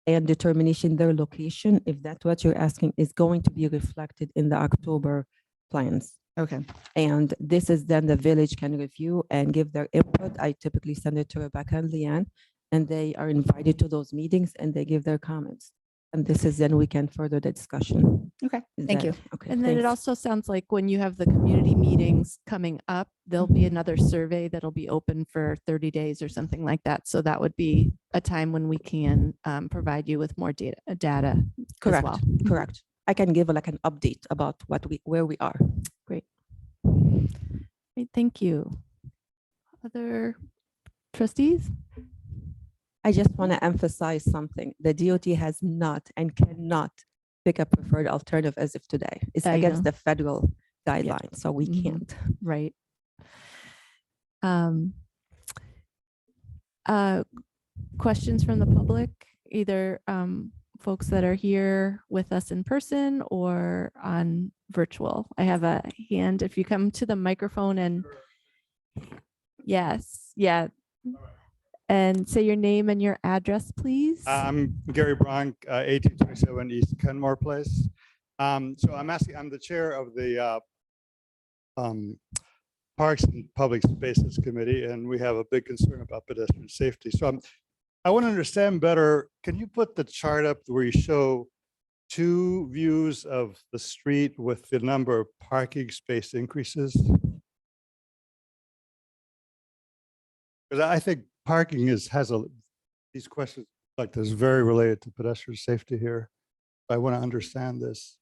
and determination their location, if that's what you're asking, is going to be reflected in the October plans. Okay. And this is then the village can review and give their input. I typically send it to Rebecca and Leanne, and they are invited to those meetings and they give their comments. And this is then we can further the discussion. Okay, thank you. Okay. And then it thanks. also sounds like when you have the community meetings coming up, there'll be another survey that'll be open for 30 days or something like that. So that would be a time when we can provide you with more data Correct. as well. Correct. I can give like an update about where we are. Great. Great, thank you. Other trustees? I just want to emphasize something. The DOT has not and cannot pick a preferred alternative as of today. It's I against know. the federal guidelines, so we Mhm. can't. Right. Questions from the public, either folks that are here with us in person or on virtual. I have a hand. If you come to the microphone and yes, yeah. And say your name and your address, please. I'm Gary Bronk, 1827 East Kenmore Place. So I'm the chair of the Parks and Public Spaces Committee, and we have a big concern about pedestrian safety. So I want to understand better. Can you put the chart up where you show two views of the street with the number of parking space increases? Because I think parking these questions like this very related to pedestrian safety here. I want to understand this.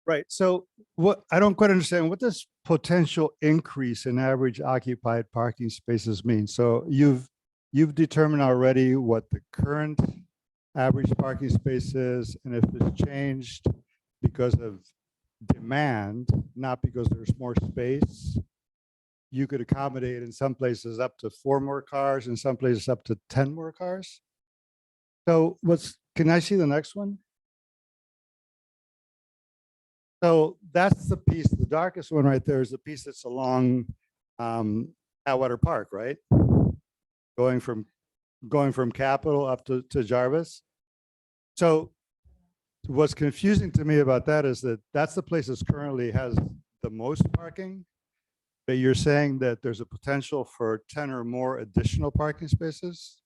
Right. So what I don't quite understand, what does potential increase in average occupied parking spaces mean? So you've determined already what the current average parking space is, and if it's changed because of demand, not because there's more space. You could accommodate in some places up to 4 more cars, in some places up to 10 more cars. So can I see the next one? So that's the piece, the darkest one right there is the piece that's along Atwater Park, right? Going from Capitol up to Jarvis. So what's confusing to me about that is that that's the place that currently has the most parking. But you're saying that there's a potential for 10 or more additional parking spaces?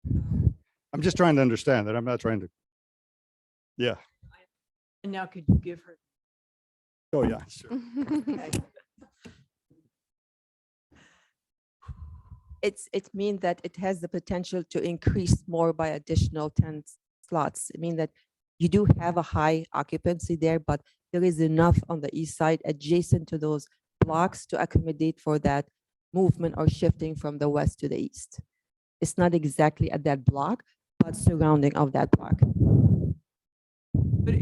I'm just trying to understand that. I'm not trying to. Yeah. And now could you give her? Oh, yeah, sure. It means that it has the potential to increase more by additional 10 slots. It means that you do have a high occupancy there, but there is enough on the east side adjacent to those blocks to accommodate for that movement or shifting from the west to the east. It's not exactly at that block, but surrounding of that block. But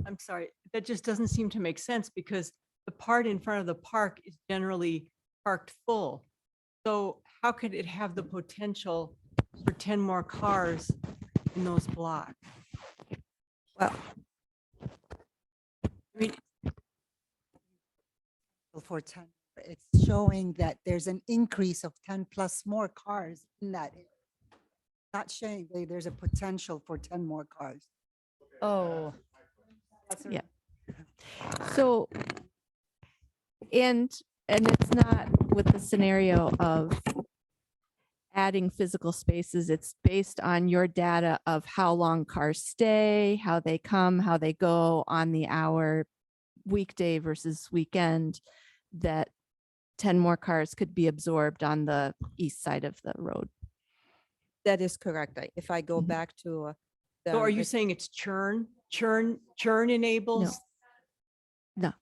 I'm sorry, that just doesn't seem to make sense because the part in front of the park is generally parked full. So how could it have the potential for 10 more cars in those blocks? Well, I mean, for 10, it's showing that there's an increase of 10 plus more cars in that. Not showing there's a potential for 10 more cars. Oh, That's yeah. So, and it's not with the scenario of adding physical spaces. It's based on your data of how long cars stay, how they come, how they go on the hour, weekday versus weekend, that 10 more cars could be absorbed on the east side of the road. That is correct. If I go Mhm. back to so are you saying it's churn enables? No.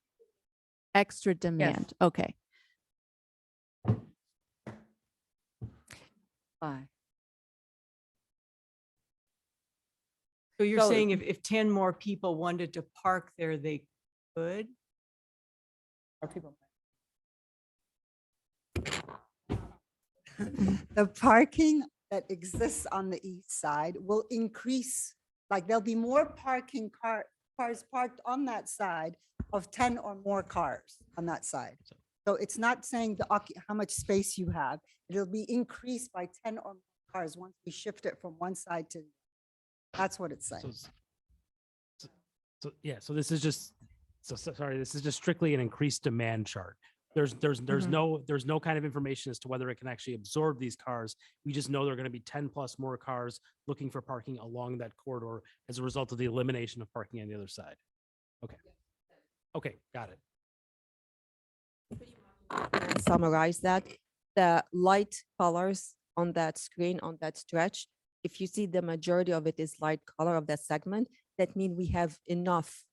Extra demand. Okay. Bye. So you're So- saying if 10 more people wanted to park there, they could? Or people. The parking that exists on the east side will increase, like there'll be more parking cars parked on that side of 10 or more cars on that side. So it's not saying how much space you have. It'll be increased by 10 or more cars once we shift it from one side to, that's what it's saying. So this is just, sorry, this is just strictly an increased demand chart. There's no kind of information as to whether it can actually absorb these cars. We just know there are going to be 10 plus more cars looking for parking along that corridor as a result of the elimination of parking on the other side. Okay. Okay, got it. Summarize that. The light colors on that screen, on that stretch, if you see the majority of it is light color of that segment, that means we have enough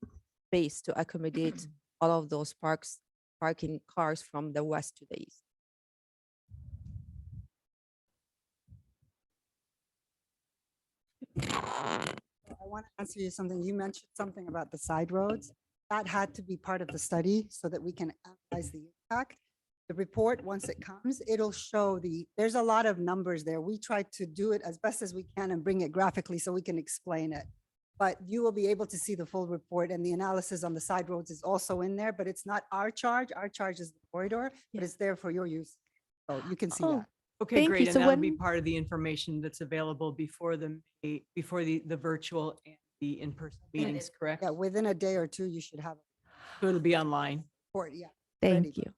space to accommodate all of those parking cars from the west to the east. I want to answer you something. You mentioned something about the side roads. That had to be part of the study so that we can analyze the impact. The report, once it comes, it'll show there's a lot of numbers there. We try to do it as best as we can and bring it graphically so we can explain it. But you will be able to see the full report, and the analysis on the side roads is also in there, but it's not our charge. Our charge is the corridor, but it's there for your use. So you can see that. Okay, Thank great. you. And So that'll be when- part of the information that's available before the virtual and the in-person meetings, correct? Yeah, within a day or two, you should have So it'll be online. report, yeah. Thank you.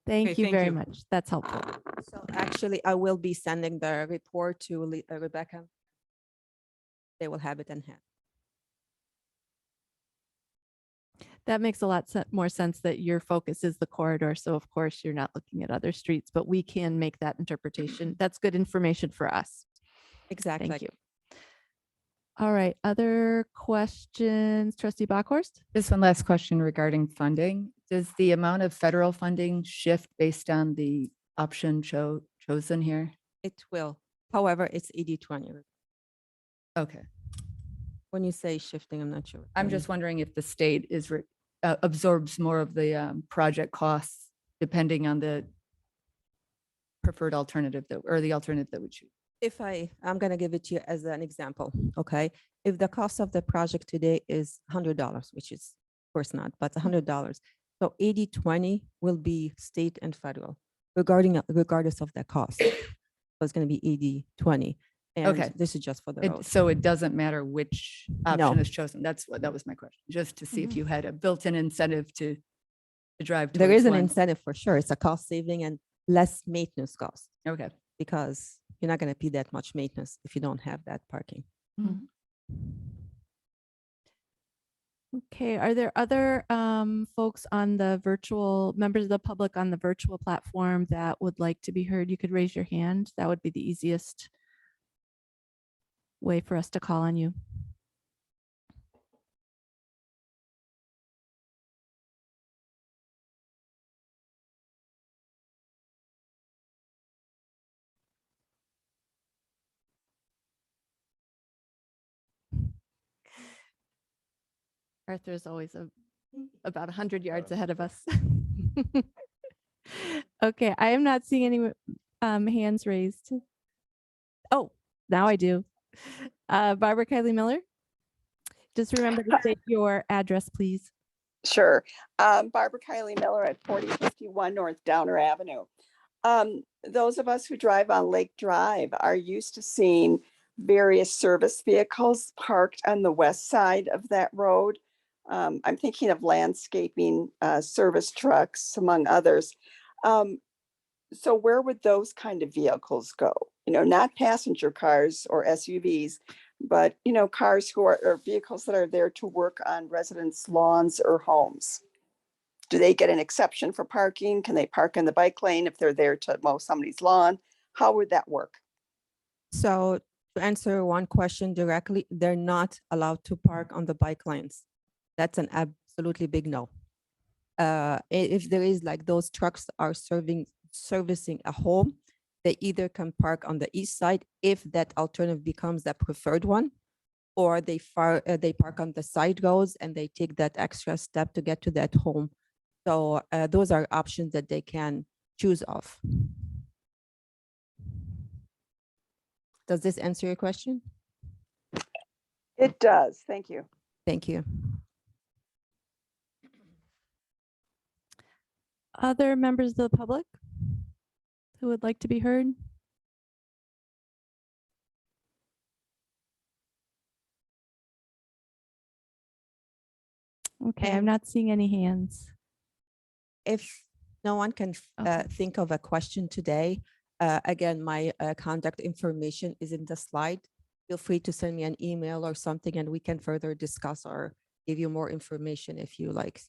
Thank Okay, you thank very you. much. That's helpful. So actually, I will be sending the report to Rebecca. They will have it in hand. That makes a lot more sense that your focus is the corridor. So of course you're not looking at other streets, but we can make that interpretation. That's good information for us. Exactly. Thank you. All right. Other questions? Trustee Bockhorst? Just one last question regarding funding. Does the amount of federal funding shift based on the option chosen here? It will. However, it's 80-20. Okay. When you say shifting, I'm not sure. what I'm you just mean. wondering if the state absorbs more of the project costs depending on the preferred alternative or the alternative that we choose. If I'm gonna give it to you as an example, okay? If the cost of the project today is $100, which is of course not, but $100. So 80/20 will be state and federal regardless of the cost. So it's gonna be 80/20. Okay. And this is just for the road. So it doesn't matter which option No. is chosen. That was my question, just to see if you had a built-in incentive to drive. There towards is an one. incentive for sure. It's a cost saving and less maintenance cost Okay. because you're not gonna pay that much maintenance if you don't have that parking. Okay, are there other folks on the virtual, members of the public on the virtual platform that would like to be heard? You could raise your hand. That would be the easiest way for us to call on you. Arthur's always about 100 yards ahead of us. Okay, I am not seeing any hands raised. Oh, now I do. Barbara Kylie Miller. Just remember to state your address, please. Sure. Barbara Kylie Miller at 4051 North Downer Avenue. Those of us who drive on Lake Drive are used to seeing various service vehicles parked on the west side of that road. I'm thinking of landscaping, service trucks, among others. So where would those kind of vehicles go? You know, not passenger cars or SUVs, but, you know, cars who are, or vehicles that are there to work on residents' lawns or homes. Do they get an exception for parking? Can they park in the bike lane if they're there to mow somebody's lawn? How would that work? So to answer one question directly, they're not allowed to park on the bike lanes. That's an absolutely big no. If there is like those trucks are servicing a home, they either can park on the east side if that alternative becomes the preferred one, or they park on the side roads and they take that extra step to get to that home. So those are options that they can choose of. Does this answer your question? It does. Thank you. Thank you. Other members of the public who would like to be heard? Okay, I'm not seeing any hands. If no one can think of a question today, again, my contact information is in the slide. Feel free to send me an email or something and we can further discuss or give you more information if you like.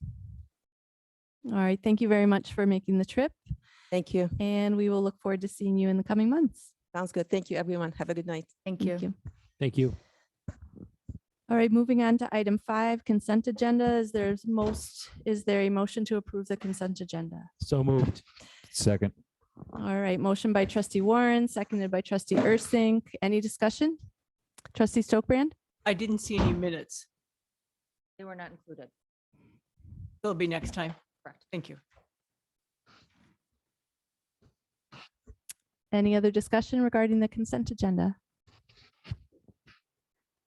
All right, thank you very much for making the trip. Thank you. And we will look forward to seeing you in the coming months. Sounds good. Thank you, everyone. Have a good night. Thank you. Thank you. All right, moving on to item 5, consent agenda. Is there a motion to approve the consent agenda? So moved. Second. All right, motion by trustee Warren, seconded by trustee Ursink. Any discussion? Trustee Stokebrand? I didn't see any minutes. They were not included. They'll be next time. Correct. Thank you. Any other discussion regarding the consent agenda? All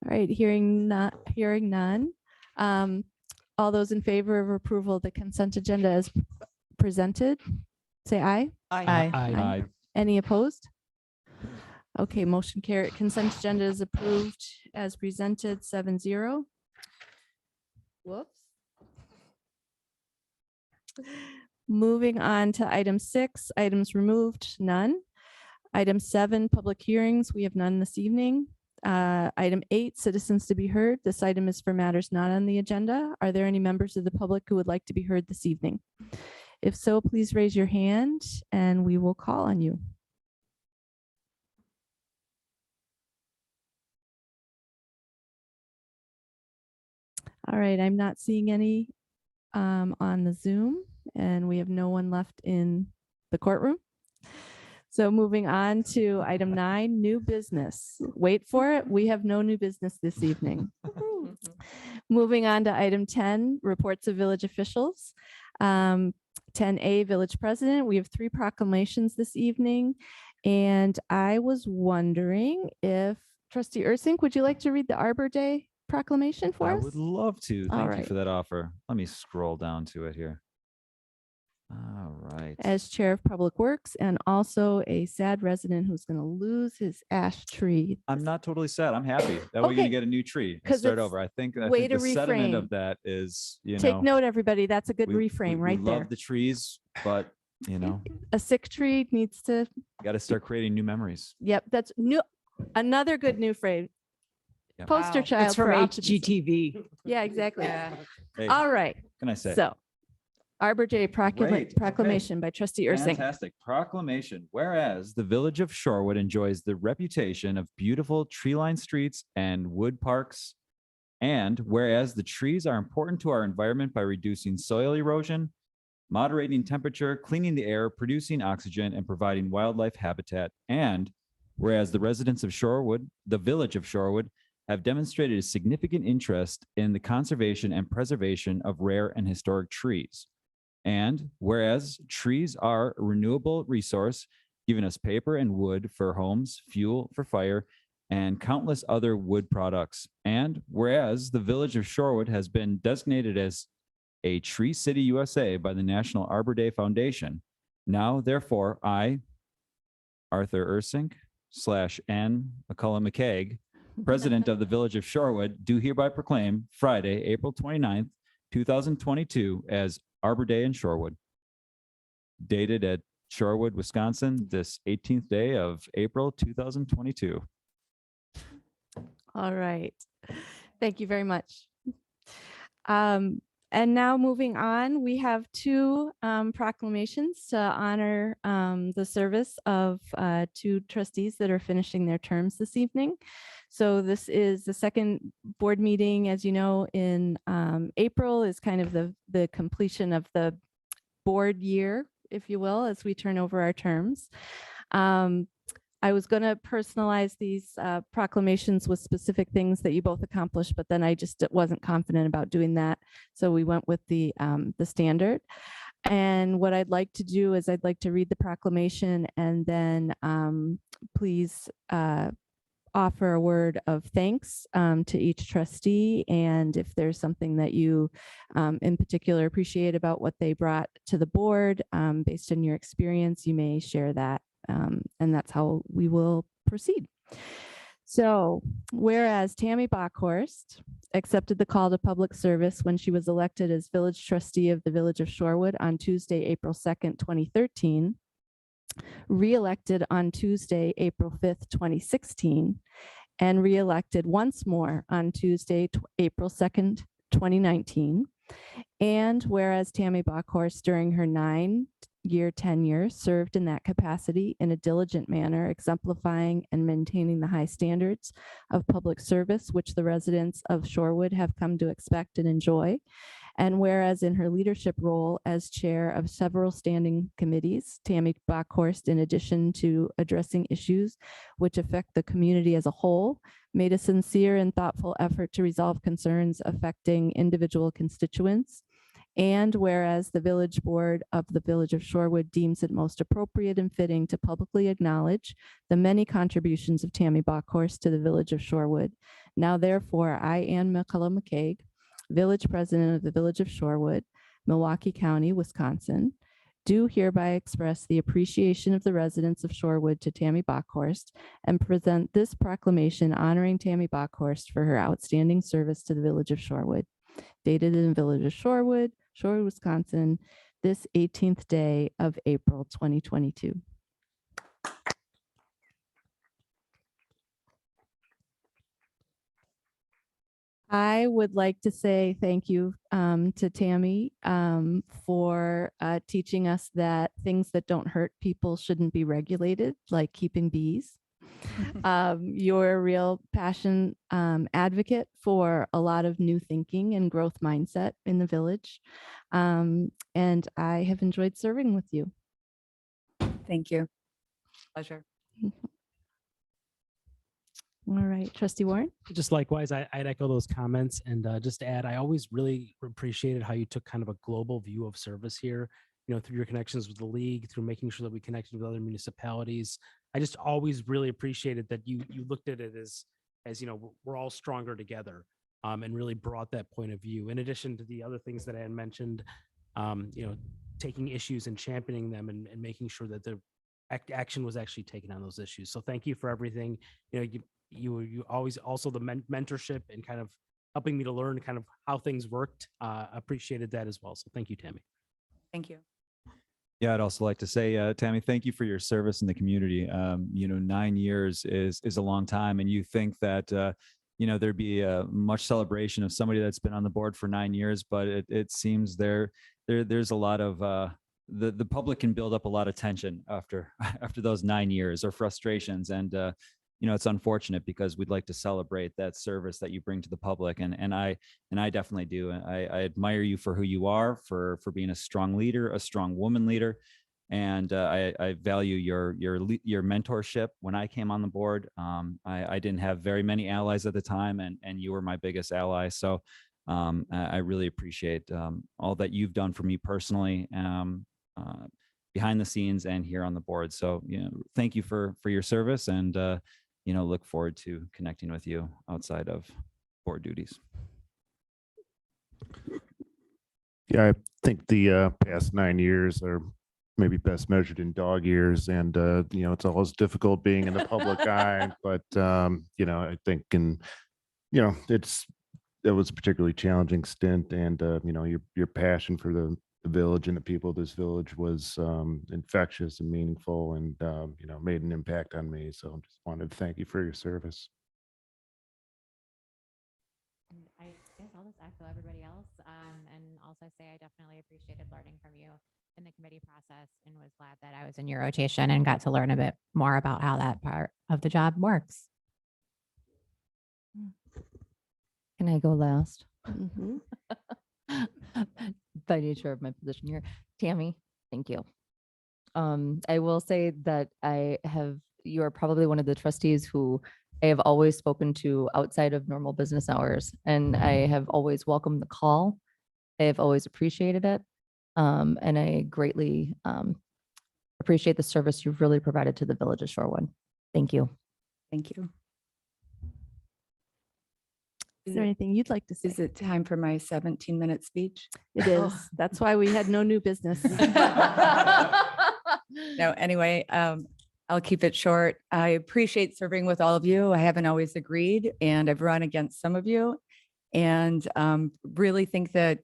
right, hearing none. All those in favor of approval of the consent agenda as presented, say aye. Aye. Aye. Any opposed? Okay, motion carried. Consent agenda is approved as presented 7-0. Whoops. Moving on to item 6, items removed, none. Item 7, public hearings, we have none this evening. Item 8, citizens to be heard. This item is for matters not on the agenda. Are there any members of the public who would like to be heard this evening? If so, please raise your hand and we will call on you. All right, I'm not seeing any on the Zoom, and we have no one left in the courtroom. So moving on to item 9, new business. Wait for it. We have no new business this evening. Moving on to item 10, reports of village officials. 10A, village president. We have 3 proclamations this evening. And I was wondering if Trustee Ursink, would you like to read the Arbor Day proclamation for I us? would love to. All Thank you right. for that offer. Let me scroll down to it here. All right. As Chair of Public Works and also a sad resident who's going to lose his ash tree. I'm not totally sad. I'm happy that we're going to Okay. get a new tree and 'Cause start it's over. I think way the to sentiment reframe. of that is, Take note, everybody. That's a good we reframe right there. love the trees, but A sick tree needs to, got to start creating new memories. yep, that's new. Another good new phrase. Yep. Poster Wow. child It's from for optimism. HGTV. Yeah, exactly. Hey, All right. what can I say? So Arbor Day Great. Okay. proclamation by Trustee Ursink. Fantastic proclamation. Whereas the village of Shorewood enjoys the reputation of beautiful tree-lined streets and wood parks, and whereas the trees are important to our environment by reducing soil erosion, moderating temperature, cleaning the air, producing oxygen, and providing wildlife habitat, and whereas the residents of Shorewood, the village of Shorewood, have demonstrated a significant interest in the conservation and preservation of rare and historic trees. And whereas trees are a renewable resource, giving us paper and wood for homes, fuel for fire, and countless other wood products. And whereas the village of Shorewood has been designated as a Tree City USA by the National Arbor Day Foundation. Now, therefore, I, Arthur Ursink /N. McCullough McCaig, President of the Village of Shorewood, do hereby proclaim Friday, April 29th, 2022 as Arbor Day in Shorewood. Dated at Shorewood, Wisconsin, this 18th day of April 2022. All right. Thank you very much. And now moving on, we have 2 proclamations to honor the service of 2 trustees that are finishing their terms this evening. So this is the second board meeting, as you know, in April is kind of the completion of the board year, if you will, as we turn over our terms. I was going to personalize these proclamations with specific things that you both accomplished, but then I just wasn't confident about doing that. So we went with the standard. And what I'd like to do is I'd like to read the proclamation and then please offer a word of thanks to each trustee. And if there's something that you in particular appreciate about what they brought to the board based on your experience, you may share that. And that's how we will proceed. So, whereas Tammy Bockhorst accepted the call to public service when she was elected as village trustee of the village of Shorewood on Tuesday, April 2nd, 2013, re-elected on Tuesday, April 5th, 2016, and re-elected once more on Tuesday, April 2nd, 2019. And whereas Tammy Bockhorst during her 9-year tenure served in that capacity in a diligent manner, exemplifying and maintaining the high standards of public service, which the residents of Shorewood have come to expect and enjoy. And whereas in her leadership role as chair of several standing committees, Tammy Bockhorst, in addition to addressing issues which affect the community as a whole, made a sincere and thoughtful effort to resolve concerns affecting individual constituents. And whereas the village board of the village of Shorewood deems it most appropriate and fitting to publicly acknowledge the many contributions of Tammy Bockhorst to the village of Shorewood. Now, therefore, I, Ann McCullough McCaig, village president of the village of Shorewood, Milwaukee County, Wisconsin, do hereby express the appreciation of the residents of Shorewood to Tammy Bockhorst and present this proclamation honoring Tammy Bockhorst for her outstanding service to the village of Shorewood. Dated in the village of Shorewood, Shorewood, Wisconsin, this 18th day of April 2022. I would like to say thank you to Tammy for teaching us that things that don't hurt people shouldn't be regulated, like keeping bees. You're a real passion advocate for a lot of new thinking and growth mindset in the village. And I have enjoyed serving with you. Thank you. Pleasure. All right, Trustee Warren? Just likewise, I'd echo those comments and just to add, I always really appreciated how you took kind of a global view of service here, you know, through your connections with the league, through making sure that we connected with other municipalities. I just always really appreciated that you looked at it as you know, we're all stronger together, and really brought that point of view. In addition to the other things that I had mentioned, you know, taking issues and championing them and making sure that the action was actually taken on those issues. So thank you for everything. You know, you always also the mentorship and kind of helping me to learn kind of how things worked. Appreciated that as well. So thank you, Tammy. Thank you. Yeah, I'd also like to say, Tammy, thank you for your service in the community. You know, 9 years is a long time, and you think that you know, there'd be much celebration of somebody that's been on the board for 9 years, but it seems there's a lot of the public can build up a lot of tension after those 9 years, or frustrations, and you know, it's unfortunate because we'd like to celebrate that service that you bring to the public, and I definitely do. I admire you for who you are, for being a strong leader, a strong woman leader, and I value your mentorship. When I came on the board, I didn't have very many allies at the time, and you were my biggest ally. So I really appreciate all that you've done for me personally, behind the scenes and here on the board. So, you know, thank you for your service, and you know, look forward to connecting with you outside of board duties. Yeah, I think the past 9 years are maybe best measured in dog years, and you know, it's always difficult being in the public eye, but you know, I think, and you know, it was a particularly challenging stint, and you know, your passion for the village and the people of this village was infectious and meaningful, and you know, made an impact on me. So I just wanted to thank you for your service. I guess I'll just echo everybody else, and also say I definitely appreciated learning from you in the committee process, and was glad that I was in your rotation and got to learn a bit more about how that part of the job works. Can I go last? Mhm. By nature of my position here. Tammy, thank you. I will say that you are probably one of the trustees who I have always spoken to outside of normal business hours, and I have always welcomed the call. I have always appreciated it. And I greatly appreciate the service you've really provided to the village of Shorewood. Thank you. Thank you. Is there anything you'd like to say? Is it time for my 17-minute speech? It is. That's why we had no new business. No, anyway, I'll keep it short. I appreciate serving with all of you. I haven't always agreed, and I've run against some of you, and really think that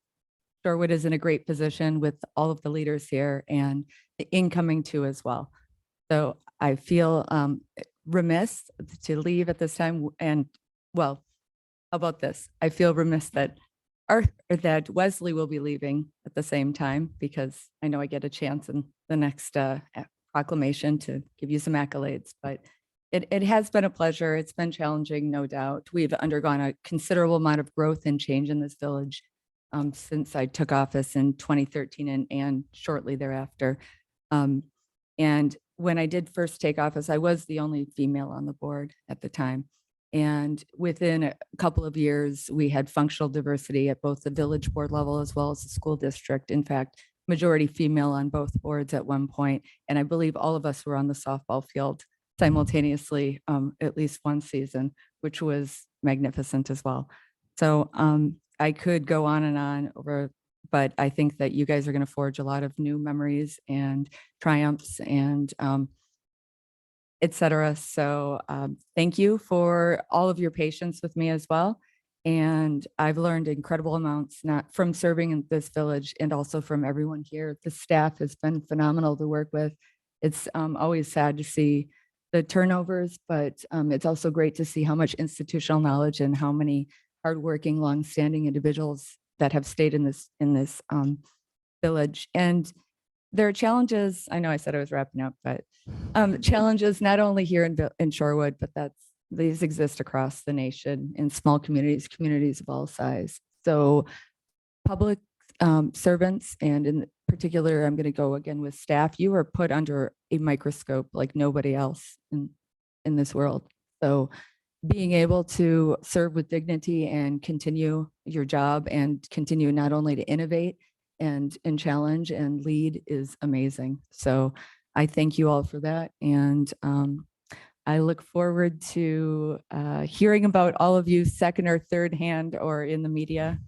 Shorewood is in a great position with all of the leaders here and the incoming too as well. So I feel remiss to leave at this time, and well, how about this? I feel remiss that that Wesley will be leaving at the same time, because I know I get a chance in the next proclamation to give you some accolades, but it has been a pleasure. It's been challenging, no doubt. We've undergone a considerable amount of growth and change in this village since I took office in 2013 and shortly thereafter. And when I did first take office, I was the only female on the board at the time. And within a couple of years, we had functional diversity at both the village board level as well as the school district. In fact, majority female on both boards at one point. And I believe all of us were on the softball field simultaneously at least one season, which was magnificent as well. So I could go on and on over, but I think that you guys are going to forge a lot of new memories and triumphs and etc. So thank you for all of your patience with me as well. And I've learned incredible amounts, not from serving in this village and also from everyone here. The staff has been phenomenal to work with. It's always sad to see the turnovers, but it's also great to see how much institutional knowledge and how many hardworking, longstanding individuals that have stayed in this village. And there are challenges. I know I said I was wrapping up, but challenges not only here in Shorewood, but these exist across the nation in small communities of all size. So public servants, and in particular, I'm going to go again with staff. You are put under a microscope like nobody else in this world. So being able to serve with dignity and continue your job and continue not only to innovate and challenge and lead is amazing. So I thank you all for that. And I look forward to hearing about all of you second or third hand or in the media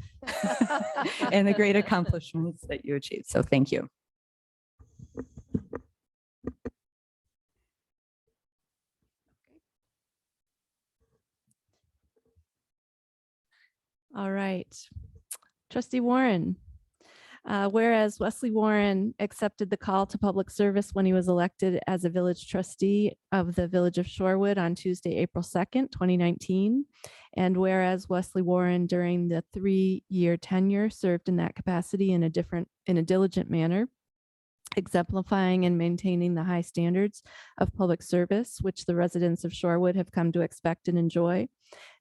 and the great accomplishments that you achieved. So thank you. All right. Trustee Warren. Whereas Wesley Warren accepted the call to public service when he was elected as a village trustee of the Village of Shorewood on Tuesday, April 2nd, 2019. And whereas Wesley Warren during the 3-year tenure served in that capacity in a diligent manner, exemplifying and maintaining the high standards of public service, which the residents of Shorewood have come to expect and enjoy.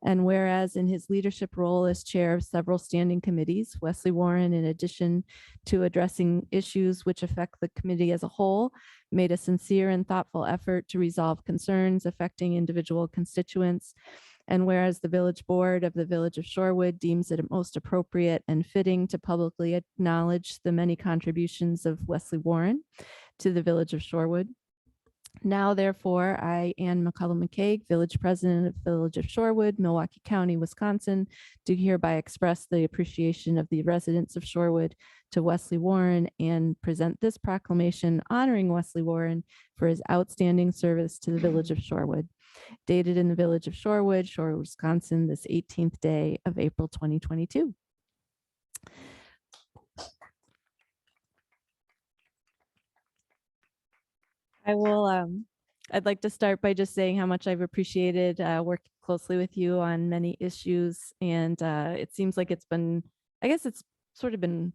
And whereas in his leadership role as chair of several standing committees, Wesley Warren, in addition to addressing issues which affect the committee as a whole, made a sincere and thoughtful effort to resolve concerns affecting individual constituents. And whereas the village board of the Village of Shorewood deems it most appropriate and fitting to publicly acknowledge the many contributions of Wesley Warren to the Village of Shorewood. Now, therefore, I, Ann McCullough McCaig, Village President of Village of Shorewood, Milwaukee County, Wisconsin, do hereby express the appreciation of the residents of Shorewood to Wesley Warren and present this proclamation honoring Wesley Warren for his outstanding service to the Village of Shorewood. Dated in the Village of Shorewood, Shorewood, Wisconsin, this 18th day of April 2022. I'd like to start by just saying how much I've appreciated working closely with you on many issues. And it seems like it's been, I guess it's sort of been,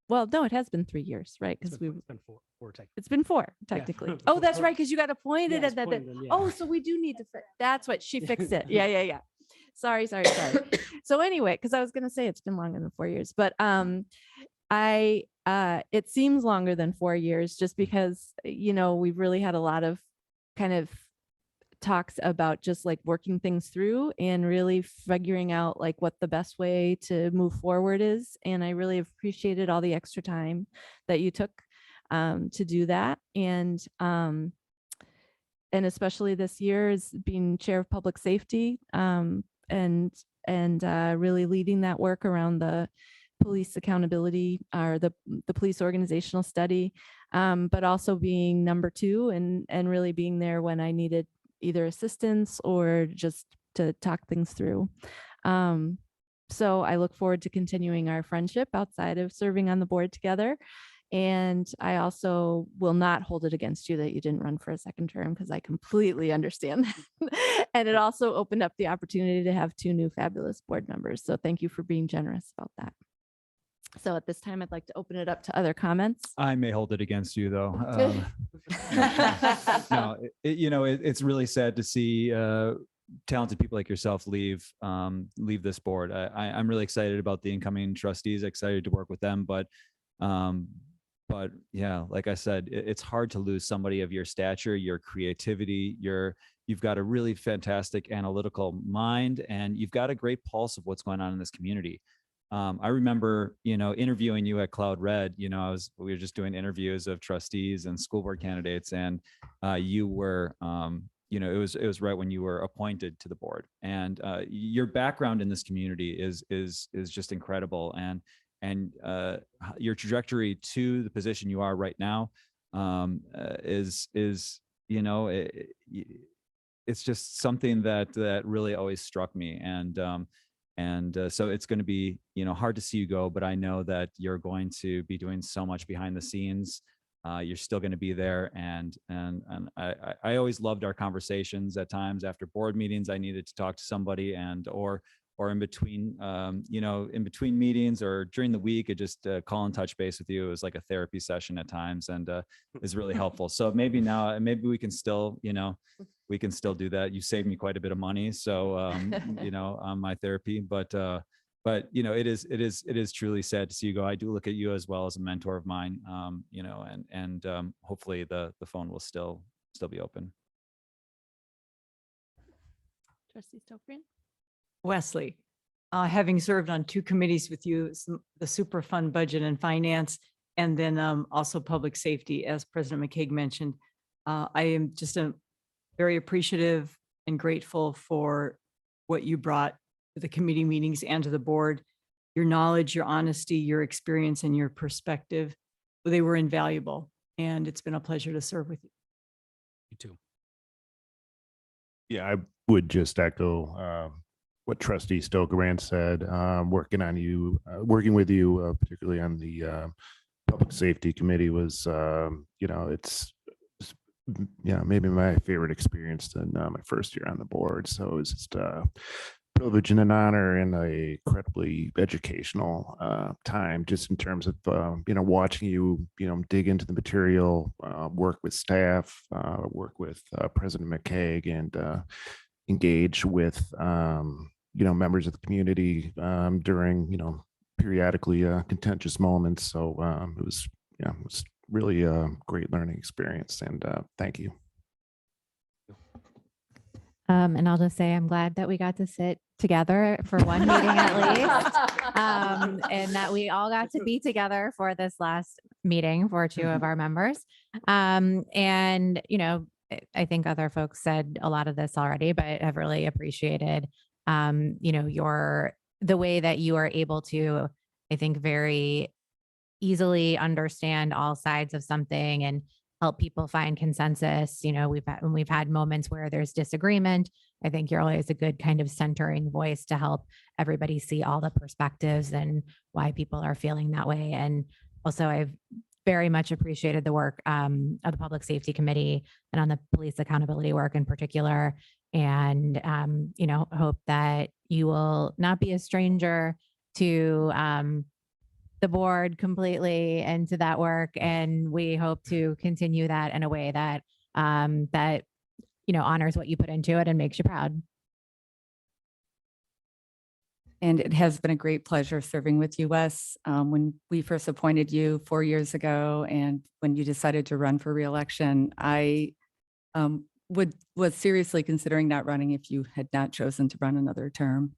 well, no, it has been 3 years, right? Because It's been four technically. it's been 4 technically. Oh, that's right, because you got appointed Yeah, at that. appointed, yeah. Oh, so we do need to fix. That's what she fixed it. Yeah. Sorry. So anyway, because I was gonna say it's been longer than 4 years, but it seems longer than 4 years just because, we've really had a lot of kind of talks about just like working things through and really figuring out like what the best way to move forward is. And I really appreciated all the extra time that you took to do that. And especially this year as being chair of public safety and really leading that work around the police accountability or the police organizational study, but also being number 2 and really being there when I needed either assistance or just to talk things through. So I look forward to continuing our friendship outside of serving on the board together. And I also will not hold it against you that you didn't run for a second term because I completely understand that. And it also opened up the opportunity to have 2 new fabulous board members. So thank you for being generous about that. So at this time, I'd like to open it up to other comments. I may hold it against you though. No, it's really sad to see talented people like yourself leave this board. I'm really excited about the incoming trustees, excited to work with them, but yeah, like I said, it's hard to lose somebody of your stature, your creativity, you've got a really fantastic analytical mind, and you've got a great pulse of what's going on in this community. I remember, interviewing you at Cloud Red, we were just doing interviews of trustees and school board candidates, and you were, it was right when you were appointed to the board, and your background in this community is just incredible. And your trajectory to the position you are right now is it's just something that really always struck me. And so it's going to be, hard to see you go, but I know that you're going to be doing so much behind the scenes. You're still going to be there. And I always loved our conversations at times after board meetings. I needed to talk to somebody or in between, in between meetings or during the week, I just call and touch base with you. It was like a therapy session at times, and is really helpful. So maybe we can still, do that. You saved me quite a bit of money. So, on my therapy, but But it is truly sad to see you go. I do look at you as well as a mentor of mine, and hopefully the phone will still be open. Trustee Stokely? Wesley, having served on 2 committees with you, the Superfund Budget and Finance, and then also Public Safety, as President McCaig mentioned, I am just very appreciative and grateful for what you brought to the committee meetings and to the board. Your knowledge, your honesty, your experience, and your perspective, they were invaluable. And it's been a pleasure to serve with you. You too. Yeah, I would just echo what Trustee Stokerand said. Working with you, particularly on the Public Safety Committee, was it's maybe my favorite experience in my first year on the board. So it was just a privilege and an honor and a incredibly educational time, just in terms of watching you dig into the material, work with staff, work with President McCaig, and engage with members of the community during periodically contentious moments. So it was really a great learning experience, and thank you. And I'll just say I'm glad that we got to sit together for one meeting at least, and that we all got to be together for this last meeting for 2 of our members. And I think other folks said a lot of this already, but I've really appreciated the way that you are able to, I think, very easily understand all sides of something and help people find consensus. When we've had moments where there's disagreement, I think you're always a good kind of centering voice to help everybody see all the perspectives and why people are feeling that way. And also, I've very much appreciated the work of the Public Safety Committee and on the police accountability work in particular. And, hope that you will not be a stranger to the board completely and to that work. And we hope to continue that in a way that honors what you put into it and makes you proud. And it has been a great pleasure serving with you, Wes. When we first appointed you 4 years ago, and when you decided to run for reelection, I was seriously considering not running if you had not chosen to run another term,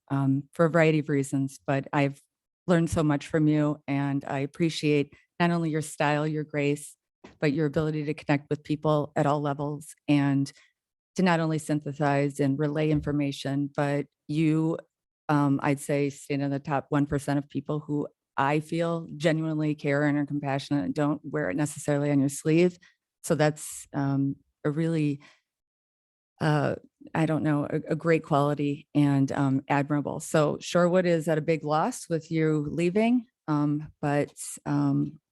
for a variety of reasons. But I've learned so much from you, and I appreciate not only your style, your grace, but your ability to connect with people at all levels and to not only synthesize and relay information, but you, I'd say, stand in the top 1% of people who I feel genuinely care and are compassionate and don't wear it necessarily on your sleeve. So that's a really, a great quality and admirable. So Shorewood is at a big loss with you leaving, but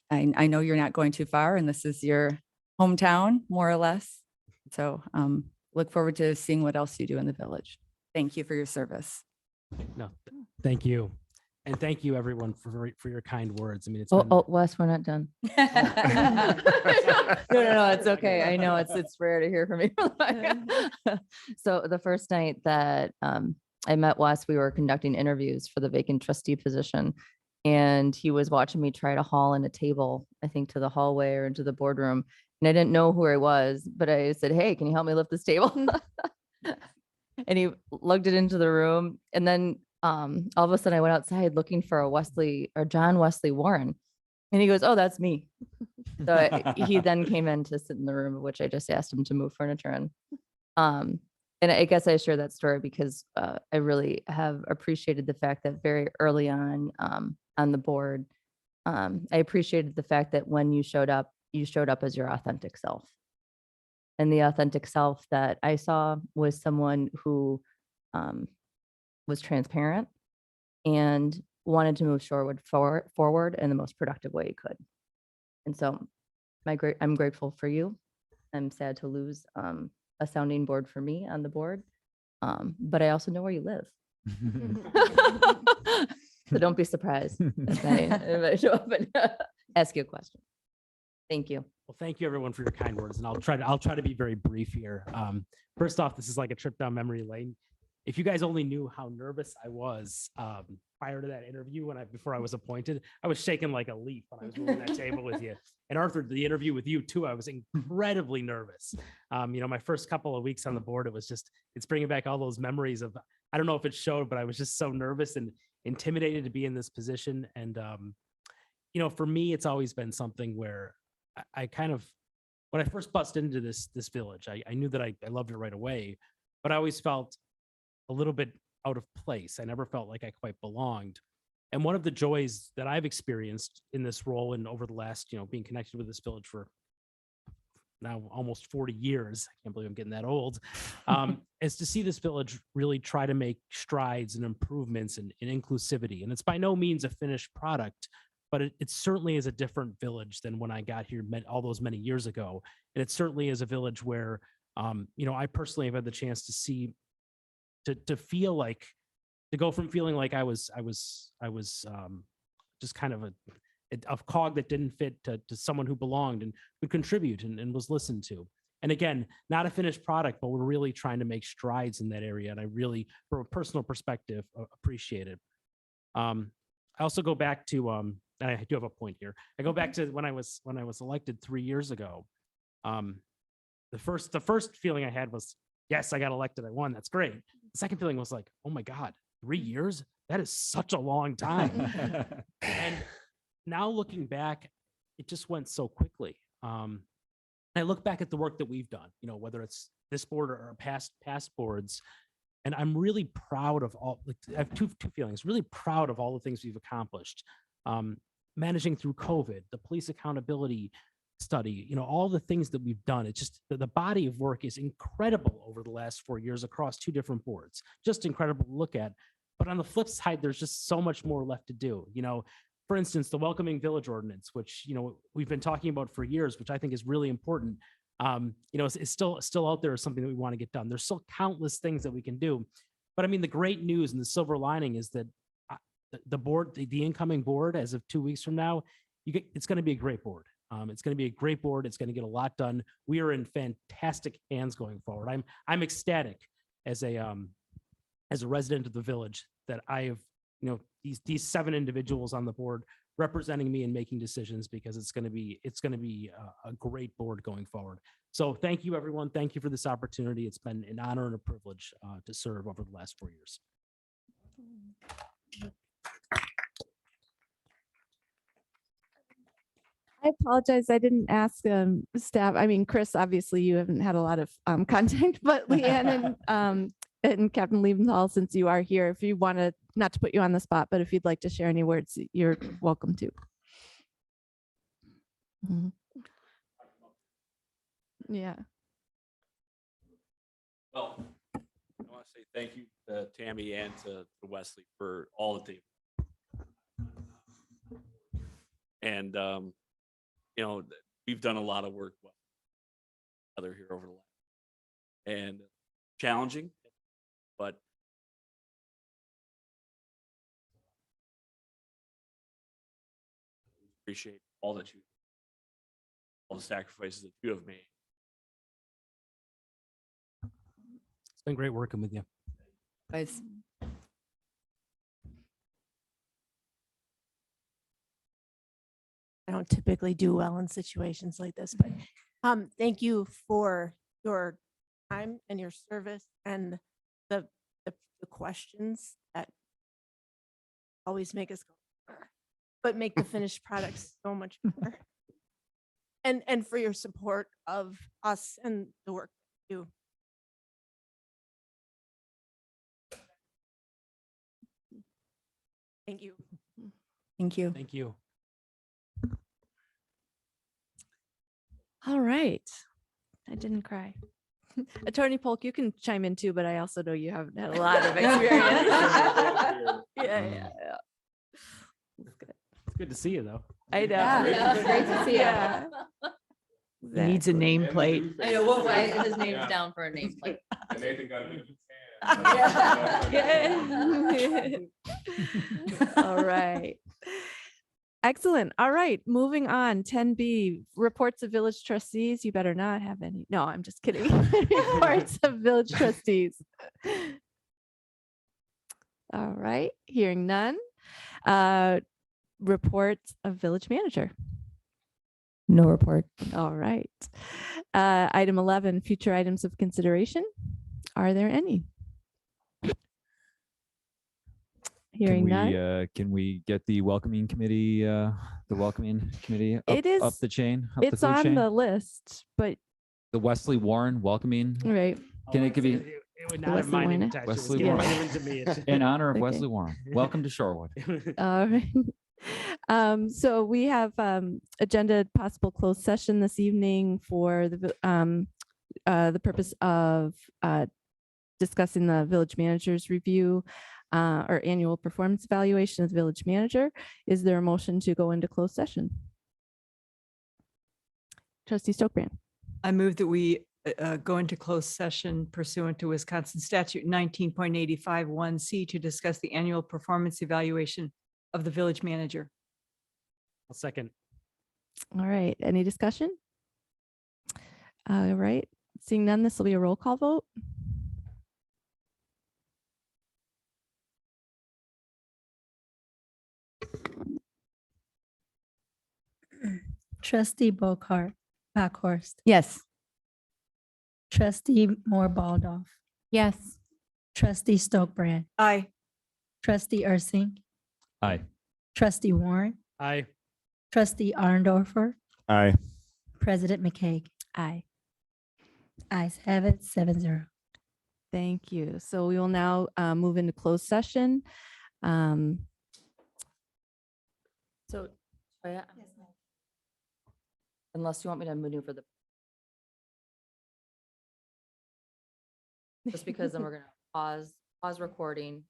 I know you're not going too far, and this is your hometown, more or less. So look forward to seeing what else you do in the village. Thank you for your service. No, thank you. And thank you everyone for your kind words. I mean, it's Wes, we're not done. No, it's okay. I know it's rare to hear from you. So the first night that I met Wes, we were conducting interviews for the vacant trustee position, and he was watching me try to haul in a table, I think, to the hallway or into the boardroom. And I didn't know who I was, but I said, "Hey, can you help me lift this table?" And he lugged it into the room. And then all of a sudden I went outside looking for a John Wesley Warren. And he goes, "Oh, that's me." So he then came in to sit in the room, which I just asked him to move furniture in. And I guess I share that story because I really have appreciated the fact that very early on the board, I appreciated the fact that when you showed up as your authentic self. And the authentic self that I saw was someone who was transparent and wanted to move Shorewood forward in the most productive way he could. And so I'm grateful for you. I'm sad to lose a sounding board for me on the board, but I also know where you live. So don't be surprised if I show up and ask you a question. Thank you. Well, thank you everyone for your kind words, and I'll try to be very brief here. First off, this is like a trip down memory lane. if you guys only knew how nervous I was prior to that interview before I was appointed, I was shaking like a leaf when I was moving that table with you. And Arthur, the interview with you too, I was incredibly nervous. My first couple of weeks on the board, it's bringing back all those memories of, I don't know if it showed, but I was just so nervous and intimidated to be in this position. And, for me, it's always been something where I kind of, when I first busted into this village, I knew that I loved it right away, but I always felt a little bit out of place. I never felt like I quite belonged. And one of the joys that I've experienced in this role and over the last, being connected with this village for now almost 40 years, I can't believe I'm getting that old, is to see this village really try to make strides and improvements in inclusivity. And it's by no means a finished product, but it certainly is a different village than when I got here all those many years ago. And it certainly is a village where, I personally have had the chance to see, to feel like, to go from feeling like I was just kind of a cog that didn't fit to someone who belonged and could contribute and was listened to. And again, not a finished product, but we're really trying to make strides in that area. And I really, from a personal perspective, appreciate it. I also go back to, and I do have a point here. I go back to when I was elected 3 years ago. The first feeling I had was, yes, I got elected. I won. That's great. The second feeling was like, oh my God, 3 years? That is such a long time. And now looking back, it just went so quickly. I look back at the work that we've done, whether it's this board or past boards, and I'm really proud of all. I have two feelings. Really proud of all the things we've accomplished. Managing through COVID, the police accountability study, all the things that we've done. It's just the body of work is incredible over the last 4 years across 2 different boards. Just incredible to look at. But on the flip side, there's just so much more left to do. For instance, the Welcoming Village Ordinance, which we've been talking about for years, which I think is really important. It's still out there as something that we want to get done. There's still countless things that we can do. But I mean, the great news and the silver lining is that the board, the incoming board, as of 2 weeks from now, it's going to be a great board. It's going to be a great board. It's going to get a lot done. We are in fantastic hands going forward. I'm ecstatic as a resident of the village that I have, these 7 individuals on the board representing me and making decisions, because it's going to be a great board going forward. So thank you, everyone. Thank you for this opportunity. It's been an honor and a privilege to serve over the last 4 years. I apologize. I didn't ask staff. I mean, Chris, obviously you haven't had a lot of contact, but Leanne and Captain Liebenthal, since you are here, if you want to, not to put you on the spot, but if you'd like to share any words, you're welcome to. Mhm. Yeah. Well, I want to say thank you to Tammy and to Wesley for all that they've. And we've done a lot of work together here over the last, and challenging, but appreciate all the sacrifices that you have made. It's been great working with you. Guys. I don't typically do well in situations like this, but thank you for your time and your service and the questions that always make us go, "Arr," but make the finished product so much better. And for your support of us and the work we do. Thank you. Thank you. Thank you. All right. I didn't cry. Attorney Polk, you can chime in too, but I also know you haven't had a lot of experience. Yeah. It's good to see you, though. I know. Yeah, it's great to see you. Yeah. He needs a nameplate. I know, we'll write his name's down for a nameplate. Nathan got it. All right. Excellent. All right. Moving on. 10B, reports of village trustees. You better not have any. No, I'm just kidding. Reports of village trustees. All right, hearing none. Reports of village manager. No report. All right. Item 11, future items of consideration. Are there any? Hearing none. Can we get the welcoming committee, up, It is- up the chain? Up the It's food on chain? the list, but The Wesley Warren welcoming. right. Can it be It would The not have Wesley my name Warren. attached. It was Wesley given Warren? to me. It's- In honor of Okay. Wesley Warren. Welcome to Shorewood. All right. So we have agenda possible closed session this evening for the purpose of discussing the village manager's review or annual performance evaluation of the village manager. Is there a motion to go into closed session? Trustee Stokebrand. I move that we go into closed session pursuant to Wisconsin statute 19.85 1C to discuss the annual performance evaluation of the village manager. I'll second. All right. Any discussion? All right. Seeing none, this will be a roll call vote. Trustee Backhorst. Yes. Trustee Moore Baldoff. Yes. Trustee Stokebrand. Aye. Trustee Ursing. Aye. Trustee Warren. Aye. Trustee Arndorfer. Aye. President McCaig. Aye. Ayes have it, 7-0. Thank you. So we will now move into closed session. So, unless you want me to maneuver the. Just because then we're gonna pause recording